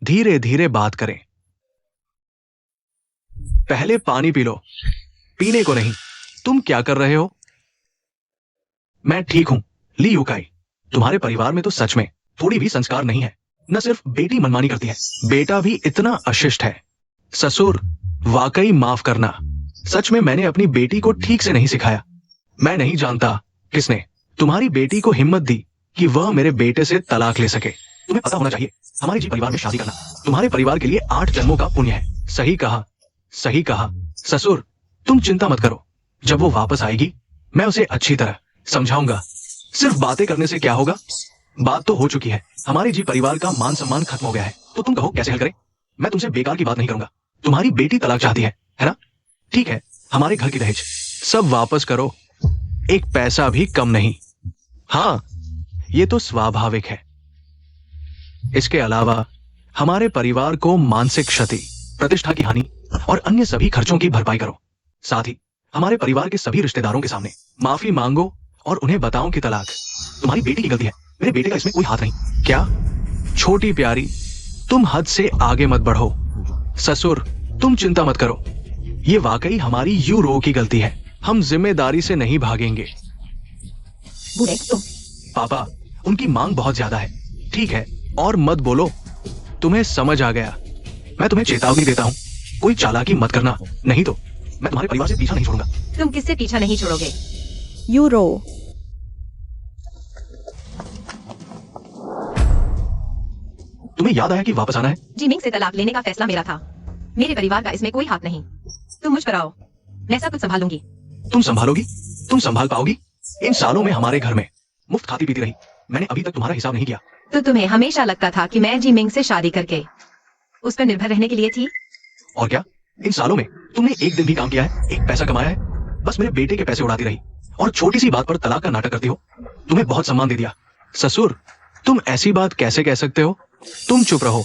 धीरे धीरे बात करें। पहले पानी पी लो, पीने को नहीं। तुम क्या कर रहे हो? मैं ठीक हूं, ली यूकाई। तुम्हारे परिवार में तो सच में थोड़ी भी संस्कार नहीं है। न सिर्फ बेटी मनमानी करती है, बेटा भी इतना अशिष्ट है। ससुर, वाकई माफ करना। सच में मैंने अपनी बेटी को ठीक से नहीं सिखाया। मैं नहीं जानता किसने तुम्हारी बेटी को हिम्मत दी कि वह मेरे बेटे से तलाक ले सके। तुम्हें पता होना चाहिए, हमारे जी परिवार में शादी करना तुम्हारे परिवार के लिए 8 जन्मों का पुण्य है। सही कहा, सही कहा। ससुर, तुम चिंता मत करो। जब वो वापस आएगी, मैं उसे अच्छी तरह समझाऊंगा। सिर्फ बातें करने से क्या होगा? बात तो हो चुकी है। हमारे जी परिवार का मान सम्मान खत्म हो गया है, तो तुम कहो कैसे हल करें? मैं तुमसे बेकार की बात नहीं करूंगा। तुम्हारी बेटी तलाक चाहती है ना? ठीक है, हमारे घर की दहेज सब वापस करो, एक पैसा भी कम नहीं। हाँ, ये तो स्वाभाविक है। इसके अलावा हमारे परिवार को मानसिक क्षति, प्रतिष्ठा की हानि और अन्य सभी खर्चों की भरपाई करो। साथ ही हमारे परिवार के सभी रिश्तेदारों के सामने माफी मांगो और उन्हें बताओ कि तलाक तुम्हारी बेटी की गलती है, मेरे बेटे का इसमें कोई हाथ नहीं। क्या? छोटी प्यारी, तुम हद से आगे मत बढ़ो। ससुर, तुम चिंता मत करो, ये वाकई हमारी यूरो की गलती है। हम जिम्मेदारी से नहीं भागेंगे। बूढ़े तुम। पापा, उनकी मांग बहुत ज्यादा है। ठीक है, और मत बोलो। तुम्हें समझ आ गया। मैं तुम्हें चेतावनी देता हूँ, कोई चालाकी मत करना, नहीं तो मैं तुम्हारे परिवार से पीछा नहीं छोड़ूंगा। तुम किससे पीछा नहीं छोड़ोगे? यूरो, तुम्हें याद आया कि वापस आना है? जिमिंग से तलाक लेने का फैसला मेरा था। मेरे परिवार का इसमें कोई हाथ नहीं। तुम मुझ पर आओ, मैं सब कुछ संभालूंगी। तुम संभालोगी? तुम संभाल पाओगी? इन सालों में हमारे घर में मुफ्त खाती पीती रही, मैंने अभी तक तुम्हारा हिसाब नहीं किया। तो तुम्हें हमेशा लगता था कि मैं जिमिंग से शादी करके उस पर निर्भर रहने के लिए थी। और क्या, इन सालों में तुमने एक दिन भी काम किया है, एक पैसा कमाया है? बस मेरे बेटे के पैसे उड़ाती रही और छोटी सी बात पर तलाक का नाटक करती हो। तुम्हें बहुत सम्मान दे दिया। ससुर, तुम ऐसी बात कैसे कह सकते हो? तुम चुप रहो,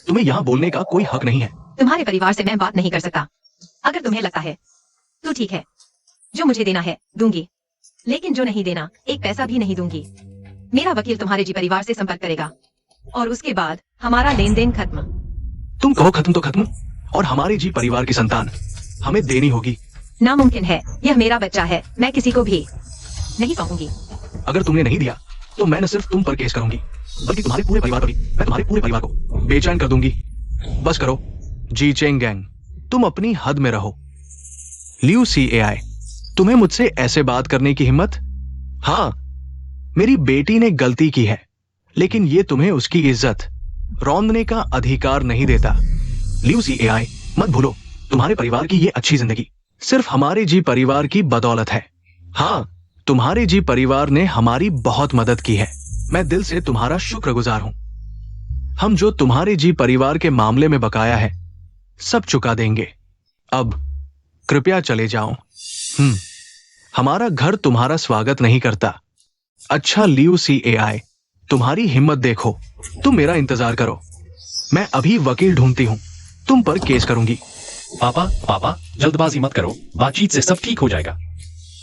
तुम्हें यहाँ बोलने का कोई हक नहीं है। तुम्हारे परिवार से मैं बात नहीं कर सकता। अगर तुम्हें लगता है तो ठीक है, जो मुझे देना है दूंगी, लेकिन जो नहीं देना, एक पैसा भी नहीं दूंगी। मेरा वकील तुम्हारे जी परिवार से संपर्क करेगा और उसके बाद हमारा लेन देन खत्म। तुम कहो खत्म तो खत्म, और हमारे जी परिवार की संतान हमें देनी होगी। नामुमकिन है, यह मेरा बच्चा है, मैं किसी को भी नहीं सौंपूंगी। अगर तुमने नहीं दिया तो मैं न सिर्फ तुम पर केस करूंगी, बल्कि तुम्हारे पूरे परिवार पर भी। मैं तुम्हारे पूरे परिवार को बेचैन कर दूंगी। बस करो जी चेंग गैंग, तुम अपनी हद में रहो। लियू CAI, तुम्हें मुझसे ऐसे बात करने की हिम्मत? हाँ, मेरी बेटी ने गलती की है, लेकिन ये तुम्हें उसकी इज्जत रौंदने का अधिकार नहीं देता। लियू CAI, मत भूलो, तुम्हारे परिवार की ये अच्छी जिंदगी सिर्फ हमारे जी परिवार की बदौलत है। हाँ, तुम्हारे जी परिवार ने हमारी बहुत मदद की है। मैं दिल से तुम्हारा शुक्रगुजार हूं। हम जो तुम्हारे जी परिवार के मामले में बकाया है, सब चुका देंगे। अब कृपया चले जाओ। हमारा घर तुम्हारा स्वागत नहीं करता। अच्छा लियू CAI, तुम्हारी हिम्मत देखो। तुम मेरा इंतजार करो, मैं अभी वकील ढूंढती हूं, तुम पर केस करूंगी। पापा, जल्दबाजी मत करो, बातचीत से सब ठीक हो जाएगा।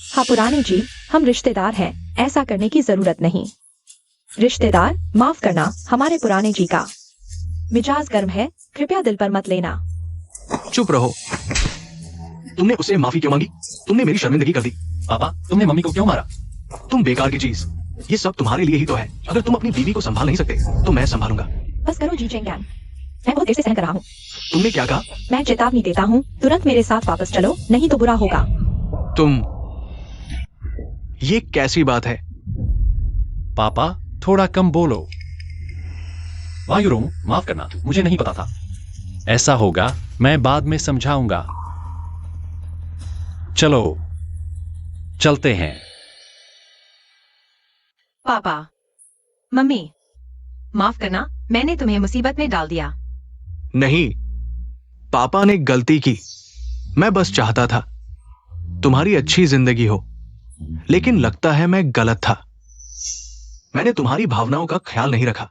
हाँ पुराने जी, हम रिश्तेदार हैं, ऐसा करने की जरूरत नहीं। रिश्तेदार, माफ करना, हमारे पुराने जी का मिजाज गर्म है, कृपया दिल पर मत लेना। चुप रहो। तुमने उससे माफी क्यों मांगी? तुमने मेरी शर्मिंदगी कर दी। पापा, तुमने मम्मी को क्यों मारा? तुम बेकार की चीज, ये सब तुम्हारे लिए ही तो है। अगर तुम अपनी बीवी को संभाल नहीं सकते तो मैं संभालूंगा। बस करो जी चेंग गैंग, मैं बहुत देर से सहन कर रहा हूँ। तुमने क्या कहा? मैं चेतावनी देता हूँ, तुरंत मेरे साथ वापस चलो, नहीं तो बुरा होगा। तुम, ये कैसी बात है? पापा, थोड़ा कम बोलो। वायुरोंग, माफ करना, मुझे नहीं पता था। ऐसा होगा, मैं बाद में समझाऊंगा। चलो चलते हैं। पापा, मम्मी, माफ करना, मैंने तुम्हें मुसीबत में डाल दिया। नहीं, पापा ने गलती की। मैं बस चाहता था तुम्हारी अच्छी जिंदगी हो, लेकिन लगता है मैं गलत था। मैंने तुम्हारी भावनाओं का ख्याल नहीं रखा।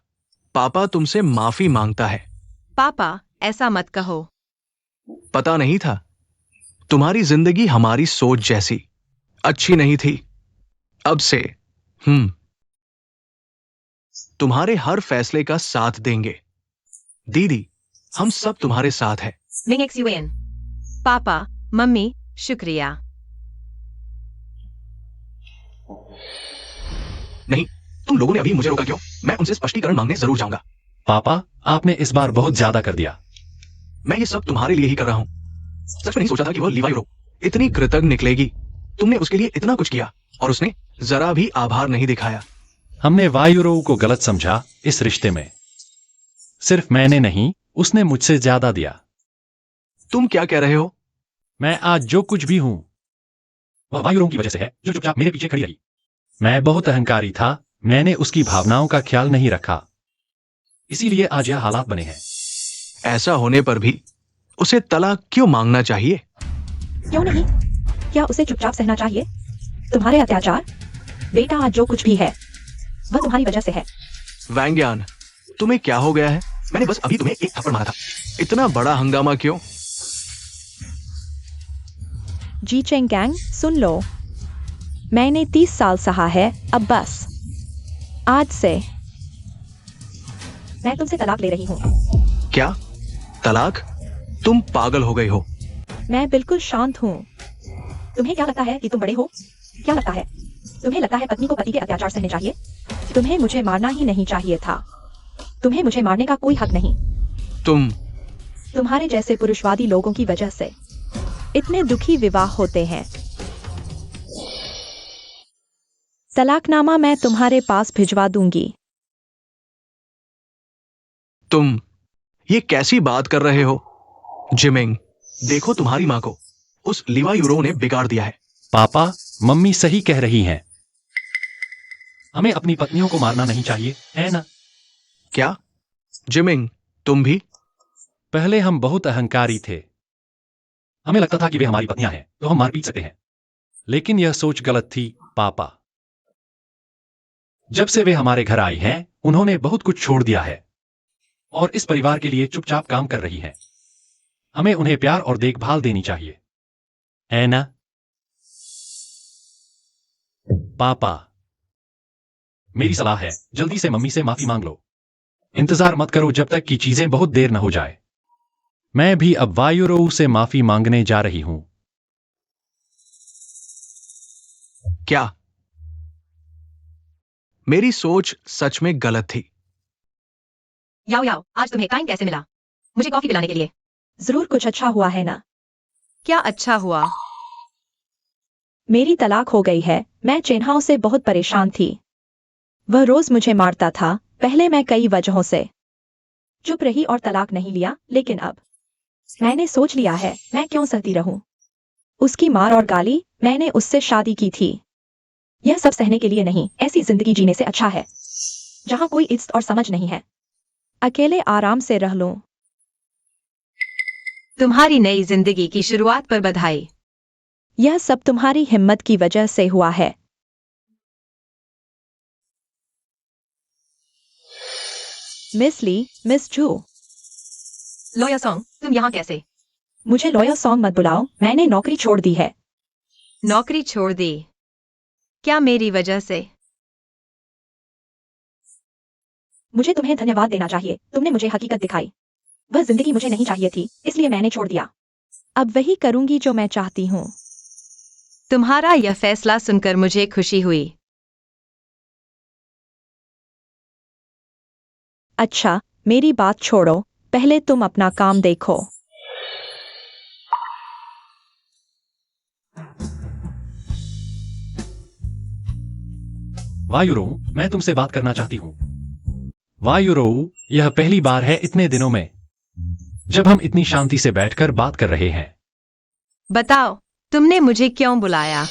पापा तुमसे माफी मांगता है। पापा, ऐसा मत कहो। पता नहीं था, तुम्हारी जिंदगी हमारी सोच जैसी अच्छी नहीं थी। अब से तुम्हारे हर फैसले का साथ देंगे। दीदी, हम सब तुम्हारे साथ हैं। Ming XUN। पापा, मम्मी, शुक्रिया। नहीं, तुम लोगों ने अभी मुझे रोका क्यों? मैं उनसे स्पष्टीकरण मांगने जरूर जाऊंगा। पापा, आपने इस बार बहुत ज्यादा कर दिया। मैं ये सब तुम्हारे लिए ही कर रहा हूं। सच में नहीं सोचा था कि वो लिवायुरो इतनी कृतज्ञ निकलेगी। तुमने उसके लिए इतना कुछ किया और उसने जरा भी आभार नहीं दिखाया। हमने वायुरो को गलत समझा इस रिश्ते में। सिर्फ मैंने नहीं, उसने मुझसे ज्यादा दिया। तुम क्या कह रहे हो? मैं आज जो कुछ भी हूं, वह वायुरों की वजह से है, जो चुपचाप मेरे पीछे खड़ी रही। मैं बहुत अहंकारी था, मैंने उसकी भावनाओं का ख्याल नहीं रखा, इसीलिए आज यह हालात बने हैं। ऐसा होने पर भी उसे तलाक क्यों मांगना चाहिए? क्यों नहीं? क्या उसे चुपचाप सहना चाहिए? तुम्हारे अत्याचार, बेटा आज जो कुछ भी है, वह तुम्हारी वजह से है। वैंग्यान, तुम्हें क्या हो गया है? मैंने बस अभी तुम्हें एक थप्पड़ मारा था, इतना बड़ा हंगामा क्यों? जी चेंग गैंग, सुन लो, मैंने 30 साल सहा है, अब बस आज से मैं तुमसे तलाक ले रही हूँ। क्या? तलाक? तुम पागल हो गई हो। मैं बिल्कुल शांत हूँ। तुम्हें क्या लगता है कि तुम बड़े हो? क्या लगता है? तुम्हें लगता है पत्नी को पति के अत्याचार सहने चाहिए? तुम्हें मुझे मारना ही नहीं चाहिए था। तुम्हें मुझे मारने का कोई हक नहीं। तुम्हारे जैसे पुरुषवादी लोगों की वजह से इतने दुखी विवाह होते हैं। तलाकनामा मैं तुम्हारे पास भिजवा दूंगी। तुम ये कैसी बात कर रहे हो? जिमिंग, देखो तुम्हारी माँ को उस लिवायुरो ने बिगाड़ दिया है। पापा, मम्मी सही कह रही हैं। हमें अपनी पत्नियों को मारना नहीं चाहिए, है ना? क्या? जिमिंग, तुम भी? पहले हम बहुत अहंकारी थे। हमें लगता था कि वे हमारी पत्नियां हैं तो हम मार पीट सकते हैं, लेकिन यह सोच गलत थी पापा। जब से वे हमारे घर आई हैं, उन्होंने बहुत कुछ छोड़ दिया है और इस परिवार के लिए चुपचाप काम कर रही हैं। हमें उन्हें प्यार और देखभाल देनी चाहिए, है ना पापा? मेरी सलाह है, जल्दी से मम्मी से माफी मांग लो। इंतजार मत करो जब तक कि चीजें बहुत देर न हो जाए। मैं भी अब वायुरोऊ से माफी मांगने जा रही हूं। क्या? मेरी सोच सच में गलत थी। याओ याओ, आज तुम्हें टाइम कैसे मिला मुझे कॉफी पिलाने के लिए? जरूर कुछ अच्छा हुआ है ना। क्या अच्छा हुआ? मेरी तलाक हो गई है। मैं चेन्हाओ से बहुत परेशान थी। वह रोज मुझे मारता था। पहले मैं कई वजहों से चुप रही और तलाक नहीं लिया, लेकिन अब मैंने सोच लिया है, मैं क्यों सहती रहूं। उसकी मार और गाली, मैंने उससे शादी की थी। यह सब सहने के लिए नहीं, ऐसी जिंदगी जीने से अच्छा है जहां कोई इज्जत और समझ नहीं है। अकेले आराम से रह लूं। तुम्हारी नई जिंदगी की शुरुआत पर बधाई। यह सब तुम्हारी हिम्मत की वजह से हुआ है। मिस ली, मिस जू, लोया सॉन्ग, तुम यहाँ कैसे? मुझे लॉयर सॉन्ग मत बुलाओ, मैंने नौकरी छोड़ दी है। नौकरी छोड़ दी? क्या मेरी वजह से? मुझे तुम्हें धन्यवाद देना चाहिए, तुमने मुझे हकीकत दिखाई। वह जिंदगी मुझे नहीं चाहिए थी, इसलिए मैंने छोड़ दिया। अब वही करूंगी जो मैं चाहती हूँ। तुम्हारा यह फैसला सुनकर मुझे खुशी हुई। अच्छा, मेरी बात छोड़ो, पहले तुम अपना काम देखो। वायुरोऊ, मैं तुमसे बात करना चाहती हूँ। वायुरोऊ, यह पहली बार है इतने दिनों में जब हम इतनी शांति से बैठकर बात कर रहे हैं। बताओ, तुमने मुझे क्यों बुलाया?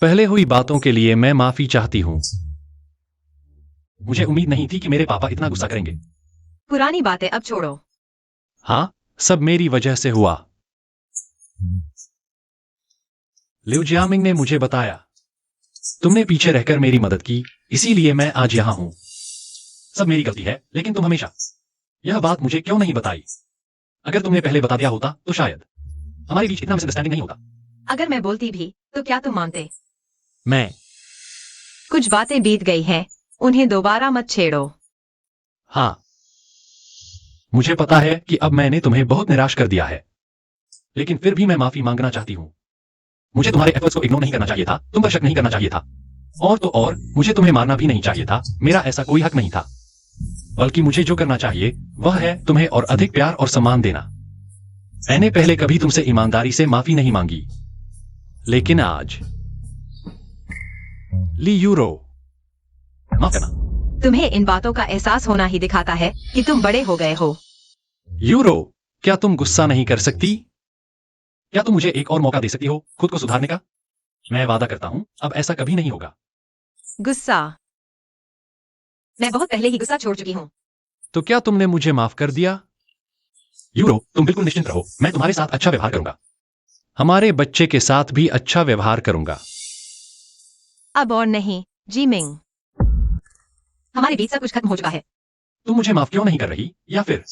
पहले हुई बातों के लिए मैं माफी चाहती हूँ। मुझे उम्मीद नहीं थी कि मेरे पापा इतना गुस्सा करेंगे। पुरानी बातें अब छोड़ो। हाँ, सब मेरी वजह से हुआ। लिu जियामिंग ने मुझे बताया, तुमने पीछे रहकर मेरी मदद की, इसीलिए मैं आज यहां हूं। सब मेरी गलती है, लेकिन तुम हमेशा यह बात मुझे क्यों नहीं बताई? अगर तुमने पहले बता दिया होता तो शायद हमारे बीच इतना मिसअंडरस्टैंडिंग नहीं होता। अगर मैं बोलती भी तो क्या तुम मानते? मैं कुछ बातें बीत गई हैं, उन्हें दोबारा मत छेड़ो। हाँ, मुझे पता है कि अब मैंने तुम्हें बहुत निराश कर दिया है, लेकिन फिर भी मैं माफी मांगना चाहती हूँ। मुझे तुम्हारे एफर्ट्स को इग्नोर नहीं करना चाहिए था, तुम पर शक नहीं करना चाहिए था, और तो और मुझे तुम्हें मारना भी नहीं चाहिए था। मेरा ऐसा कोई हक नहीं था, बल्कि मुझे जो करना चाहिए वह है तुम्हें और अधिक प्यार और सम्मान देना। मैंने पहले कभी तुमसे ईमानदारी से माफी नहीं मांगी, लेकिन आज ली यूरो, माफ करना। तुम्हें इन बातों का एहसास होना ही दिखाता है कि तुम बड़े हो गए हो। यूरो, क्या तुम गुस्सा नहीं कर सकती? क्या तुम मुझे एक और मौका दे सकती हो खुद को सुधारने का? मैं वादा करता हूं अब ऐसा कभी नहीं होगा। गुस्सा? मैं बहुत पहले ही गुस्सा छोड़ चुकी हूँ। तो क्या तुमने मुझे माफ कर दिया? यूरो, तुम बिल्कुल निश्चिंत रहो, मैं तुम्हारे साथ अच्छा व्यवहार करूंगा। हमारे बच्चे के साथ भी अच्छा व्यवहार करूंगा। अब और नहीं, जीमिंग। हमारे बीच सब कुछ खत्म हो चुका है। तुम मुझे माफ क्यों नहीं कर रही, या फिर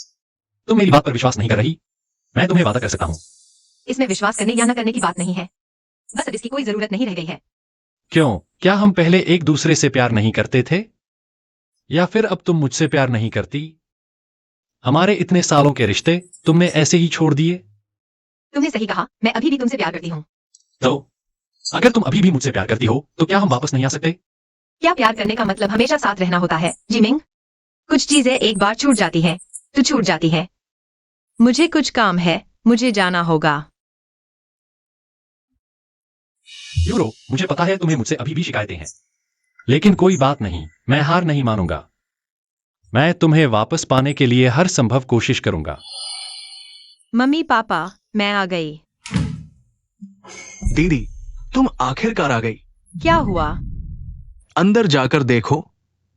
तुम मेरी बात पर विश्वास नहीं कर रही? मैं तुम्हें वादा कर सकता हूं। इसमें विश्वास करने या न करने की बात नहीं है, बस अब इसकी कोई जरूरत नहीं रह गई है। क्यों? क्या हम पहले एक दूसरे से प्यार नहीं करते थे? या फिर अब तुम मुझसे प्यार नहीं करती? हमारे इतने सालों के रिश्ते तुमने ऐसे ही छोड़ दिए? तुमने सही कहा, मैं अभी भी तुमसे प्यार करती हूँ। तो अगर तुम अभी भी मुझसे प्यार करती हो तो क्या हम वापस नहीं आ सकते? क्या प्यार करने का मतलब हमेशा साथ रहना होता है, जीमिंग? कुछ चीजें एक बार छूट जाती हैं तो छूट जाती हैं। मुझे कुछ काम है, मुझे जाना होगा। यूरो, मुझे पता है तुम्हें मुझसे अभी भी शिकायतें हैं, लेकिन कोई बात नहीं, मैं हार नहीं मानूंगा। मैं तुम्हें वापस पाने के लिए हर संभव कोशिश करूंगा। मम्मी पापा, मैं आ गई। दीदी, तुम आखिरकार आ गई। क्या हुआ? अंदर जाकर देखो,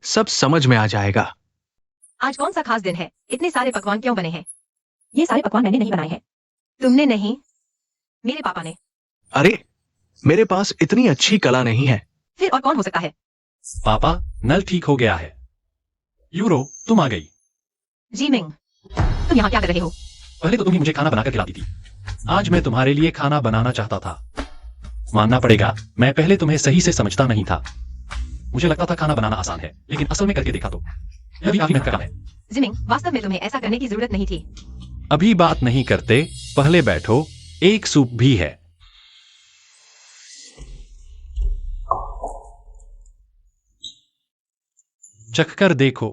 सब समझ में आ जाएगा। आज कौन सा खास दिन है? इतने सारे पकवान क्यों बने हैं? ये सारे पकवान मैंने नहीं बनाए हैं। तुमने नहीं, मेरे पापा ने। अरे, मेरे पास इतनी अच्छी कला नहीं है। फिर और कौन हो सकता है? पापा, नल ठीक हो गया है। यूरो, तुम आ गई। जीमिंग, तुम यहाँ क्या कर रहे हो? पहले तो तुम ही मुझे खाना बनाकर खिलाती थी। आज मैं तुम्हारे लिए खाना बनाना चाहता था। मानना पड़ेगा, मैं पहले तुम्हें सही से समझता नहीं था। मुझे लगता था खाना बनाना आसान है, लेकिन असल में करके देखा तो यह भी काफी मेहनत का काम है। जिमिंग, वास्तव में तुम्हें ऐसा करने की जरूरत नहीं थी। अभी बात नहीं करते, पहले बैठो। एक सूप भी है। चखकर देखो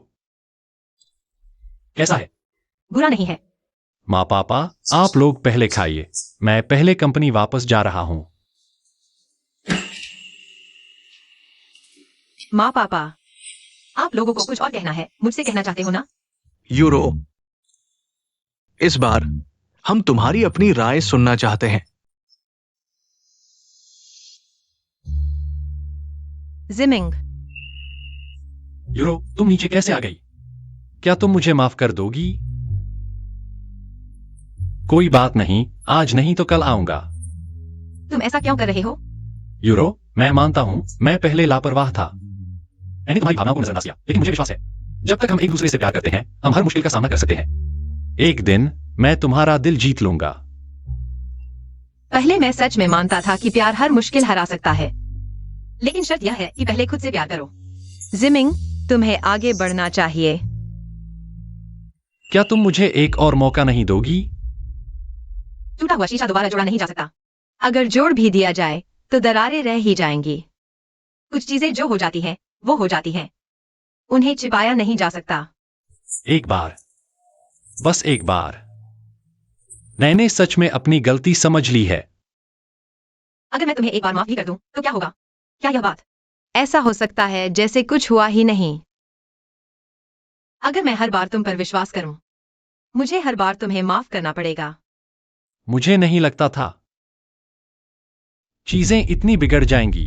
कैसा है। बुरा नहीं है। माँ पापा, आप लोग पहले खाइए। मैं पहले कंपनी वापस जा रहा हूं। माँ पापा, आप लोगों को कुछ और कहना है, मुझसे कहना चाहते हो ना? यूरो, इस बार हम तुम्हारी अपनी राय सुनना चाहते हैं। जिमिंग, यूरो, तुम नीचे कैसे आ गई? क्या तुम मुझे माफ कर दोगी? कोई बात नहीं, आज नहीं तो कल आऊंगा। तुम ऐसा क्यों कर रहे हो? यूरो, मैं मानता हूं, मैं पहले लापरवाह था। मैंने तुम्हारी भावनाओं को नजरअंदाज किया, लेकिन मुझे विश्वास है, जब तक हम एक दूसरे से प्यार करते हैं, हम हर मुश्किल का सामना कर सकते हैं। एक दिन मैं तुम्हारा दिल जीत लूंगा। पहले मैं सच में मानता था कि प्यार हर मुश्किल हरा सकता है, लेकिन शर्त यह है कि पहले खुद से प्यार करो। जिमिंग, तुम्हें आगे बढ़ना चाहिए। क्या तुम मुझे एक और मौका नहीं दोगी? टूटा हुआ शीशा दोबारा जोड़ा नहीं जा सकता। अगर जोड़ भी दिया जाए तो दरारें रह ही जाएंगी। कुछ चीजें जो हो जाती हैं, वो हो जाती हैं। उन्हें छिपाया नहीं जा सकता। एक बार, बस एक बार। मैंने सच में अपनी गलती समझ ली है। अगर मैं तुम्हें एक बार माफ भी कर दूं, तो क्या होगा? क्या यह बात ऐसा हो सकता है जैसे कुछ हुआ ही नहीं? अगर मैं हर बार तुम पर विश्वास करूं, मुझे हर बार तुम्हें माफ करना पड़ेगा। मुझे नहीं लगता था चीजें इतनी बिगड़ जाएंगी।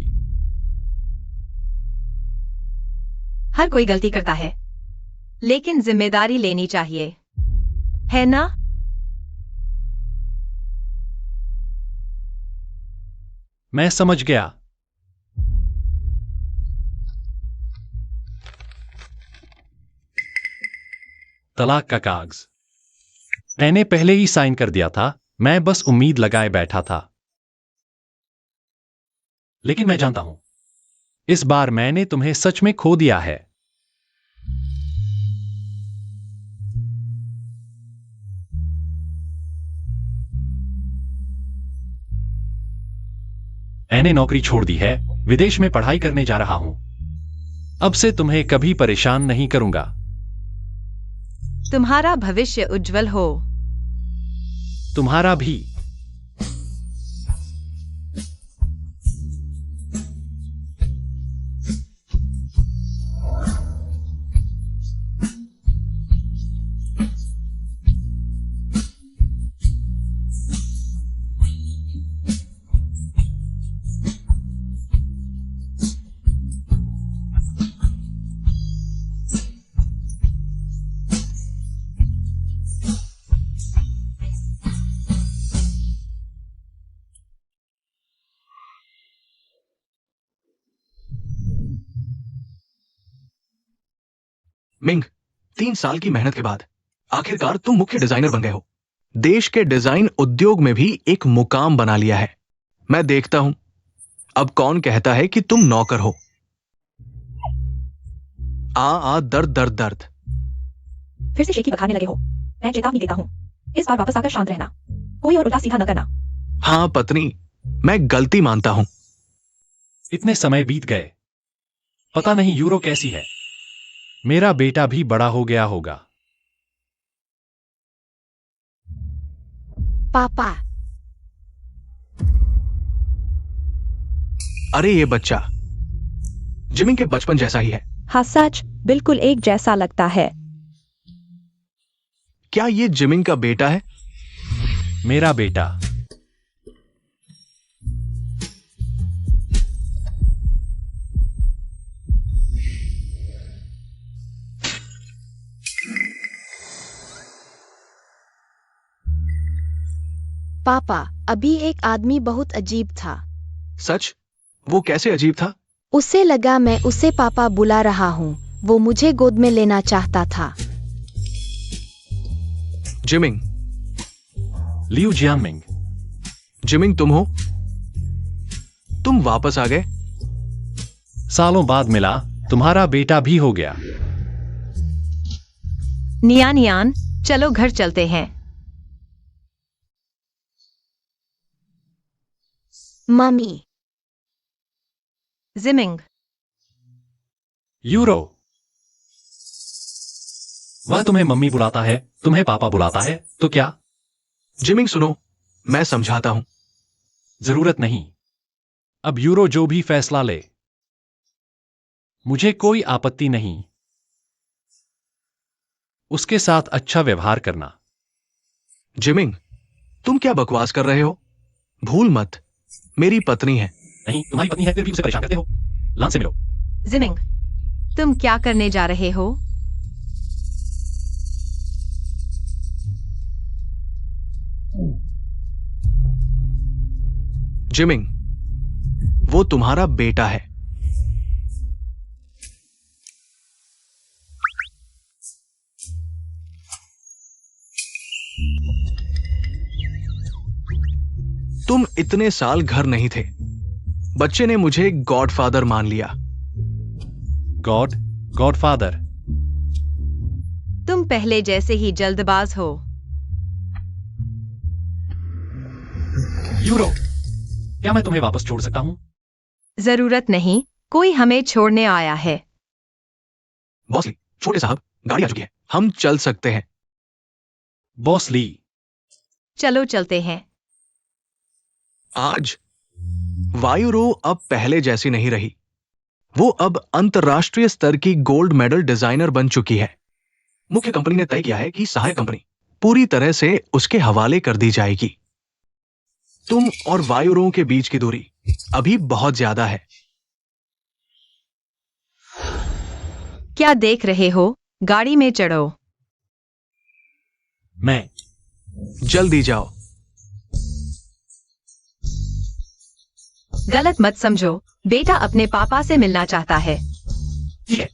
हर कोई गलती करता है, लेकिन जिम्मेदारी लेनी चाहिए, है ना? मैं समझ गया। तलाक का कागज मैंने पहले ही साइन कर दिया था। मैं बस उम्मीद लगाए बैठा था। लेकिन मैं जानता हूं, इस बार मैंने तुम्हें सच में खो दिया है। मैंने नौकरी छोड़ दी है, विदेश में पढ़ाई करने जा रहा हूं। अब से तुम्हें कभी परेशान नहीं करूंगा। तुम्हारा भविष्य उज्जवल हो। तुम्हारा भी। मिंग, 3 साल की मेहनत के बाद आखिरकार तुम मुख्य डिजाइनर बन गए हो। देश के डिजाइन उद्योग में भी एक मुकाम बना लिया है। मैं देखता हूं अब कौन कहता है कि तुम नौकर हो। आ दर्द दर्द दर्द। फिर से शेखी बखाने लगे हो। मैं चेतावनी देता हूँ, इस बार वापस आकर शांत रहना। कोई और उल्टा सीधा न करना। हाँ पत्नी, मैं गलती मानता हूं। इतने समय बीत गए, पता नहीं यूरो कैसी है। मेरा बेटा भी बड़ा हो गया होगा। पापा, अरे ये बच्चा जिमिंग के बचपन जैसा ही है। हाँ सच, बिल्कुल एक जैसा लगता है। क्या ये जिमिंग का बेटा है? मेरा बेटा। पापा, अभी एक आदमी बहुत अजीब था। सच? वो कैसे अजीब था? उसे लगा मैं उसे पापा बुला रहा हूँ। वो मुझे गोद में लेना चाहता था। जिमिंग। लियू जियांगमिंग, जिमिंग तुम हो? तुम वापस आ गए? सालों बाद मिला, तुम्हारा बेटा भी हो गया। नियान नियान, चलो घर चलते हैं। मम्मी। जिमिंग। यूरो, वह तुम्हें मम्मी बुलाता है, तुम्हें पापा बुलाता है, तो क्या? जिमिंग सुनो, मैं समझाता हूं। जरूरत नहीं। अब यूरो जो भी फैसला ले, मुझे कोई आपत्ति नहीं। उसके साथ अच्छा व्यवहार करना। जिमिंग, तुम क्या बकवास कर रहे हो? भूल मत, मेरी पत्नी है। नहीं, तुम्हारी पत्नी है फिर भी उसे परेशान करते हो। लान से मिलो। जिमिंग, तुम क्या करने जा रहे हो? जिमिंग, वो तुम्हारा बेटा है। तुम इतने साल घर नहीं थे। बच्चे ने मुझे गॉडफादर मान लिया। गॉडफादर। तुम पहले जैसे ही जल्दबाज हो। यूरो, क्या मैं तुम्हें वापस छोड़ सकता हूं? जरूरत नहीं, कोई हमें छोड़ने आया है। बॉस ली, छोटे साहब, गाड़ी आ चुकी है, हम चल सकते हैं। बॉस ली, चलो चलते हैं। आज वायुरो अब पहले जैसी नहीं रही। वो अब अंतर्राष्ट्रीय स्तर की गोल्ड मेडल डिजाइनर बन चुकी है। मुख्य कंपनी ने तय किया है कि सहायक कंपनी पूरी तरह से उसके हवाले कर दी जाएगी। तुम और वायुरो के बीच की दूरी अभी बहुत ज्यादा है। क्या देख रहे हो? गाड़ी में चढ़ो। मैं। जल्दी जाओ। गलत मत समझो, बेटा अपने पापा से मिलना चाहता है। ठीक है,